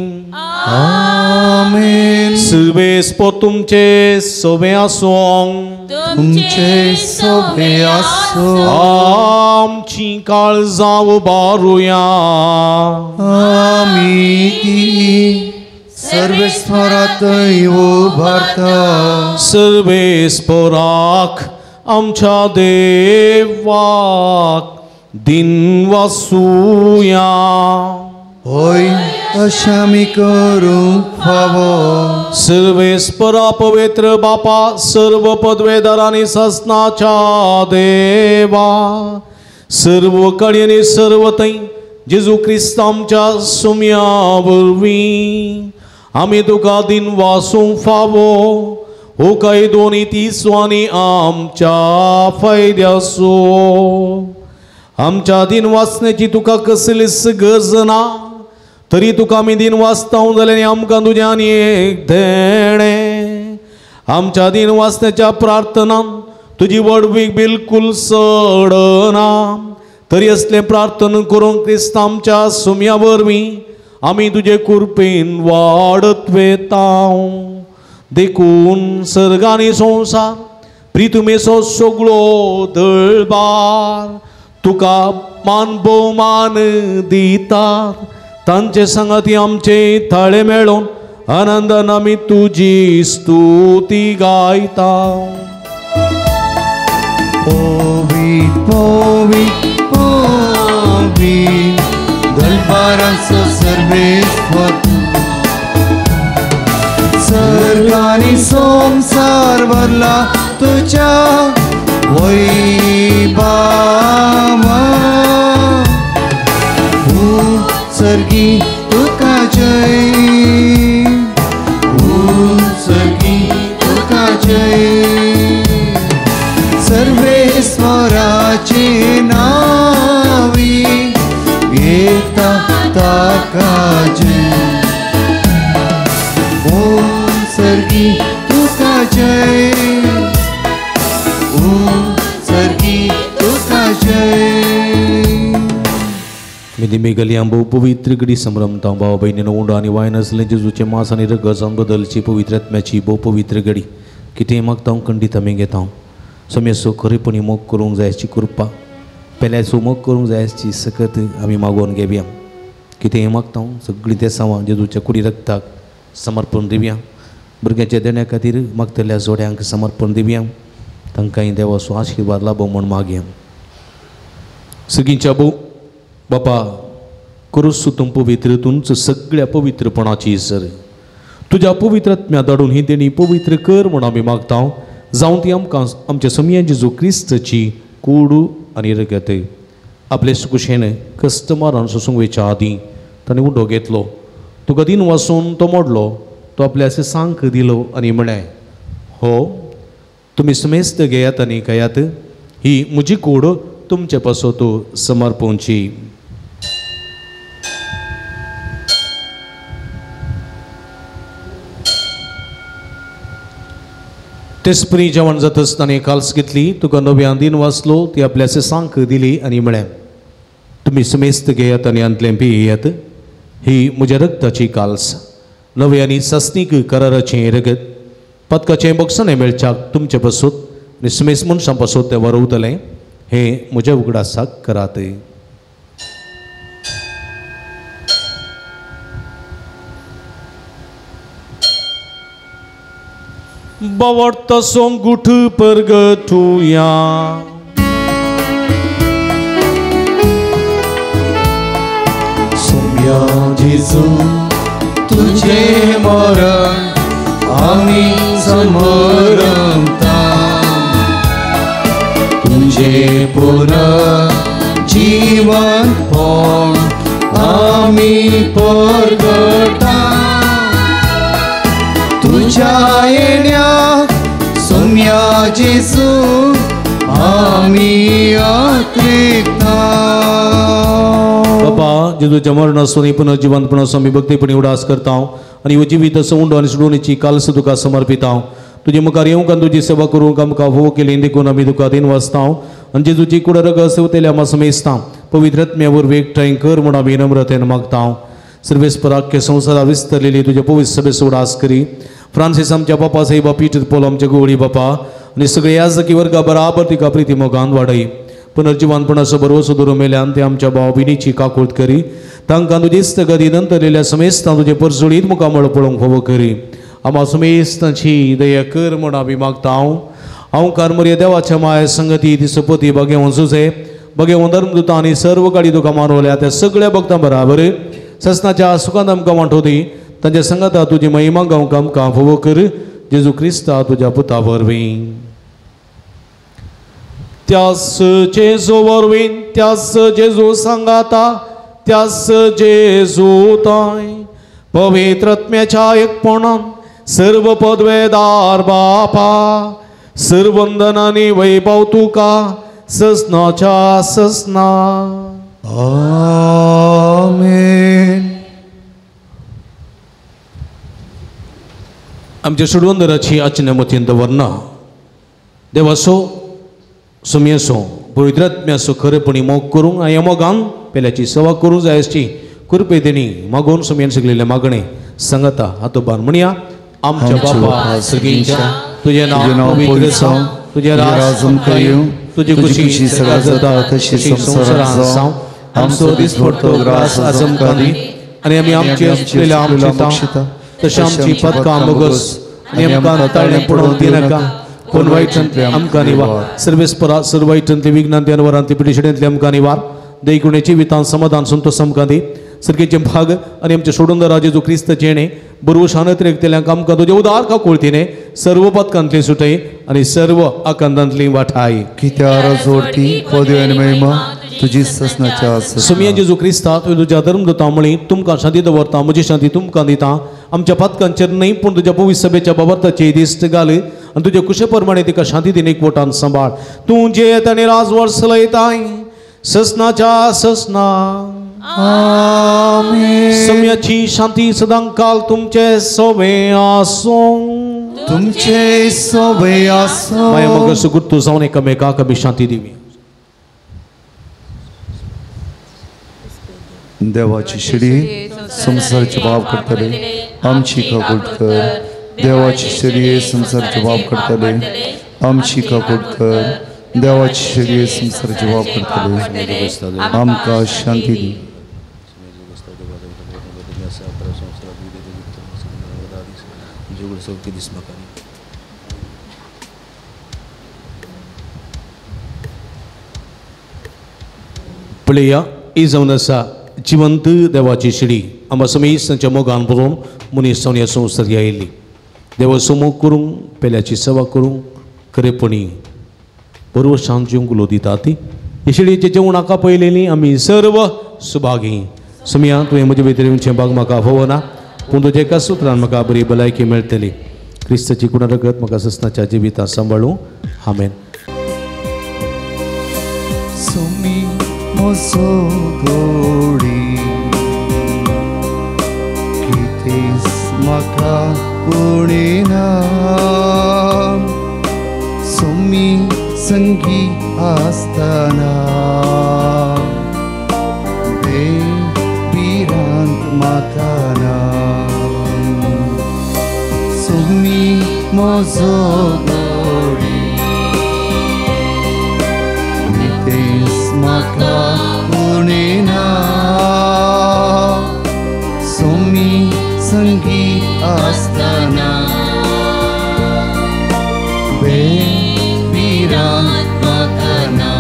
आमेन. सर्वेस्पर तुमचे सोबे आसूं. तुमचे सोबे आसूं. आमची काळजां उबारुया. आमी ती सर्वेस्परात उबारता. सर्वेस्पराक आमच्या देवाक दिन वासूया. होय अशें आमी करूंक फावो. सर्वेस्परा पवित्र बापा सर्व पदवेदार आनी सस्नाच्या देवा सर्व कळी आनी सर्व थंय जेजू क्रिस्त आमच्या सुम्या वरवीं आमी तुका दिन वासूंक फावो. हो काय दोनी तिसवांनी आमच्या फायद्याचो. आमच्या दिन वाचण्याची तुका कसलीच गरज ना तरी तुका आमी दिन वाचता जाल्यार आमकां तुज्यान एक देणे. आमच्या दिन वाचण्याच्या प्रार्थनान तुजी वडवीक बिलकुल सडना तरी असले प्रार्थना करूंक क्रिस्त आमच्या सुम्या वरवीं आमी तुजे कृपेन वाडत वेता. देखून सर्ग आनी संवसार प्रितुमेचो सगळो दळबार तुका मान भोवमान दितात. तांचे संगती आमचे थाळे मेळोन आनंदान आमी तुजी स्तुती गायता. पवित्र पवित्र पवित्र दरबाराचो सर्वेस्पर सर्ग आनी संवसार भरला तुज्या वैभवान. सर्गी तुका जय. सर्गी तुका जय. सर्वेस्पराचे नावी घेता ताका जय. सर्गी तुका जय. सर्गी तुका जय. मिदी मेघली आंबो पवित्र गडी संभ्रमता भाव बहिणीनं उंड आणि वायन असले जेजूचे मांस आणि रग बदलची पवित्र आत्म्याची भोव पवित्र गडी कितें मागता खंडीत आमी घेता. समेसो खरेपणी मोग करूंक जाय अशी कृपा पेल्याचो मोग करूंक जाय अशी सकत आमी मागोवन घेवया. कितें मागता सगळीं ते सावां जेजूच्या कुडी रक्ताक समर्पण दिवया. भुरग्याच्या देण्या खातीर मागतल्या जोड्यांक समर्पण दिवया. तांकांय देवाचो आशिर्वाद लाभो म्हूण मागया. सगळींच्या भोव बापा करूस तुम पवित्र तुमचं सगळ्या पवित्रपणाची सर तुझ्या पवित्र आत्म्या धाडून ही देणी पवित्र कर म्हूण आमी मागता. जावं ती आमकां आमच्या समिया जेजू क्रिस्तची कूड आनी रगत आपले सुकुशेन कस्टमरान सोसूंक वयच्या आदीं ताणें उंडो घेतलो. तुका दिन वाचून तो मोडलो. तो आपल्याचे सांक दिलो आनी म्हळें हो तुमी समेस्त घेयात आनी खायात. ही म्हजी कूड तुमचे पासत समर्पोवची. तेसपरी जेवण जात आसतना काल्स घेतली तुका नव्यान दिन वाचलो ती आपल्याचे सांक दिली आनी म्हळें तुमी समेस्त घेयात आनी अंतलें पियेयात. ही म्हज्या रक्ताची काल्स नवे आनी सस्नीक कराराचें रगत पदकाचें बक्षणें मेळच्याक तुमचे पासून आनी समेस्त मनशां पासून तें वरवतलें. हे म्हज्या उगडासाक करात. बावडता सोंग गुठ परगटुया. सोम्या जेजू तुझे मरण आम्ही समरमता तुझे पुनर्जीवन पण आम्ही परगटा तुझ्या येण्या सौम्या जेजू आम्ही अत्रिक्ता बाबा जेजूच्या मरणासून पुनर्जीवनपणासून आमी भक्तीपणी उडास करता आनी ह्यो जिवीत सोडून आनी सोडूनची कालस तुका समर्पिता तुझे मुखार येवंक आनी तुजी सेवा करूंक आमकां फोव केली देखून आमी तुका दिन वाचता आनी जेजूची कुडरग सेवतेल्या आमी समेजता पवित्रत्म्या वरवीं एकठांय कर म्हूण आमी नम्रतेन मागता सर्वेस्पराख्य संवसारा विस्तरलेली तुज्या पवित्र सभेस उडास करी फ्रांसीस आमच्या बापा साहेबा पीटर पॉल आमच्या गोवळी बापा आनी सगळे याजकी वर्गा बराबर तिका प्रिती मोगान वाडय पुनर्जीवनपणाचो बरोसो दवरून मेल्यान ते आमच्या भावभिनीची काकूळट करी तांकां तुजी इस्तगती नंतरलेल्या समेस्तां तुजे परजोडीत मुखामळ पळोवंक फोव करी आम्हा समेस्तांची दया कर म्हूण आमी मागता हांव कारमर्या देवाच्या माय संगती ती सपती भगेवन झुजे भगेवन धर्मदूता आनी सर्व गाडी तुका मानवल्या त्या सगळ्या भक्तां बराबर ससनाच्या सुखांत आमकां वांटोवदी तांच्या संगता तुजी महिमा गावंक आमकां फोव कर जेजू क्रिस्ता तुज्या पुता वरवीं त्यास जेजू वरवीं त्यास जेजू सांगाता त्यास जेजू ताय पवित्रत्म्याच्या एकपणान सर्व पदवेदार बापा सर्व वंदनांनी वैभव तुका ससनाच्या ससना आमेन आमच्या सुडवंदराची आचन्या मतीन दवरना देवासो सुमयेसो पवित्रत्म्यासो खरेपणी मोग करूंक आनी ह्या मोगान पेल्याची सेवा करूंक जाय अशी कृपे तेणी मागोवन सुमयेन शिकलेले मागणे सांगता हातोबान म्हणया आमच्या बापा सगळींच्या तुझे नाव पवित्र जावं तुझे राज येवं तुझी खुशी सगळ्या जाता तशी संवसारांत जावं आमचो दिसपडटो ग्रास आज आमकां दी आनी आमी आमची आसलेल्या आमची तशें आमची पदकां मोगस आनी आमकां ताळणें पडोवंक दिनाका पूण वायटांतले आमकां निवार सर्वेस्परा सर्व वायटांतले विज्ञान वरांतले पिडिशेंतले आमकां निवार दैकुण्याची वितान समाधान संतोष आमकां दी सर्गेचे भाग आनी आमचे सोडून राजे जो क्रिस्त जेणे बरोबर शानत रेखतेल्यांक आमकां तुजे उदार का कोळतीने सर्व पदकांतली सुटय आनी सर्व आकांतांतली वाठाय कित्यार जोडटी पदवी आनी महिमा तुजी ससनाच्या सुमया जेजू क्रिस्ता तुज्या धर्मदूता मळी तुमकां शांती दवरता म्हजी शांती तुमकां दिता आमच्या पदकांचेर न्हय पूण तुज्या पवित्र सभेच्या बाबताचे दिश्ट घाल आनी तुजे कुशे प्रमाणे तिका शांती दिन एकवटान सांबाळ तूं जे ताणें राजवट चलयताय ससनाच्या ससना आमेन सम्याची शांती सदां काल तुमचे सोबे आसूं तुमचे सोबे आसूं माया मग सुगुर्तू जावन एकामेकाक आमी शांती दिवी देवाची शिडी संसाराचे बाब करतले आमची काकूट कर देवाची शिडी संसाराचे बाब करतले आमची काकूट कर देवाची शिडी संसाराचे बाब करतले आमकां शांती दी पळया ही जावन आसा जिवंत देवाची शिडी आमकां समेस्तांच्या मोगान बरोवन मनीस जावन ह्या संवसार आयिल्ली देवाचो मोग करूंक पेल्याची सेवा करूंक खरेपणी बरोबर शांत जिवंक उलो दिता ती हे शिडीचे जेवणाका पयलेली आमी सर्व सुभागी सुमया तुवें म्हजे भितर भाग म्हाका फोवना पूण तुजे एका सुत्रान म्हाका बरी भलायकी मेळटली क्रिस्ताची कुणारगत म्हाका ससनाच्या जिवितांत सांबाळूं आमेन सुमी मोसो गोडी कितेंच म्हाका उणेना सुमी संगी आसतना बेबिरांत म्हाका ना सुमी मोसो गोडी म्हाका उणेना सोमी संगी आसतना बेबिरांत म्हाका ना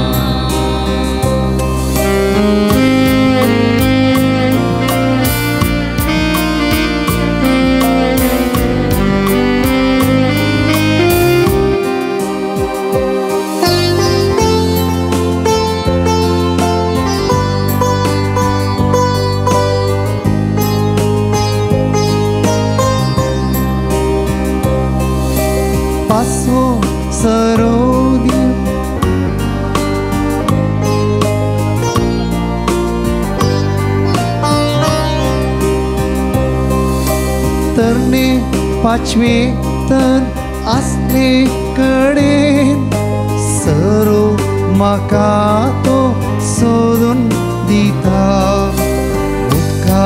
तरणे पाचवे तन असले कडेन सरो म्हाका तो सोदून दिता उदका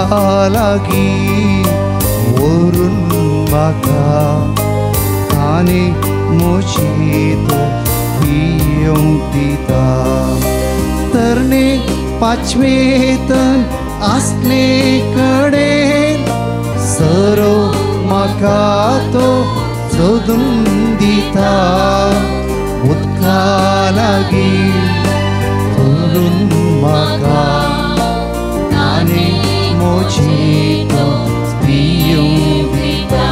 लागीं व्हरून म्हाका ताणे म्हजी तो पियोंक दिता तरणे पाचवे तन असले कडेन सरो म्हाका तो सोदून दिता उदका लागीं व्हरून म्हाका ताणे म्हजी तो पियोंक दिता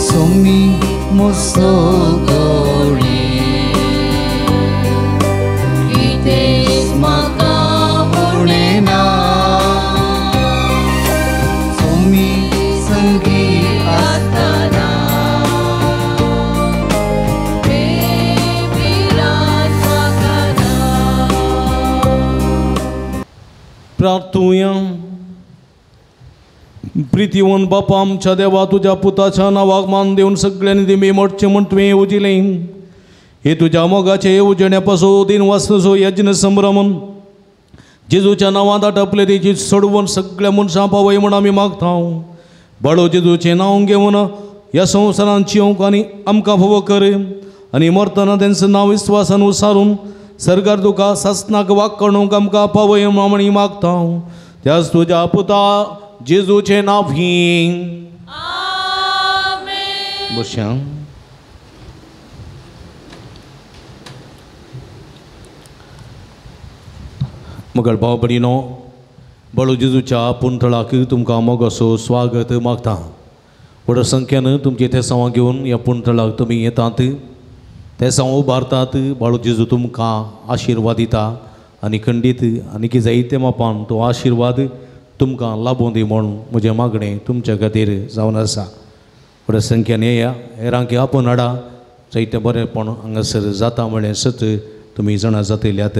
सोमी म्हजो गोडी कितेंच म्हाका उणें ना सोमी संगी आसतना प्रार्थूया. प्रितीवन बापा आमच्या देवा तुझ्या पुताच्या नावाक मान देऊन सगळ्यांनी दिमे मोठचे म्हण तुवें उजिले हे तुझ्या मोगाचे उजण्यापासून दिन वाचनसो यज्ञ संभ्रमण जेजूच्या नावात आटपले तेची सोडवून सगळ्या मनशां पावय म्हण आमी मागता. बाळो जेजूचें नांव घेवन ह्या संवसारांत जिवंक आनी आमकां फोव कर आनी मरतना तेंचं नांव विस्वासान उसारून सरकार तुका सासनाक वाक करूंक आमकां पावय म्हण मागता. त्याच तुज्या पुता जेजूचे नांव ही बश्या. मगळ भाव भयणीनो बाळू जेजूच्या पुंतळाक तुमकां मोगसो स्वागत मागता. व्हड संख्येन तुमचे ते सवां घेवन ह्या पुंतळाक तुमी येतात ते सवां उबारतात. बाळू जेजू तुमकां आशिर्वाद दिता आनी खंडीत आनी जायते मापान तो आशिर्वाद तुमकां लाभूं दी म्हूण म्हजें मागणें तुमच्या खातीर जावन आसा. व्हड संख्येन येया हेरांक आपोवन हाडा जायतें बरेंपण हांगासर जाता म्हळें सत तुमी जाणा जातल्यात.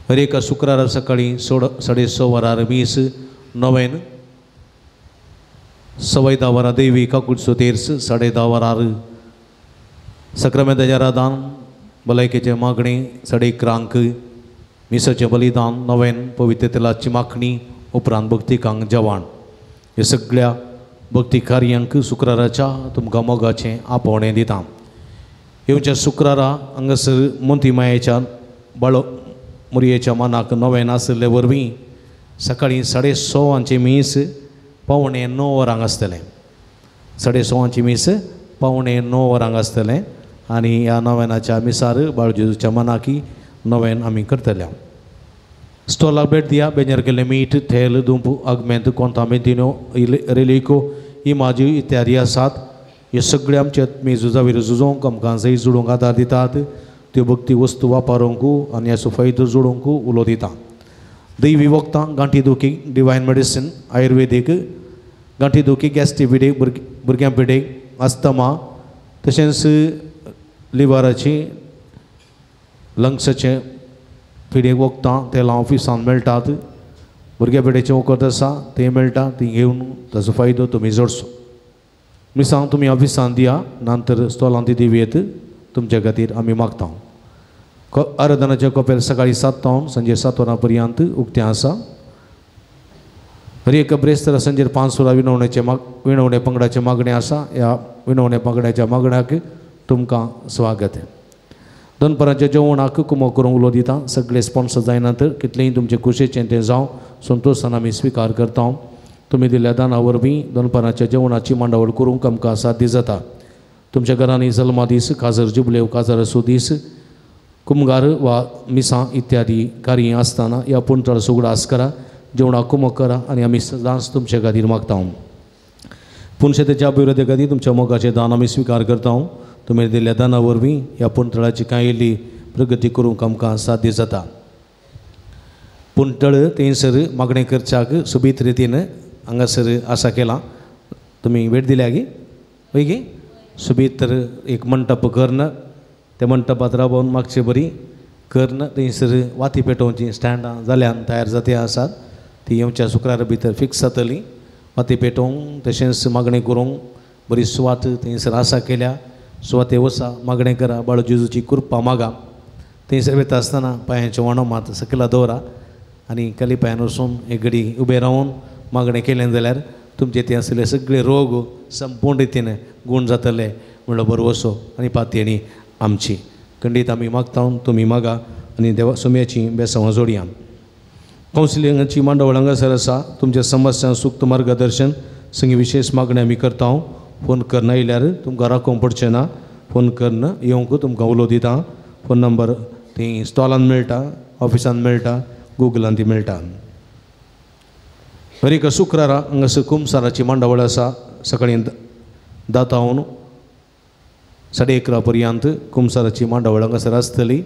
हर एका शुक्रारा सकाळीं 6:30 वरार मीस 9 सवाय 10 वरां दैवी काकूटचो तेर्स 10:30 वरार सक्रामेंताचें रादान भलायकेचें मागणें 11:30 मिसाचें बलिदान 9 पवित्र तेलाची माखणी उपरांत भक्तिकांक जेवण. हे सगळ्या भक्ती कार्यांक शुक्राराच्या तुमकां मोगाचें आपोवणें दिता. येवच्या शुक्रारा हांगासर मोंती मायेच्या बाळो मुरयेच्या मनाक 9 आसले वरवीं सकाळीं 6:30 मीस 9:15 वरांक आसतलें. 6:30 मीस 9:15 वरांक आसतलें आनी ह्या 9 मिसार बाळू जेजूच्या मनाकी 9 आमी करतल्या. स्टॉलाक भेट दिया. बेजार केल्लें मीठ थेल दुंप आगमेंत कोंतामेंतिनो रेलिको इमाजी इत्यादी आसात. हे सगळे आमचे मेजुजा वयर झुजोवंक आमकां जैत जोडूंक आदार दितात. त्यो भक्ती वस्तू वापरूंक आनी ह्याचो फायदो जोडूंक उलो दिता. दैवी वखदां गांठी दुखीक डिवायन मेडिसीन आयुर्वेदीक गांठी दुखीक गॅस्ट्री पिडेक भुरग्यां पिडेक अस्थमा तशेंच लिव्हराची लंग्साचे पिडेक वखदां तेलां ऑफिसान मेळटात. भुरग्या पिडेचें वखद आसा तें मेळटा ती घेवन ताचो फायदो तुमी जोडचो. मिसांग तुमी ऑफिसान दिया नंतर स्टॉलांत ती दिवेत तुमच्या खातीर आमी मागता. आराधनाचे कपेल सकाळीं 7 सांजे 7 वरां पर्यंत उक्तें आसा. हर एक ब्रेस्तार सांजेर 5 वरां विणवणे पंगडाचे मागणें आसा. ह्या विणवणे पंगडाच्या मागण्याक तुमकां स्वागत. दनपरांच्या जेवणाक कुमो करूंक उलो दिता. सगळे स्पॉन्सर जायनात कितलेंय तुमचे खुशेचें तें जावं संतोशान आमी स्विकार करता. तुमी दिल्ल्या दाना वरवीं दनपरांच्या जेवणाची मांडावळ करूंक आमकां साध्य जाता. तुमच्या घरांनी जल्मा दीस काजर जुबलेव काजर असो दीस कुमगार वा मिसां इत्यादी कार्य आसतना ह्या पुंतळ सुगडास करा जेवणाक कुमो करा आनी आमी सदांच तुमच्या खातीर मागता. पुणशेतेच्या अभिवृद्धी खातीर तुमच्या मोगाचें दान आमी स्विकार करता. तुमी दिल्ल्या दाना वरवीं ह्या पुंतळाची कांय इल्ली प्रगती करूंक आमकां साध्य जाता. पुंतळ थंयसर मागणें करच्याक सुबीत रितीन हांगासर आसा केला. तुमी भेट दिल्या गे वय गे सुबीत तर एक मंटप कर्ण त्या मंटपात राबोवन मागचे बरी कर्ण थंयसर वाती पेटोवची स्टँडां जाल्यान तयार जाते आसात. ती येवच्या शुक्रारा भितर फिक्स जातली. माती पेटोवंक तशेंच मागणी करूंक बरी सुवात थंयसर आसा केल्या. सुवाते वसा मागणें करा, बाळू जेजूची कृपा मागा. थंयसर वयता आसतना पांयाचें वणो मात सकयला दवरा आनी खाली पांयान वचून एक घडी उबें रावन मागणें केलें जाल्यार तुमचे ते आसले सगळे रोग संपूर्ण रितीन गूण जातले म्हणलो बरो वसो आनी पातयणी आमची. खंडीत आमी मागता तुमी मागा आनी देवा सोम्याची बेसांवां जोडया. कावन्सिलिंगाची मांडवळ हांगासर आसा. तुमच्या समस्या सुक्त मार्गदर्शन संगी विशेष मागणी आमी करता. फोन करना येयल्यार तुमकां राखोवंक पडचें ना. फोन करना येवंक तुमकां उलो दिता. फोन नंबर थंय स्टॉलान मेळटा, ऑफिसान मेळटा, गुगलान ती मेळटा. हर एक शुक्रारा हांगासर कुंभसाराची मांडावळ आसा. सकाळीं 10 तावन 11:30 पर्यंत कुंभसाराची मांडावळ हांगासर आसतली.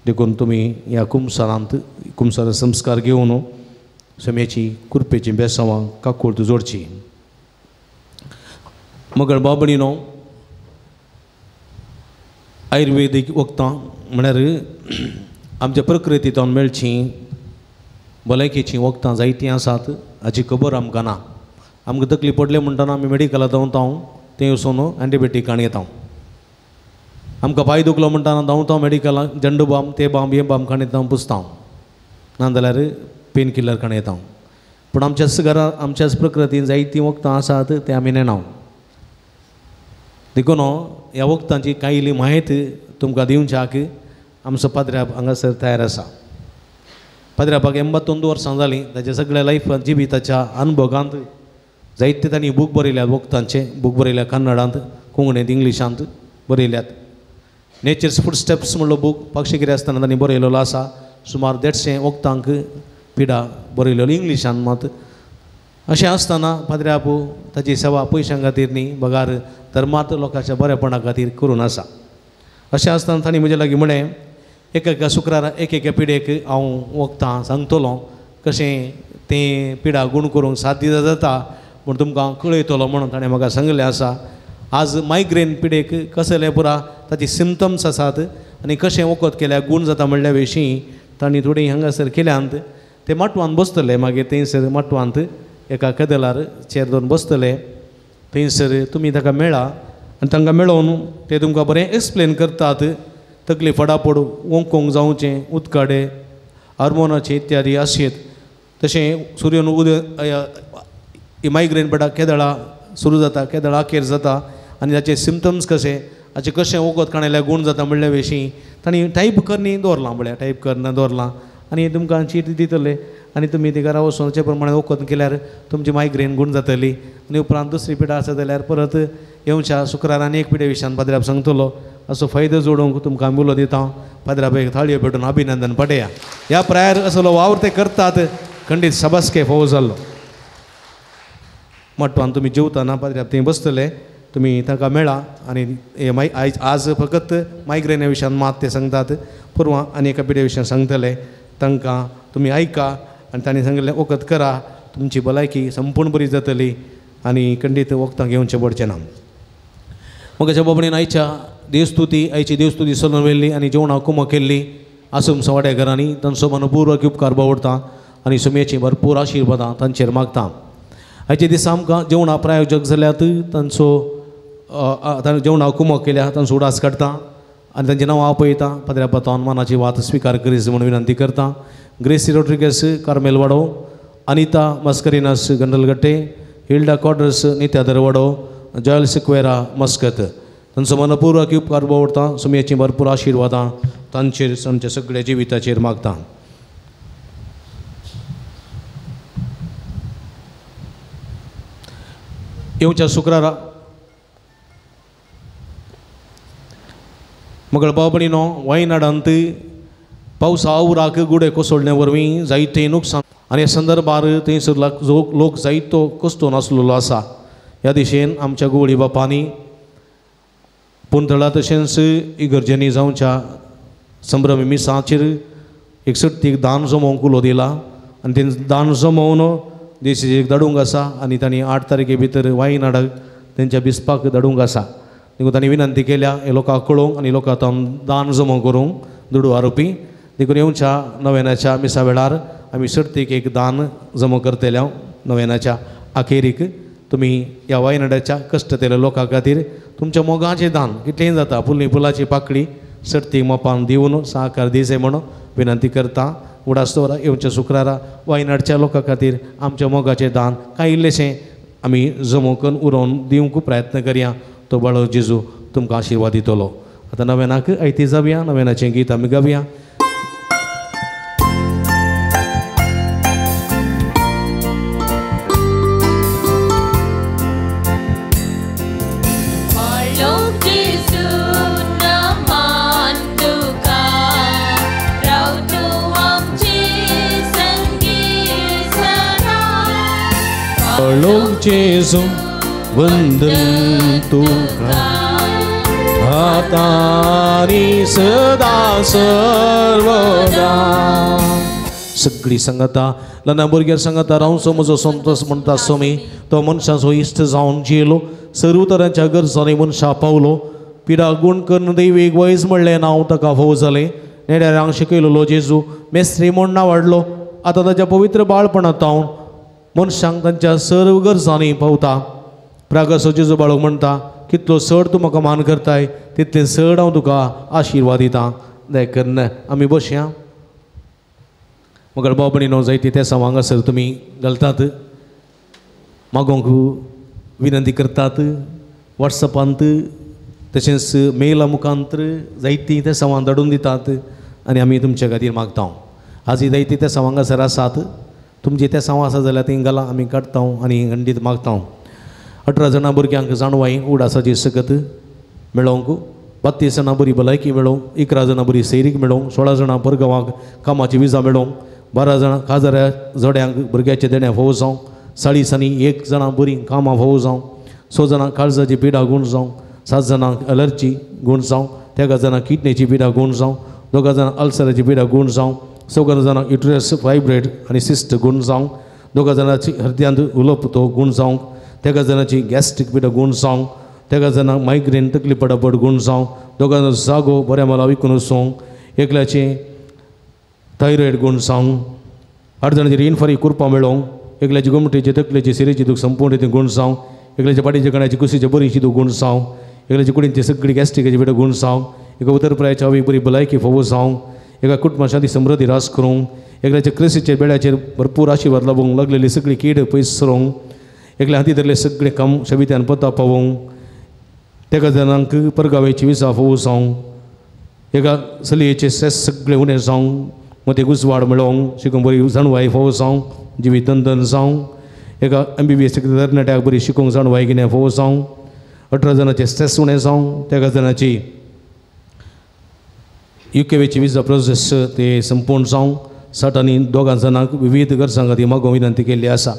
देखून तुमी ह्या कुंभसारांत कुंभसार संस्कार घेवन सोम्याची कृपेची बेसांवां काकूळट जोडची. मगळ बाबणीनो आयुर्वेदीक वखदां म्हळ्यार आमच्या प्रकृतींतल्यान मेळचीं भलायकेचीं वखदां जायतीं आसात. हाची खबर आमकां ना. आमकां तकली पडले म्हणटना आमी मेडिकलांत धांवता, थंय वचून एंटिबायोटीक आनी येता. आमकां पांय दुखलो म्हणटना धांवता मेडिकलांत, झंडू बाम ते बाम हे बाम खाणेता पुसता, नाजाल्यार पेन किलर खाणे येता. पूण आमच्याच घरांत आमच्याच प्रकृतीन जायतीं वखदां आसात ते आमी नेना. देखून ह्या वखदांची कांय इल्ली माहिती तुमकां दिवच्याक आमचो पाद्र्याप हांगासर तयार आसा. पाद्र्यापाक 82 वर्सां जालीं. ताच्या सगळ्या लायफांत जिविताच्या अनुभवांत जायते तांणी बूक बरयल्यात वखदांचे. बूक बरयल्या कन्नडांत, कोंकणींत, इंग्लिशांत बरयल्यात. नेचर्स फुटस्टेप्स म्हणलो बूक पक्षी कितें आसतना तांणी बरयलेलो आसा. सुमार 150 वखदांक पिडा बरयलेलो इंग्लिशान मात. अशें आसतना पाद्र्यापू ताची सेवा पयशां खातीर न्ही, बगार धर्मांत लोकांच्या बरेपणा खातीर करून आसा. अशें आसतना तांणी म्हजे लागीं म्हळें एका शुक्रारा एका पिडेक हांव वखदां सांगतलो कशें तें पिडा गूण करूंक 7 दीस जाता म्हूण तुमकां कळयतलो म्हणून ताणें म्हाका सांगलें आसा. आज मायग्रेन पिडेक कसले पुरा ताची सिम्टम्स आसात आनी कशें वखद केल्यार गूण जाता म्हणल्या विशीं तांणी थोडी हांगासर केल्यांत. ते माटवांत बसतले मागीर थंयसर माटवांत एका कदेलार चेर दवरून बसतले. थंयसर तुमी ताका मेळा आनी तांकां मेळोवन ते तुमकां बरें एक्सप्लेन करतात. तकली फडाफड ओंकोंक जावचें, उदकाडे, हार्मोनाचे इत्यादी आशेत. तशें सूर्यन उदय मायग्रेन पिडाक केदळा सुरू जाता, केदळा अखेर जाता आनी ताचे सिम्टम्स कशें, हाचें कशें वखद काडल्यार गूण जाता म्हणल्या विशीं तांणी टायप करनी दवरलां. म्हळ्यार टायप करना दवरलां आनी तुमकां चीट दितले आनी तुमी ती घरा वचून तेचे प्रमाणे वखद केल्यार तुमची मायग्रेन गूण जातली. आनी उपरांत दुसरी पिडा आसा जाल्यार परत येवच्या शुक्रारान एक पिडे विशयान पाद्र्याप सांगतलो. असो फायदो जोडूंक तुमकां आमी उलो दिता. पाद्र्याप एक थाळयो पेटून अभिनंदन पटया. ह्या प्रायर असलो वावर ते करतात. खंडीत शाबासके फावो जाल्लो. मटवान तुमी जेवतना पाद्र्याप थंय बसतले, तुमी तांकां मेळा आनी हे आज फकत मायग्रेना विशयान मात ते सांगतात. पुरवां आनी एका पिडे विशयान सांगतले. तांकां तुमी आयका आनी तांणी सांगलें वखद करा, तुमची भलायकी संपूर्ण बरी जातली आनी खंडीत वखदां घेवचें पडचें ना. मग अशा बाबडीन आयची देवस्तुती चलून व्हेल्ली आनी जेवणां कुमो केल्ली. आसूम सवाड्या घरांनी तांचो मनपूर्वक उपकार बावडटा आनी सोम्याची भरपूर आशिर्वादां तांचेर मागता. आयचे दिसा आमकां जेवणां प्रायोजक जाल्यात. तांचो जेवणां कुमो केल्या तांचो उडास काडटा आनी तांचीं नांवां आपयता. पाद्र्यापातान मनाची वात स्विकार करीत म्हूण विनंती करता. ग्रेसी रोड्रिगेस कार्मेल वाडो, अनिता मस्करिनास गंडलगट्टे, हिल्डा कॉर्डर्स नित्यादर वाडो, जॉयल सिक्वेरा मस्कत. तांचो मनपूर्वक उपकार बावडटा. सोम्याची भरपूर आशिर्वादां तांचेर तांच्या सगळ्या जिविताचेर मागता. येवच्या शुक्रारा मगळ बाबणीनो वायनाडांत पावसा आवराक गुडे कोसळण्या वरवीं जायतें नुकसान आनी ह्या संदर्भार थंयसर लोक जायतो कस्तो नासलेलो आसा. ह्या दिशेन आमच्या गुवळी बापांनी पुंतळा तशेंच इगर्जेनी जावच्या संभ्रमी मिसाचेर एक सट्टीक दान जमोवंक उलो दिला आनी तें दान जमोवन देशीचेक धाडूंक आसा आनी तांणी 8 तारखे भितर वायनाडाक तेंच्या बिस्पाक धाडूंक आसा. देखून तांणी विनंती केल्या हे लोकांक कळोवंक आनी लोकांक दान जमो करूंक दुडू आरोपी. देखून येवच्या नव्यानाच्या मिसा वेळार आमी सर्तीक एक दान जमो करतले नव्यानाच्या अखेरीक तुमी ह्या वायनाडाच्या कश्टतेल्या लोकां खातीर तुमच्या मोगाचें दान कितलेंय जाता फुलाची पाकळी सर्तीक मोपान दिवन सहकार दिसे म्हणून विनंती करता. उडास्तोरा येवच्या शुक्रारा वायनाडच्या लोकां खातीर आमच्या मोगाचें दान कांय इल्लेशें आमी जमो करून उरोवन दिवंक प्रयत्न करया. तो बाळो जेजू तुमकां आशिर्वाद दितलो. आतां नव्यानाक आयती जावया. नव्यानाचें गीत आमी गावया. जेजू वंदन तुका आतानी सदा सर्वदा. सगळी संगता ल्हान भुरग्यां संगता रावचो म्हजो संतोश म्हणटा सोमी. तो मनशाचो इश्ट जावन जियेलो सर्व तरांच्या गरजांनी मनशा पावलो. पिडा गुण करून दैवीक वयस म्हणलें नांव ताका फावो जालें. नेड्यारांक शिकयलो जेजू मेस्त्री म्हूण नांव वाडलो. आतां ताच्या पवित्र बाळपणांत हांव मनशांक तांच्या सर्व गरजांनी पावता. प्रागसो जेजू बाळूक म्हणटा कितलो चड तूं म्हाका मान करताय तितलें चड हांव तुका आशिर्वाद दितां. दया करून आमी बसया. म्हाका बाबणीनो जायती त्या हांगासर तुमी घालतात मागोंक विनंती करतात. वॉट्सॅपांत तशेंच मेला मुखांतर जायतीं त्या सवां धाडून दितात आनी आमी तुमच्या खातीर मागता. आज जायतीं त्या हांगासर आसात. तुमची त्या सवां आसा जाल्यार तीं घाला आमी काडटा आनी खंडीत मागता. 18 जाणां भुरग्यांक जाणवाई उडासाची सकत मेळोवंक, 32 जाणां बरी भलायकी मेळोवंक, 11 जाणां बरी सैरीक मेळोवंक, 16 जाणां परगांवाक कामाची विजा मेळोवंक, 12 जाणां काजाऱ्या जोड्यांक भुरग्याचे देण्या फावो जावंक, 40 आनी 1 जाणां बरी कामां फावो जावंक, 6 जाणां काळजाची पिडा गूण जावंक, 7 जाणांक अलर्जी गूण जावंक, 13 जाणांक किडनीची पिडा गूण जावंक, 2 जाणांक अल्सराची पिडा गूण जावंक, 14 जाणांक युट्रस फायब्रेड आनी सिस्ट गूण जावंक, 2 जाणांची हृदयांत उलोप तो गूण जावंक, 13 जाणांची गॅस्ट्रीक पिडा गूण जावंक, 13 जाणांक मायग्रेन तकली पडापड गूण जावंक, 2 जाणांचो जागो बऱ्या मला विकून वचोंक, 1ल्याचें थायरॉयड गूण जावंक, 8 जाणांची रिनफारी कुरपां मेळोवंक, 1ल्याची गोमटेची तकलेची सिरेची दूख संपूर्ण रितीन गूण जावंक, 1ल्याच्या पाटीच्या कण्याची कुशीची बरीची दूख गूण जावंक, 1ल्याची कुडींची सगळी गॅस्ट्रिकाची पिडा गूण जावंक, 1 उदरपुराच्या हवी बरी भलायकी फावो जावंक, 1 कुटुंबां शांती समृद्धी रास करूंक, 1ल्याच्या क्रिसीच्या बेड्याचेर भरपूर आशिर्वाद लाभूंक, लागलेली सगळी कीड पयस सरोंक, 1ल्या हाती धरले सगळे काम शबित्यान पता पावोंक, 13 जाणांक परगावेची विजा फावो जावंक, 1 चलयेचे स्ट्रेस सगळे उणें जावंक, मते गुजवाड मेळोवंक, शिकून बरी जाणवाय फावो जावंक, जिवीत दंदन जावंक, 1 MBBS तरणाट्याक बरी शिकूंक जाणवाय कितें फावो जावंक, 18 जाणांचे स्ट्रेस उणें जावंक, 13 जाणांची UKवेची विजा प्रोसेस ते संपूर्ण जावंक, 60 आनी 2 जाणांक विविध गरजां खातीर मागोवंक विनंती केल्ली आसा.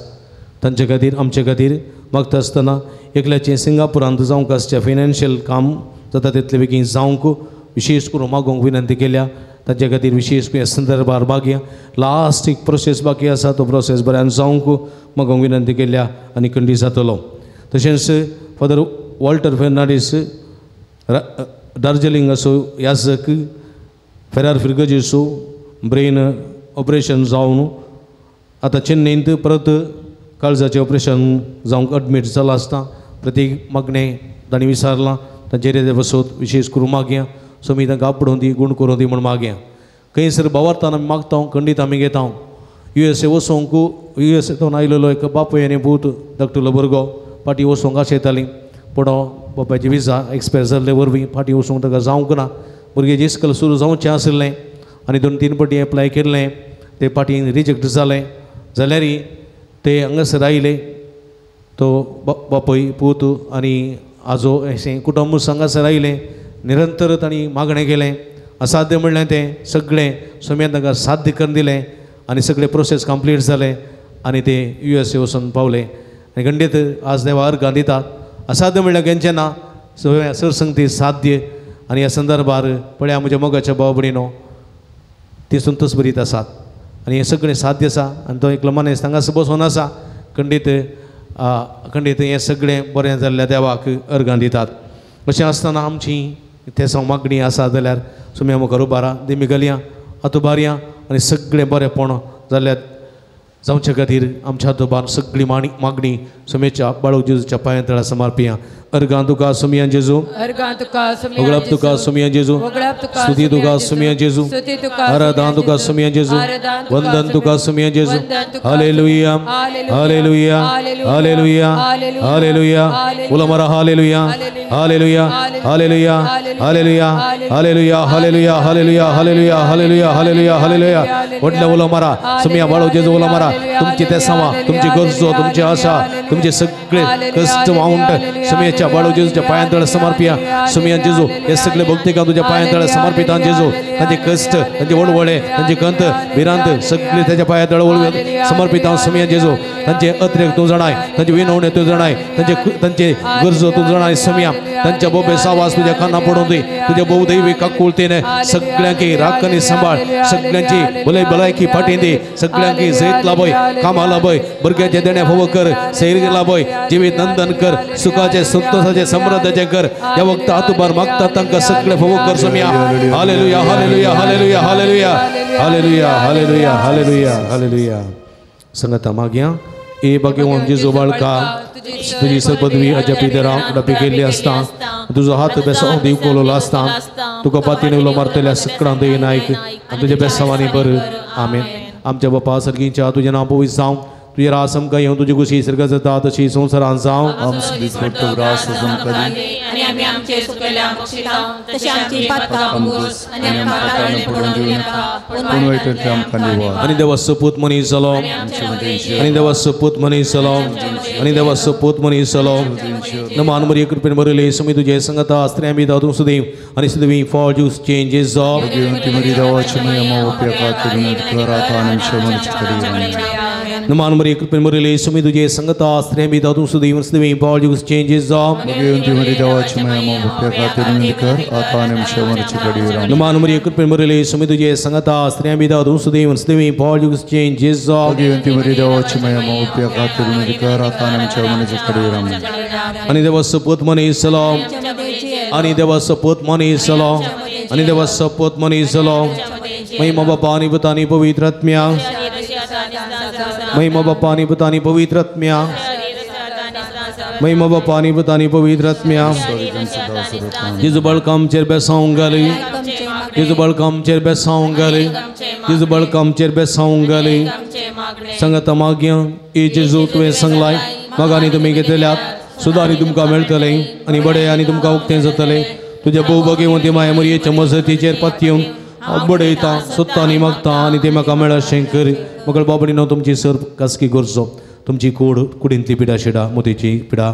तांचे खातीर आमचे खातीर मागता आसतना 1ल्याचें सिंगापुरांत जावंक आसचें फायनान्शियल काम जाता तितले बेगीन जावंक विशेश करून मागोवंक विनंती केल्या. तांचे खातीर विशेष संदर्भार मागया. लास्ट एक प्रोसेस बाकी आसा तो प्रोसेस बऱ्यान जावंक मागोवंक विनंती केल्या आनी खंडीत जातलो. तशेंच फादर वॉल्टर फेर्नांडीस दार्जिलिंग असो याजक फेरार फिर्गजेसो ब्रेन ऑपरेशन जावन आतां चेन्नईंत परत काळजाचें ऑपरेशन जावंक एडमीट जाला आसता. प्रत्येक मागणें तांणी विचारलां. तांचेर बसोत विशेष करून मागया. सोमी तांकां आपडोवन दी गूण करून दी म्हूण मागया. खंयसर भावार्थान आमी मागता खंडीत आमी घेता. USA वचोंक USAंतून आयिल्लो एक बापूय आनी पूत धाकटुलो भुरगो फाटीं वचोंक आशेतालीं पूण बापायची विजा एक्सपायर जाल्ले वरवीं फाटीं वचोंक ताका जावंक ना. भुरगें इस्कल सुरू जावचें आसलें आनी 2-3 फावटी एप्लाय केल्लें ते फाटीं रिजेक्ट जालें. जाल्यारय ते हांगासर आयले. तो बापूय पूत आनी आजो अशें कुटुंब हांगासर आयलें. निरंतर तांणी मागणें केलें. असाध्य म्हणलें तें सगळें सोम्यान तांकां साध्य करून दिलें आनी सगळे प्रोसेस कंप्लीट जाले आनी ते USA वचून पावले. आनी खंडीत आज देवा अर्घां दितात. असाध्य म्हणल्यार खंयचें ना. सरसंगती साध्य आनी ह्या संदर्भार पळया म्हज्या मोगाच्या भाव भयणीनो ती संतोश बरीत आसात आनी हें सगळें साध्य आसा आनी तो एकलो मनीस हांगासर बसून आसा. खंडीत हें सगळें बरें जाल्ल्या देवाक अर्घां दितात. अशें आसतना आमची ते मागणी आसा जाल्यार तुमी मुखार उबारा देमी घालया हातू बारया आनी सगळें बरेंपण जाल्यार जावच्या खातीर आमच्या हातोबार सगळी मागणी सुमेच्या बाळूक जेजूच्या पांया तळा समर्पिया अर्गां तुका सुमिया जेजू अर्गां तुका सुमिया वगळप तुका सुमिया जेजू वगळप तुका स्तुती तुका सुमिया जेजू स्तुती तुका आराधना तुका सुमिया जेजू आराधना तुका वंदन तुका सुमिया जेजू वंदन तुका हालेलुया हालेलुया हालेलुया हालेलुया उलमरा हालेलुया hallelujah hallelujah hallelujah hallelujah hallelujah hallelujah hallelujah hallelujah hallelujah हालेलुया वडल्या उलमरा सुमिया बाळू जेजू उलमरा तुमची ते समा तुमची गरजो तुमची आशा तुमचे सगळे कष्ट वाउंट सुमियाच्या बाळू जेजूच्या पायांतळ समर्पिया सुमिया जेजू हे सगळे भक्तिका तुझ्या पायांतळ समर्पिता जेजू त्यांचे कष्ट त्यांचे वडवडे त्यांचे कंत विरांत सगळे त्याच्या पायांतळ समर्पिता सुमिया जेजू त्यांचे अतिरेक तू जाणाय त्यांचे विनवणे तू जाणाय त्यांचे गरजो तू जाणाय सुमिया त्यांच्या बोबे सावास तुझ्या काना पडून दे तुझ्या बहुदैवी काकुळतेने सगळ्यांकी राखणी सांभाळ सगळ्यांची भलायकी फाटी दे सगळ्यांकी जैत लाभय कामा लाभय भुरग्याचे देणे फोव कर सैर लाभय जीवित नंदन कर सुखाचे संतोषाचे समृद्धीचे कर या वक्त हातूबार मागता तांकां सगळे फोव कर सुमिया हालेलुया hallelujah hallelujah hallelujah hallelujah hallelujah hallelujah हालेलुया संगता मागया ए भगवान जेजू बाळका तुझी सरपदवी अजपी देरा डबी केल्ली आसता तुजो हात बेसाव दिव कोलोलो आसता तुका पातीने उलो मारतल्या सगळां दे नायक तुझे बेसावानी बर आमेन आमच्या बापा सर्गीच्या तुझे नाव पवित्र जावं तुझे रास आमकां येवं तुजी कुशी सर्ग जाता तशी संवसारांत जावं आमची फक्त रास आमकां आणि आम्ही आमचे सुकल्या बक्षिसां तशी आमची पातकां पुस आणि आमकां तारणे पडून दिवं नाका पूण वायटांतल्यान आमकां निवार आणि देवाचो पूत मनीस जालो आणि देवाचो पूत मनीस जालो आणि देवाचो पूत मनीस जालो नमान मरी कृपेन बरयले सुमी तुजे संगता आस्त्र्या बी दादू सुदेव आणि सुदेवी फॉर जूस चेंजेस जाव ती मरी देवाची महिमा उपयोगा करून कर आता आणि शमनची कडी नमान मरी कृपेन बरयले सुमी तुजे संगता आस्त्र्या बी दादू सुदेव आणि सुदेवी फॉर जूस चेंजेस जाव ती मरी देवाची महिमा उपयोगा करून कर आता आणि शमनची कडी नमान मरी कृपेन बरयले सुमी तुजे संगता आस्त्र्या बी दादू सुदेव आणि सुदेवी फॉर जूस चेंजेस जाव ती मरी देवाची महिमा उपयोगा करून कर आता आणि शमनची कडी आणि देवाचो पूत मनीस जालो आणि देवाचो पूत मनीस जालो आणि देवाचो पूत मनीस जालो महिमा बापा आणि पुता आणि पवित्र आत्म्या महिमा बापा आणि पुता आणि पवित्र आत्म्या महिमा बापा आणि पुता आणि पवित्र आत्म्या जेजू बळकाम चेर बेसावंक घाली जेजू बळकाम चेर बेसावंक घाली जेजू बळकाम चेर बेसावंक घाली संगता मागया ए जेजू तुवें सांगलाय मागांनी तुमी घेतल्यात सुदारी तुमकां मेळटले आनी बडे आनी तुमकां उक्तें जातलें तुज्या भोव भगवंती माया मरयेच्या मजतीचेर पातयेवन हांव बडयतां सोदतां आनी मागतां आनी तें म्हाका मेळ अशें कर मगळ बाबडीनो तुमची सर कासकी करचो तुमची कुडींतली पिडा शिडा मोतीची पिडा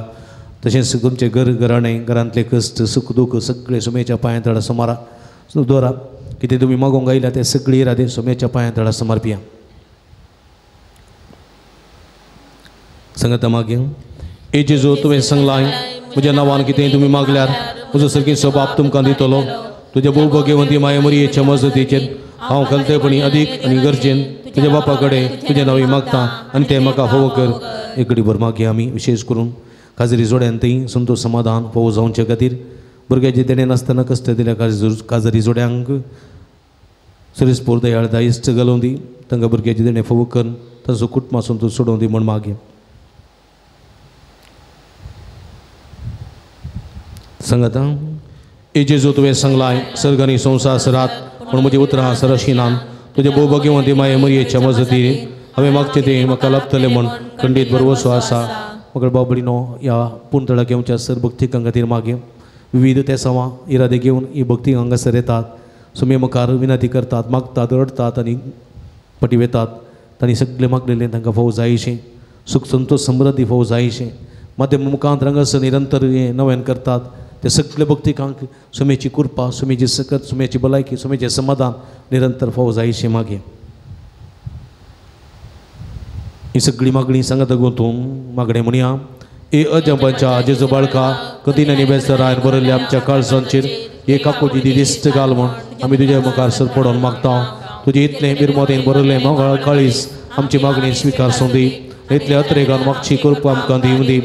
तशेंच तुमचे घराणें घरांतले कश्ट सुख दूख सगळे सुमेच्या पांया तळा समारा दवरा कितें तुमी मागोवंक आयल्या ते सगळी रादे सुमेच्या पांया तळा समर्पिया सांगता मागया ए जेजू तुवें सांगलां म्हज्या नांवान कितें तुमी मागल्यार म्हजो सर्गीचो बाप तुमकां दितलो तुज्या भोव भगवंती माये मरयेच्या मजतीचेर हांव खलतेपणी अदीक आनी गरजेन तुज्या बापा कडेन तुजें नांव मागतां आनी तें म्हाका फोव कर एक घडी भर मागया आमी विशेश करून काजरी जोड्यांतय संतोश समाधान फोव जावचे खातीर भुरग्याचे तेणे नासतना कश्ट दिल्या काजरी जोड्यांक सरिस्पोर दयाळदा इश्ट घालून दी तांकां भुरग्याचे तेणे फोव कर ताचो कुटुंबा संतोश सोडून दी म्हण मागया सांगता ए जेजू तुवें सांगलाय सर्ग आनी संवसार सरात पूण म्हजी उतरां सरशिनान तुजे भोव भगवंती माये मरयेच्या मजतीर हांवें मागचें तें म्हाका लाभतलें म्हण खंडीत बरवसो आसा म्हाका बाबडीनो ह्या पुणतळा घेवच्या सर भक्तिकां खातीर मागे विविध तेसावां इरादे घेवन ही भक्ती हांगासर येतात सुमे मुखार विनंती करतात मागतात रडतात आनी पटी वेतात तांणी सगळें मागलेलें तांकां फोव जायशें सुख संतोश समृद्धी फोव जायशें माध्यम मुखांत हांगासर निरंतर हें नवें करतात ते सगळे भक्तिकांक सुमेची कृपा सुमेची सकत सुमेची भलायकी सुमेचें समाधान निरंतर फोव जायशें मागे ही सगळी मागणी सांगता गुंतून मागणें म्हणया ए अजंपाच्या जेजू बाळका कधीन बेसरायन बरयल्ल्या आमच्या काळजांचेर एक काकुजी दिश्ट घाल म्हण आमी तुज्या मुखार सर पडोवन मागता तुजें इतलें बिरमोदेन बरयल्लें मंगळ काळीस आमची मागणी स्विकारसूं दी इतले अत्रेगान मागची कृपा आमकां दिवं दी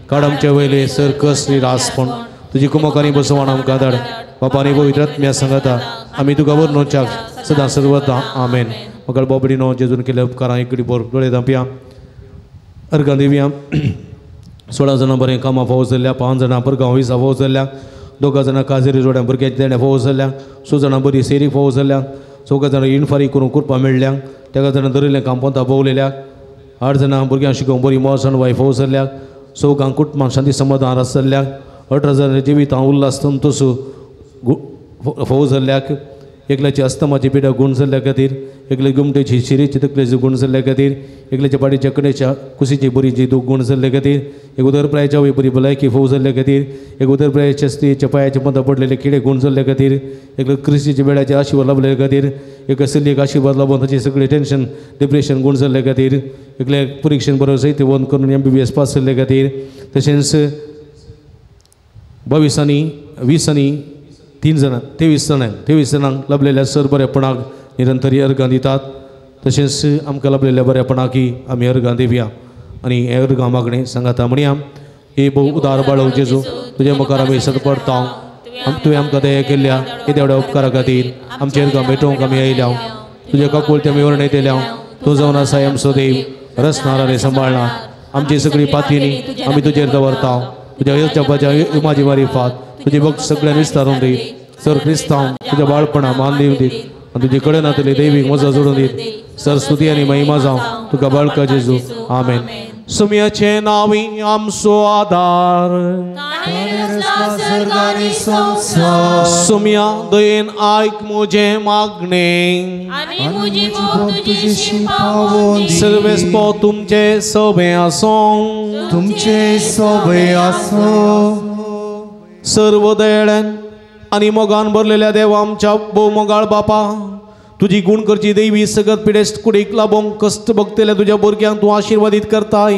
काड आमचे वयले सर कसली रासपण तुजी कुमकांनी बसवण आमकां धाड बापानी पवित्र आत्म्या सांगता आमी तुका वर्णोवच्याक सदां सर्वदा आमेन मगळ बाबडीनो जेजून केल्या उपकारां एक घडी बोर दोळे धांपया अर्गां दिवया 16 जाणां बरें कामां फावो जाल्ल्या 5 जाणां परगांव विसा फावो जाल्ल्या 2 जाणां काजेरी जोड्या भुरग्यांच्या देण्या फावो जाल्ल्या 6 जाणां बरी सेरी फावो जाल्ल्या 4 जाणां इणफारी करून कुरपा मेळ्ळ्यांक 3 जाणां धरिल्लें काम पोंता भोवलेल्याक 8 जाणां भुरग्यां शिकोवंक बरी मोसाण वाय फावो जाल्ल्याक 4 कुटुंबां शांती समाधान आस जाल्ल्याक 18 जाणां जिवितां उल्हास संतोश फावो जाल्ल्याक एकल्याची अस्तमाची पिडा गुण जाल्ल्या खातीर एकले गुमटेची शिरीची तकलेची गुण जाल्ल्या खातीर एकल्याच्या पाडीच्या कडेच्या कुशीची बरीची दूख गुण जाल्ल्या खातीर एक उदरप्रायाच्या बरी भलायकी फावो जाल्ल्या खातीर एक उदरप्रायाच्या स्त्रीच्या पांयाच्या मदां पडलेले किडे गुण जाल्ल्या खातीर एक क्रिस्तीच्या वेळाचे आशिर्वाद लाभलेल्या खातीर एक सल्लीक आशिर्वाद लाभून ताची सगळें टेन्शन डिप्रेशन गुण जाल्ल्या खातीर एकले परिक्षेन बरो सैत वंद करून MBBS पास जाल्ल्या खातीर तशेंच 22 आनी 20 आनी 3 जाणां 23 जाणांक लाभलेल्या सर बरेपणाक निरंतरी अर्गां दितात तशेंच आमकां लाभलेल्या बरेपणाकी आमी अर्गां दिवया आनी हे अर्गां मागणें सांगाता म्हणया हे भोव उदार बाळो जेजू तुजे मुखार आमी सतपडटा तुवें आमकां दया केल्ल्या कितें व्हड्या उपकारा खातीर आमचे अर्गां भेटोवंक आमी आयल्या तुजे काकुळते आमी वर्णयतल्या तूं जावन आसा आमचो देव रसनारांनी सांबाळना आमची सगळीं पातयेनी आमी तुजेर दवरता तुज्या जपाच्या इमाजी मारिफात तुजी भक्त सगळ्यांनी विस्तारून दी सर क्रिस्तांव तुज्या बाळपणा मान दिव दी आनी तुजे कडेन आतली दैवीक मजा जोडून दीत सर स्तुती आनी महिमा जावं तुका बाळका जेजू आमेन सुमयाचे नावी आमचो आदार सुमया दयेन आयक म्हजे मागणे सर्वेस्पो तुमचे सोबे आसूं सर्व दयाळ्यान आनी मोगान भरलेल्या देवा आमच्या भोव मोगाळ बापा तुजी गुण करची दैवी सगत पिडेस्त कुडीक लाभोंक कश्ट भोगतल्या तुज्या भुरग्यांक तूं आशिर्वादीत करताय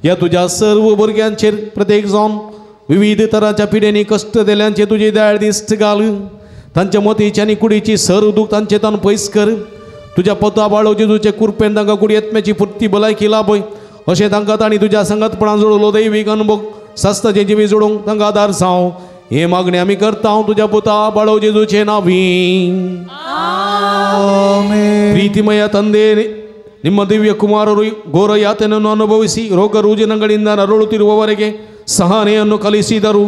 ह्या तुज्या सर्व भुरग्यांचेर प्रत्येक जावन विविध तरांच्या पिडेनी कश्ट देल्यांचे तुजी दयाळ दिश्ट घाल तांच्या मतीची आनी कुडीची सर दूख तांचे तान पयस कर तुज्या पोता बाळो जेजूचे कुरपेन तांकां कुडी आत्म्याची फुर्ती भलायकी लाभय अशें तांकां तांणी तुज्या संगतपणान जोडलो दैवीक अनुभव सास्ताचे जिवी जोडूंक तांकां आदार जावं हे मागणी आमी करता तुज्या पुता बाळो जेजूचे नावी ಪ್ರೀತಿಮಯ ತಂದೆ ನಿಮ್ಮ ದಿವ್ಯ ಕುಮಾರರು ಘೋರ ಯಾತನೆಯನ್ನು ಅನುಭವಿಸಿ ರೋಗ ರುಜಿನಗಳಿಂದ ನರಳುತ್ತಿರುವವರೆಗೆ ಸಹನೆಯನ್ನು ಕಲಿಸಿದರು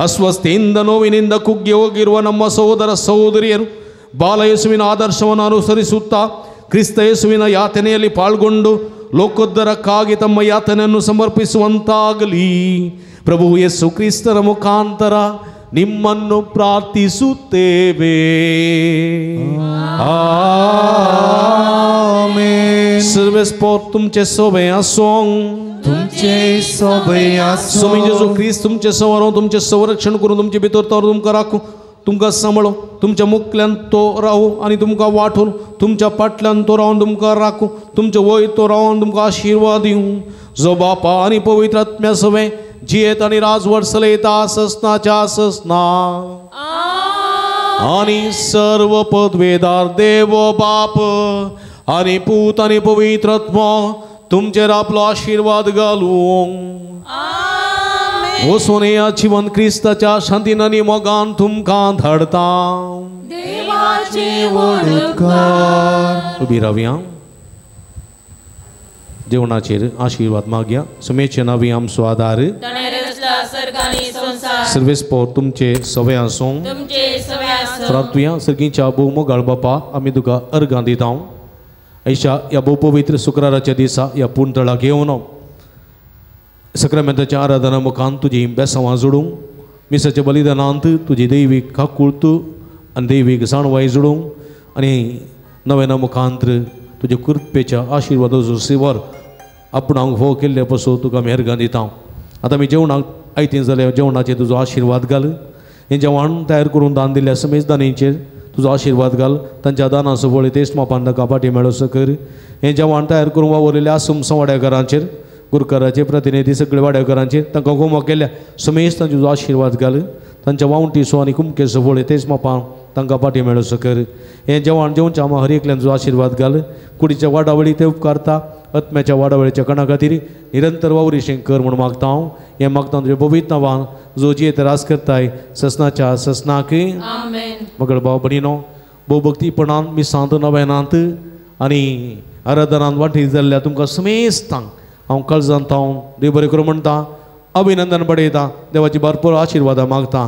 ಅಸ್ವಸ್ಥೆಯಿಂದ ನೋವಿನಿಂದ ಕುಗ್ಗಿ ಹೋಗಿರುವ ನಮ್ಮ ಸಹೋದರ ಸಹೋದರಿಯರು ಬಾಲಯೇಸುವಿನ ಆದರ್ಶವನ್ನು ಅನುಸರಿಸುತ್ತಾ ಕ್ರಿಸ್ತ ಯೇಸುವಿನ ಯಾತನೆಯಲ್ಲಿ ಪಾಲ್ಗೊಂಡು ಲೋಕೋದ್ಧಾರಕ್ಕಾಗಿ ತಮ್ಮ ಯಾತನೆಯನ್ನು ಸಮರ್ಪಿಸುವಂತಾಗಲಿ ಪ್ರಭು ಯೇಸು ಕ್ರಿಸ್ತರ ಮುಖಾಂತರ ನಿಮ್ಮನ್ನು ಪ್ರಾರ್ಥಿಸುತ್ತೇವೆ आमेन सर्वेस्पोर तुमचे सोबे आसूं स्वामी जेजू ख्रिस्त तुमचे संवारो तुमचे संरक्षण करून तुमचे भितर तर तुमकां राखूं तुमकां सांबाळो तुमच्या मुखल्यान तो रावूं आनी तुमकां वाठून तुमच्या फाटल्यान तो रावन तुमकां राखूं तुमचे वयर तो रावन तुमकां आशिर्वाद दिवं जो बापा आनी पवित्र आत्म्या सवे जियेत आनी राजवट चलयता ससनाच्या ससना आनी सर्व पदवेदार देव बाप आनी पूत आनी पवित्र आत्मा तुमचेर आपलो आशिर्वाद घालूं वचून ह्या जिवन क्रिस्ताच्या शांतीन आनी मोगान तुमकां धाडता उबी रावया जेवणाचेर आशिर्वाद मागया सुमेचे नावी आमचो आदार सर्वेस्पोर तुमचे सवे आसूं प्रार्थुया सर्गीच्या भोव मोगाळ बापा आमी तुका अर्गां दिता ऐशा ह्या भोव पवित्र शुक्राराच्या दिसा ह्या पुंतळाक येवन सक्रामेंताच्या आराधना मुखांत तुजी बेसांवां जोडूंक मिसाच्या बलिदानांत तुजी दैवीक काकुळत आनी दैवीक जाणवाय जोडूंक आनी नव्याना मुखांत तुज्या कृपेच्या आशिर्वादाचो सेवर आपणाक फोव केल्ले पासून तुका आमी अर्गां दिता आतां आमी जेवणाक आयतीन जाल्यार जेवणाचेर तुजो आशिर्वाद घाल हें जेवण तयार करून दान दिल्ल्या समेज दानीचेर तुजो आशिर्वाद घाल तांच्या दानाचो फळ तेच मापान ताका फाटी मेळोसो कर हें जेवण तयार करून वावरिल्ल्या आसुमसां वाड्याकारांचेर गुरकाराचे प्रतिनिधी सगळे वाड्याकारांचेर तांकां होमवर्क केल्या समेज तांचो तुजो आशिर्वाद घाल तांच्या वावंटीचो आनी कुमकेचो फळ तेच मापान तांकां फाटी मेळोसो कर हें जेवण जेवच्या हर एकल्यान तुजो आशिर्वाद घाल कुडीच्या वाडावळी ते उपकारता आत्म्याच्या वाडावळीच्या कणा खातीर निरंतर वावरीशें कर म्हूण मागता हांव हें मागता तुज्या पवित्र नांवान जो जियेत रास करताय ससनाच्या ससनाक मगळ भाव भणीनो भोव भक्तीपणान मिसांत नव्यानांत आनी आराधनांत वांटी जाल्ल्या तुमकां समेस्तांक हांव काळजांत हांव देव बरें करूं म्हणटा, अभिनंदन बडयता, देवाची भरपूर आशिर्वादां मागता.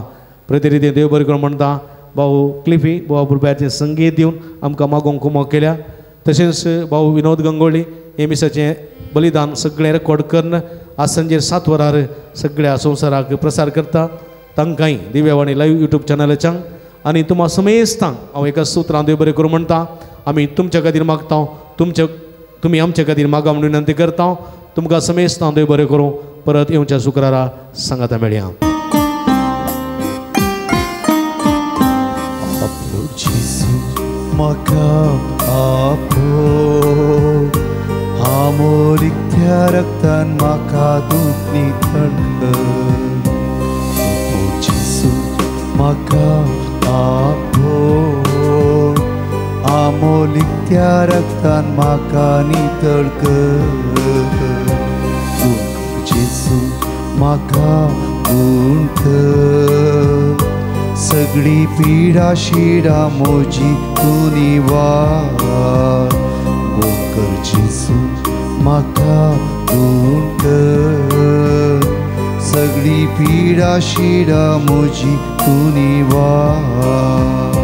प्रती रितीन देव बरें करूं म्हणटा. भाऊ क्लिफी भाऊ बुरब्याचें संगीत दिवन आमकां मागोवंक कुमक केल्या. तशेंच भाऊ विनोद गंगोळी हे मिसाचें बलिदान सगळें रेकॉर्ड करून आज संजेर 7 वरार सगळ्या संवसाराक प्रसार करता. तांकांय दिव्यवाणी लायव्ह यूट्यूब चॅनलाच्यान आनी तुम्हा समेस्तांक हांव एका सुत्रान देव बरें करूं म्हणटा. आमी तुमच्या खातीर मागता, तुमी आमचे खातीर मागा म्हणून विनंती करता. तुमकां समेस्तांक देव बरें करूं. परत येवच्या शुक्रारा सांगाता मेळया. म्हाका आपो आमोलीक त्या रक्तान म्हाका दूध नितळ जेसू म्हाका आपो आमोलीक त्या रक्तान म्हाका नितळ कर. जेसू म्हाका गुण कर. सगळी पिडा शिडा मोजी तूं निवार. कर जेसू म्हाका गुण कर. सगळी पिडा शिडा मोजी तूं निवार.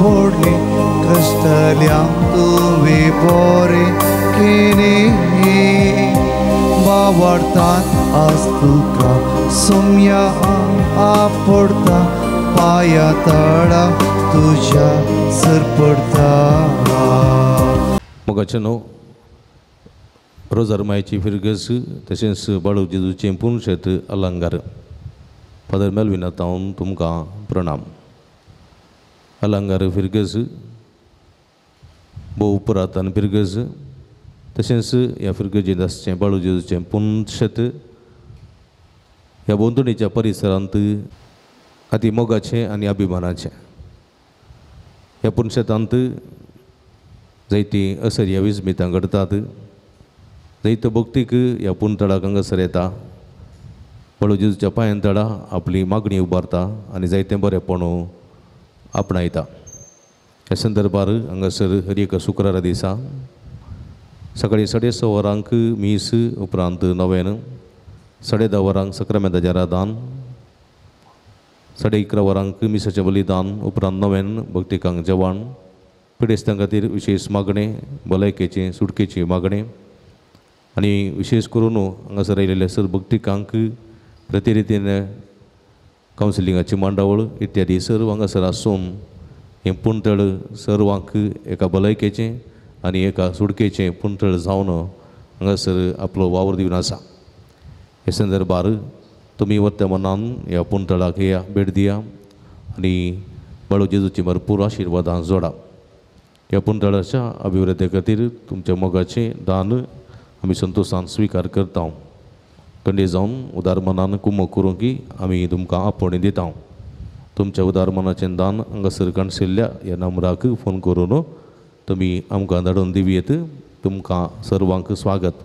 फोडले कष्टल्यांक तुवें बरें केलें. बावडतान आज तुका सोम्या आपडता. पाया तळा तुज्या सरपडता. मोगाचें न्हू रोजार मायची फिरगस तशेंच बाळू जेजूचें पुणशेत अलंकार. फादर मेल्विन आतां तुमकां प्रणाम. अलंकार फिरगस भोव पुरातन फिरगस. तशेंच ह्या फिरगजींत आसचें बाळू जेजूचें पुणशेत ह्या बोंदणीच्या परिसरांत अति मोगाचें आनी अभिमानाचें. ह्या पुणशेतांत जायतीं असर्या विस्मितां घडटात. जायत्यो भक्तीक ह्या पुणतळाक हांगासर येता. बाळू जेजूच्या पांयांतळा आपली मागणी उबारता आनी जायतें बरेंपण आपणायता. ह्या संदर्भार हांगासर हर एका शुक्रारा दिसा सकाळीं 6:30 वरांक मीस उपरांत नवेन 10:30 वरांक सक्रामेंताचें आराधन 11:30 वरांक मिसाचें बलिदान उपरांत नवेन भक्तिकांक जेवण पिडेस्तां खातीर विशेश मागणें भलायकेचें सुटकेची मागणें आनी विशेश करून हांगासर आयिल्ल्या सर भक्तिकांक प्रती रितीन कावन्सिलिंगाची मांडावळ इत्यादी सर्व हांगासर आसून हें पुणतळ सर्वांक एका भलायकेचें आनी एका सुटकेचें पुणतळ जावन हांगासर आपलो वावर दिवन आसा. हे संदर्भार तुमी वर्तमानान ह्या पुणतळाक येया, भेट दिया आनी बाळू जेजूची भरपूर आशिर्वादां जोडा. ह्या पुणतळाच्या अभिवृद्धी खातीर तुमच्या मोगाचें दान आमी संतोशान स्विकार करता. कंडे जावन उदार मनान कुमक करूं की आमी तुमकां आपोवणी दिता. तुमच्या उदार मनाचें दान हांगासर काणसिल्ल्या ह्या नंबराक फोन करून तुमी आमकां धाडून दिवयेत. तुमकां सर्वांक स्वागत.